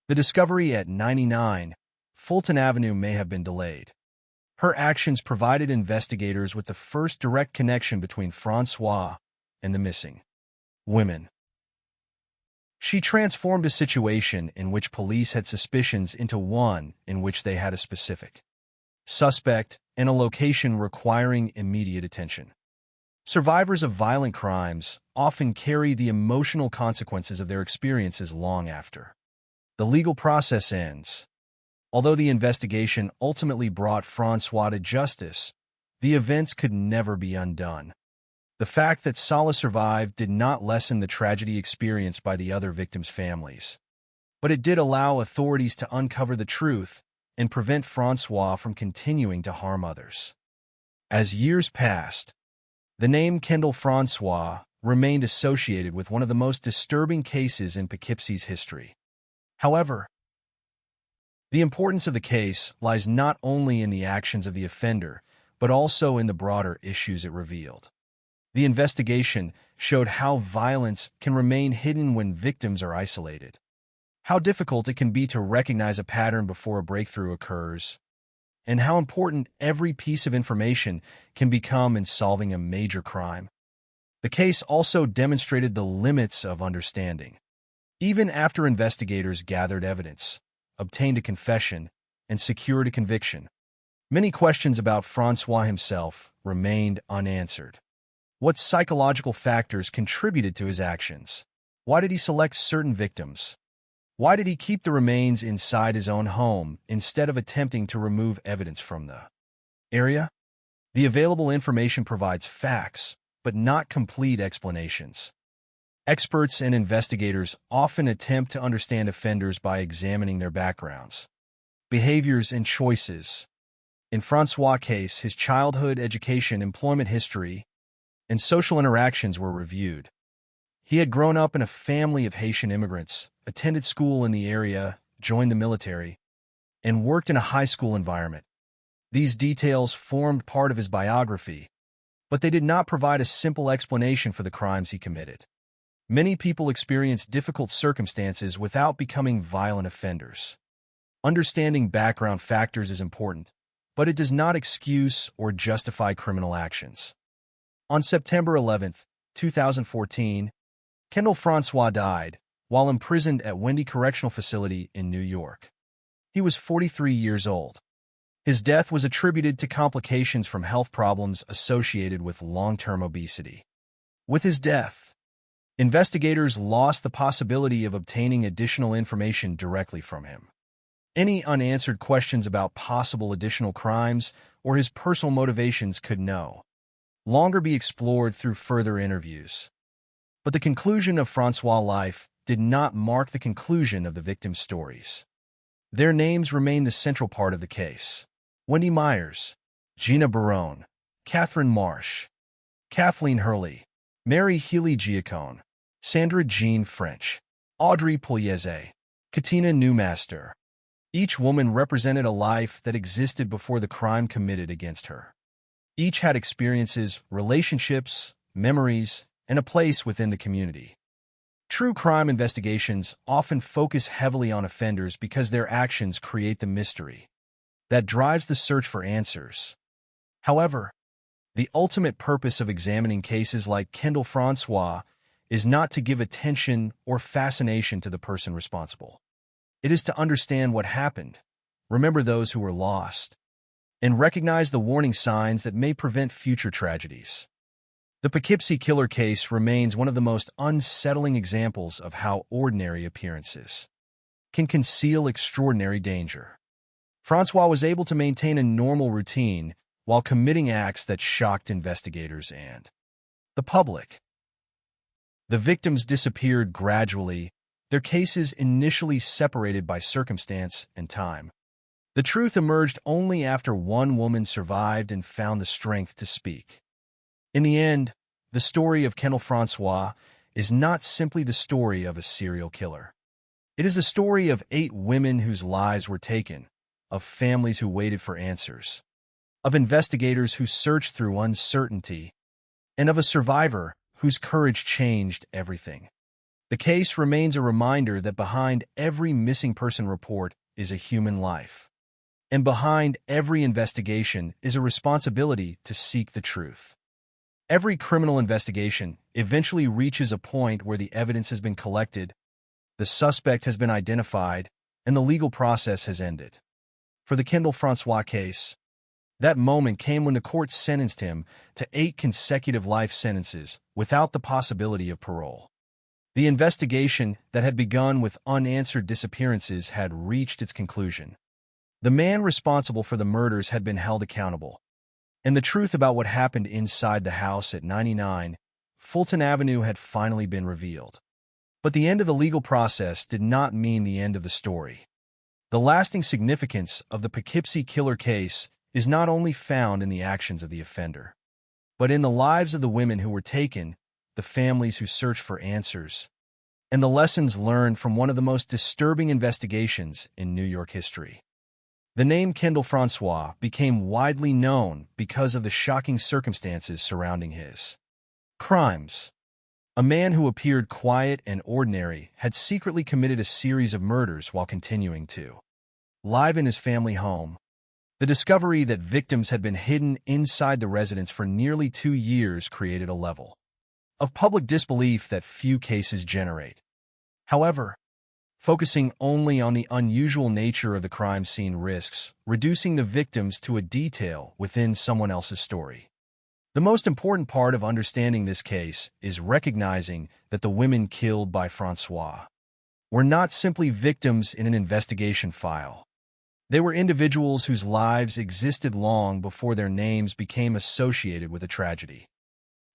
the discovery at 99 Fulton Avenue may have been delayed. Her actions provided investigators with the first direct connection between Francois and the missing women. She transformed a situation in which police had suspicions into one in which they had a specific suspect and a location requiring immediate attention. Survivors of violent crimes often carry the emotional consequences of their experiences long after the legal process ends. Although the investigation ultimately brought Francois to justice, the events could never be undone. The fact that Sala survived did not lessen the tragedy experienced by the other victims' families, but it did allow authorities to uncover the truth and prevent Francois from continuing to harm others. As years passed, the name Kendall Francois remained associated with one of the most disturbing cases in Poughkeepsie's history. However, the importance of the case lies not only in the actions of the offender, but also in the broader issues it revealed. The investigation showed how violence can remain hidden when victims are isolated, how difficult it can be to recognize a pattern before a breakthrough occurs, and how important every piece of information can become in solving a major crime. The case also demonstrated the limits of understanding. Even after investigators gathered evidence, obtained a confession, and secured a conviction, many questions about Francois himself remained unanswered. What psychological factors contributed to his actions? Why did he select certain victims? Why did he keep the remains inside his own home instead of attempting to remove evidence from the area? The available information provides facts, but not complete explanations. Experts and investigators often attempt to understand offenders by examining their backgrounds, behaviors, and choices. In Francois' case, his childhood, education, employment history, and social interactions were reviewed. He had grown up in a family of Haitian immigrants, attended school in the area, joined the military, and worked in a high school environment. These details formed part of his biography, but they did not provide a simple explanation for the crimes he committed. Many people experience difficult circumstances without becoming violent offenders. Understanding background factors is important, but it does not excuse or justify criminal actions. On September 11, 2014, Kendall Francois died while imprisoned at Wendy Correctional Facility in New York. He was 43 years old. His death was attributed to complications from health problems associated with long-term obesity. With his death, investigators lost the possibility of obtaining additional information directly from him. Any unanswered questions about possible additional crimes or his personal motivations could no longer be explored through further interviews. But the conclusion of Francois' life did not mark the conclusion of the victims' stories. Their names remain the central part of the case. Wendy Myers, Gina Barone, Catherine Marsh, Kathleen Hurley, Mary Healy-Giacone, Sandra Jean French, Audrey Pugliese, Katina Newmaster. Each woman represented a life that existed before the crime committed against her. Each had experiences, relationships, memories, and a place within the community. True crime investigations often focus heavily on offenders because their actions create the mystery that drives the search for answers. However, the ultimate purpose of examining cases like Kendall Francois is not to give attention or fascination to the person responsible. It is to understand what happened, remember those who were lost, and recognize the warning signs that may prevent future tragedies. The Poughkeepsie killer case remains one of the most unsettling examples of how ordinary appearances can conceal extraordinary danger. Francois was able to maintain a normal routine while committing acts that shocked investigators and the public. The victims disappeared gradually, their cases initially separated by circumstance and time. The truth emerged only after one woman survived and found the strength to speak. In the end, the story of Kendall Francois is not simply the story of a serial killer. It is the story of 8 women whose lives were taken, of families who waited for answers, of investigators who searched through uncertainty, and of a survivor whose courage changed everything. The case remains a reminder that behind every missing person report is a human life, and behind every investigation is a responsibility to seek the truth. Every criminal investigation eventually reaches a point where the evidence has been collected, the suspect has been identified, and the legal process has ended. For the Kendall Francois case, that moment came when the court sentenced him to 8 consecutive life sentences without the possibility of parole. The investigation that had begun with unanswered disappearances had reached its conclusion. The man responsible for the murders had been held accountable, and the truth about what happened inside the house at 99 Fulton Avenue had finally been revealed. But the end of the legal process did not mean the end of the story. The lasting significance of the Poughkeepsie killer case is not only found in the actions of the offender, but in the lives of the women who were taken, the families who searched for answers, and the lessons learned from one of the most disturbing investigations in New York history. The name Kendall Francois became widely known because of the shocking circumstances surrounding his crimes. A man who appeared quiet and ordinary had secretly committed a series of murders while continuing to live in his family home. The discovery that victims had been hidden inside the residence for nearly 2 years created a level of public disbelief that few cases generate. However, focusing only on the unusual nature of the crime scene risks reducing the victims to a detail within someone else's story. The most important part of understanding this case is recognizing that the women killed by Francois were not simply victims in an investigation file. They were individuals whose lives existed long before their names became associated with a tragedy.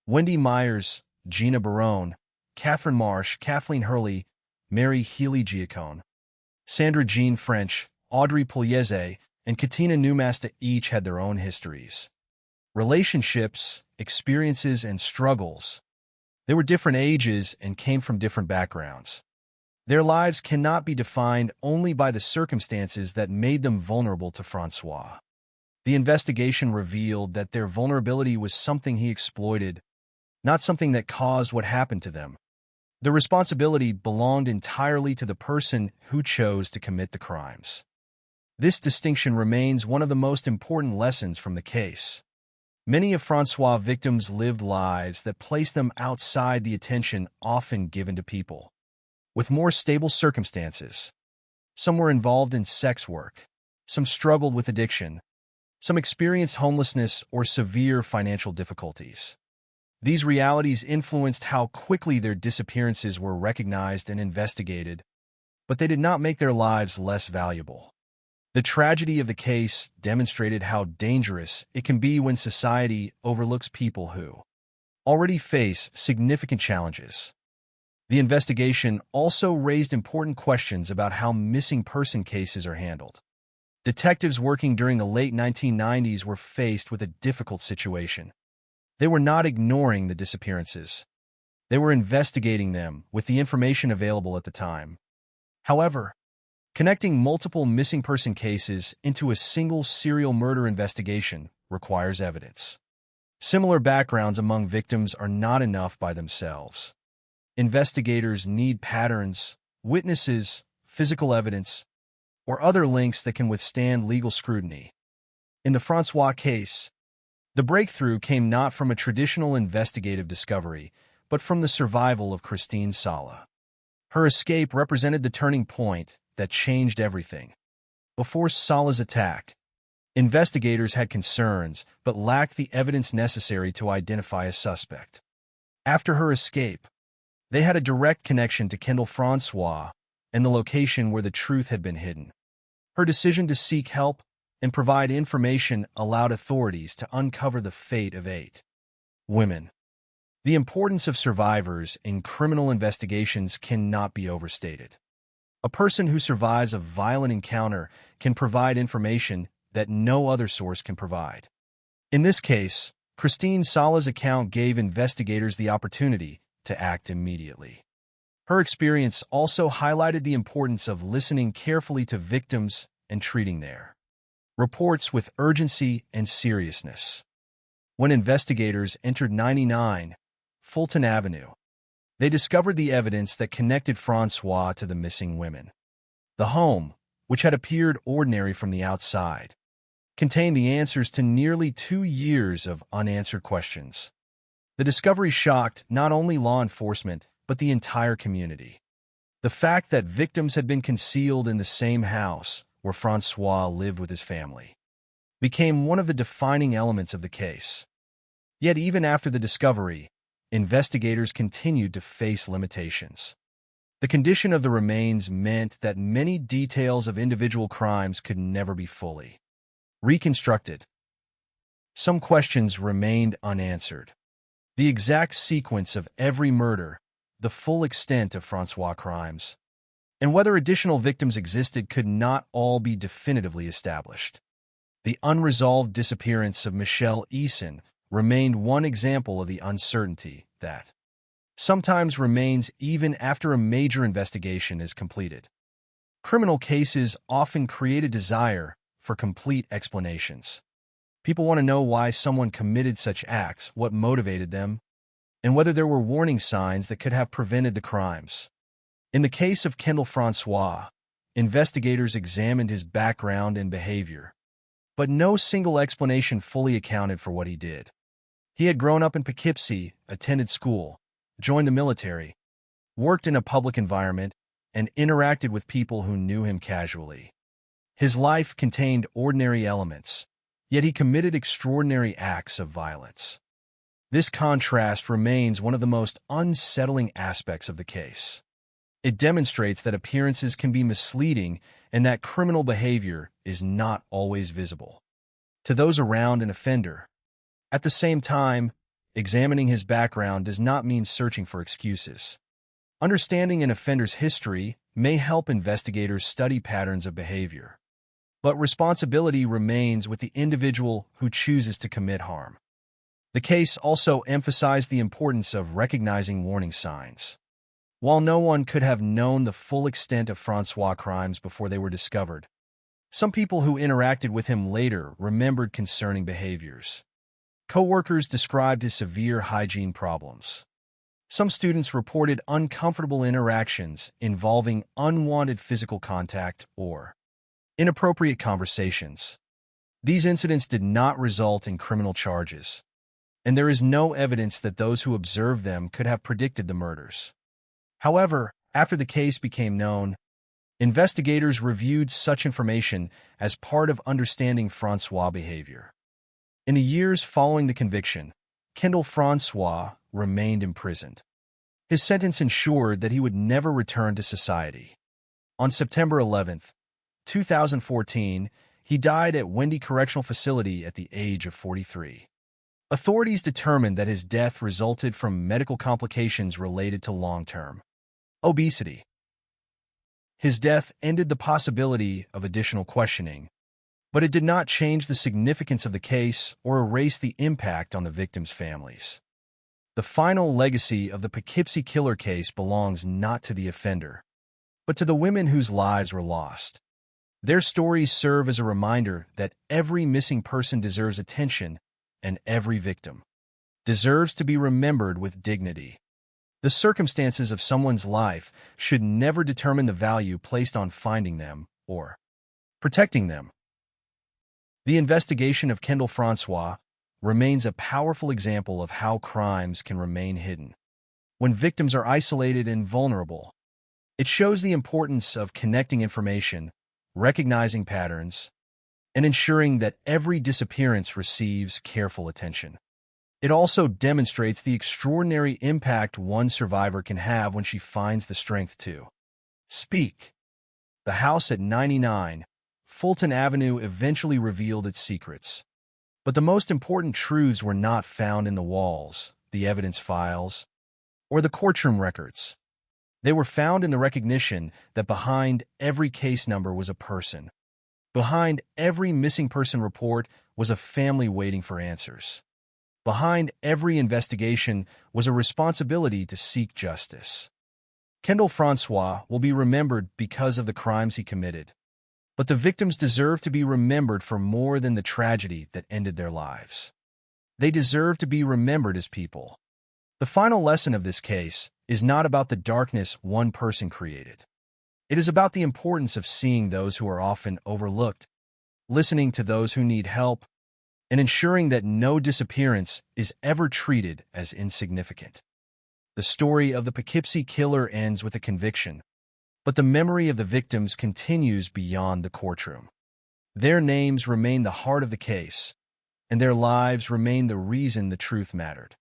Wendy Myers, Gina Barone, Catherine Marsh, Kathleen Hurley, Mary Healy-Giacone, Sandra Jean French, Audrey Pugliese, and Katina Newmaster each had their own histories. Relationships, experiences, and struggles. They were different ages and came from different backgrounds. Their lives cannot be defined only by the circumstances that made them vulnerable to Francois. The investigation revealed that their vulnerability was something he exploited, not something that caused what happened to them. The responsibility belonged entirely to the person who chose to commit the crimes. This distinction remains one of the most important lessons from the case. Many of Francois' victims lived lives that placed them outside the attention often given to people with more stable circumstances. Some were involved in sex work. Some struggled with addiction. Some experienced homelessness or severe financial difficulties. These realities influenced how quickly their disappearances were recognized and investigated, but they did not make their lives less valuable. The tragedy of the case demonstrated how dangerous it can be when society overlooks people who already face significant challenges. The investigation also raised important questions about how missing person cases are handled. Detectives working during the late 1990s were faced with a difficult situation. They were not ignoring the disappearances. They were investigating them with the information available at the time. However, connecting multiple missing person cases into a single serial murder investigation requires evidence. Similar backgrounds among victims are not enough by themselves. Investigators need patterns, witnesses, physical evidence, or other links that can withstand legal scrutiny. In the Francois case, the breakthrough came not from a traditional investigative discovery, but from the survival of Christine Sala. Her escape represented the turning point that changed everything. Before Sala's attack, investigators had concerns but lacked the evidence necessary to identify a suspect. After her escape, they had a direct connection to Kendall Francois and the location where the truth had been hidden. Her decision to seek help and provide information allowed authorities to uncover the fate of 8 women. The importance of survivors in criminal investigations cannot be overstated. A person who survives a violent encounter can provide information that no other source can provide. In this case, Christine Sala's account gave investigators the opportunity to act immediately. Her experience also highlighted the importance of listening carefully to victims and treating their reports with urgency and seriousness. When investigators entered 99 Fulton Avenue, they discovered the evidence that connected Francois to the missing women. The home, which had appeared ordinary from the outside, contained the answers to nearly 2 years of unanswered questions. The discovery shocked not only law enforcement, but the entire community. The fact that victims had been concealed in the same house where Francois lived with his family became one of the defining elements of the case. Yet even after the discovery, investigators continued to face limitations. The condition of the remains meant that many details of individual crimes could never be fully reconstructed. Some questions remained unanswered. The exact sequence of every murder, the full extent of Francois' crimes, and whether additional victims existed could not all be definitively established. The unresolved disappearance of Michelle Eason remained one example of the uncertainty that sometimes remains even after a major investigation is completed. Criminal cases often create a desire for complete explanations. People want to know why someone committed such acts, what motivated them, and whether there were warning signs that could have prevented the crimes. In the case of Kendall Francois, investigators examined his background and behavior, but no single explanation fully accounted for what he did. He had grown up in Poughkeepsie, attended school, joined the military, worked in a public environment, and interacted with people who knew him casually. His life contained ordinary elements, yet he committed extraordinary acts of violence. This contrast remains one of the most unsettling aspects of the case. It demonstrates that appearances can be misleading and that criminal behavior is not always visible to those around an offender. At the same time, examining his background does not mean searching for excuses. Understanding an offender's history may help investigators study patterns of behavior, but responsibility remains with the individual who chooses to commit harm. The case also emphasized the importance of recognizing warning signs. While no one could have known the full extent of Francois' crimes before they were discovered, some people who interacted with him later remembered concerning behaviors. Co-workers described his severe hygiene problems. Some students reported uncomfortable interactions involving unwanted physical contact or inappropriate conversations. These incidents did not result in criminal charges, and there is no evidence that those who observed them could have predicted the murders. However, After the case became known, investigators reviewed such information as part of understanding Francois' behavior. In the years following the conviction, Kendall Francois remained imprisoned. His sentence ensured that he would never return to society. On September 11, 2014, he died at Wendy Correctional Facility at the age of 43. Authorities determined that his death resulted from medical complications related to long-term obesity. His death ended the possibility of additional questioning, but it did not change the significance of the case or erase the impact on the victims' families. The final legacy of the Poughkeepsie killer case belongs not to the offender, but to the women whose lives were lost. Their stories serve as a reminder that every missing person deserves attention and every victim deserves to be remembered with dignity. The circumstances of someone's life should never determine the value placed on finding them or protecting them. The investigation of Kendall Francois remains a powerful example of how crimes can remain hidden when victims are isolated and vulnerable. It shows the importance of connecting information, recognizing patterns, and ensuring that every disappearance receives careful attention. It also demonstrates the extraordinary impact one survivor can have when she finds the strength to speak. The house at 99 Fulton Avenue eventually revealed its secrets. But the most important truths were not found in the walls, the evidence files, or the courtroom records. They were found in the recognition that behind every case number was a person. Behind every missing person report was a family waiting for answers. Behind every investigation was a responsibility to seek justice. Kendall Francois will be remembered because of the crimes he committed, but the victims deserve to be remembered for more than the tragedy that ended their lives. They deserve to be remembered as people. The final lesson of this case is not about the darkness one person created. It is about the importance of seeing those who are often overlooked, listening to those who need help, and ensuring that no disappearance is ever treated as insignificant. The story of the Poughkeepsie killer ends with a conviction, but the memory of the victims continues beyond the courtroom. Their names remain the heart of the case, and their lives remain the reason the truth mattered.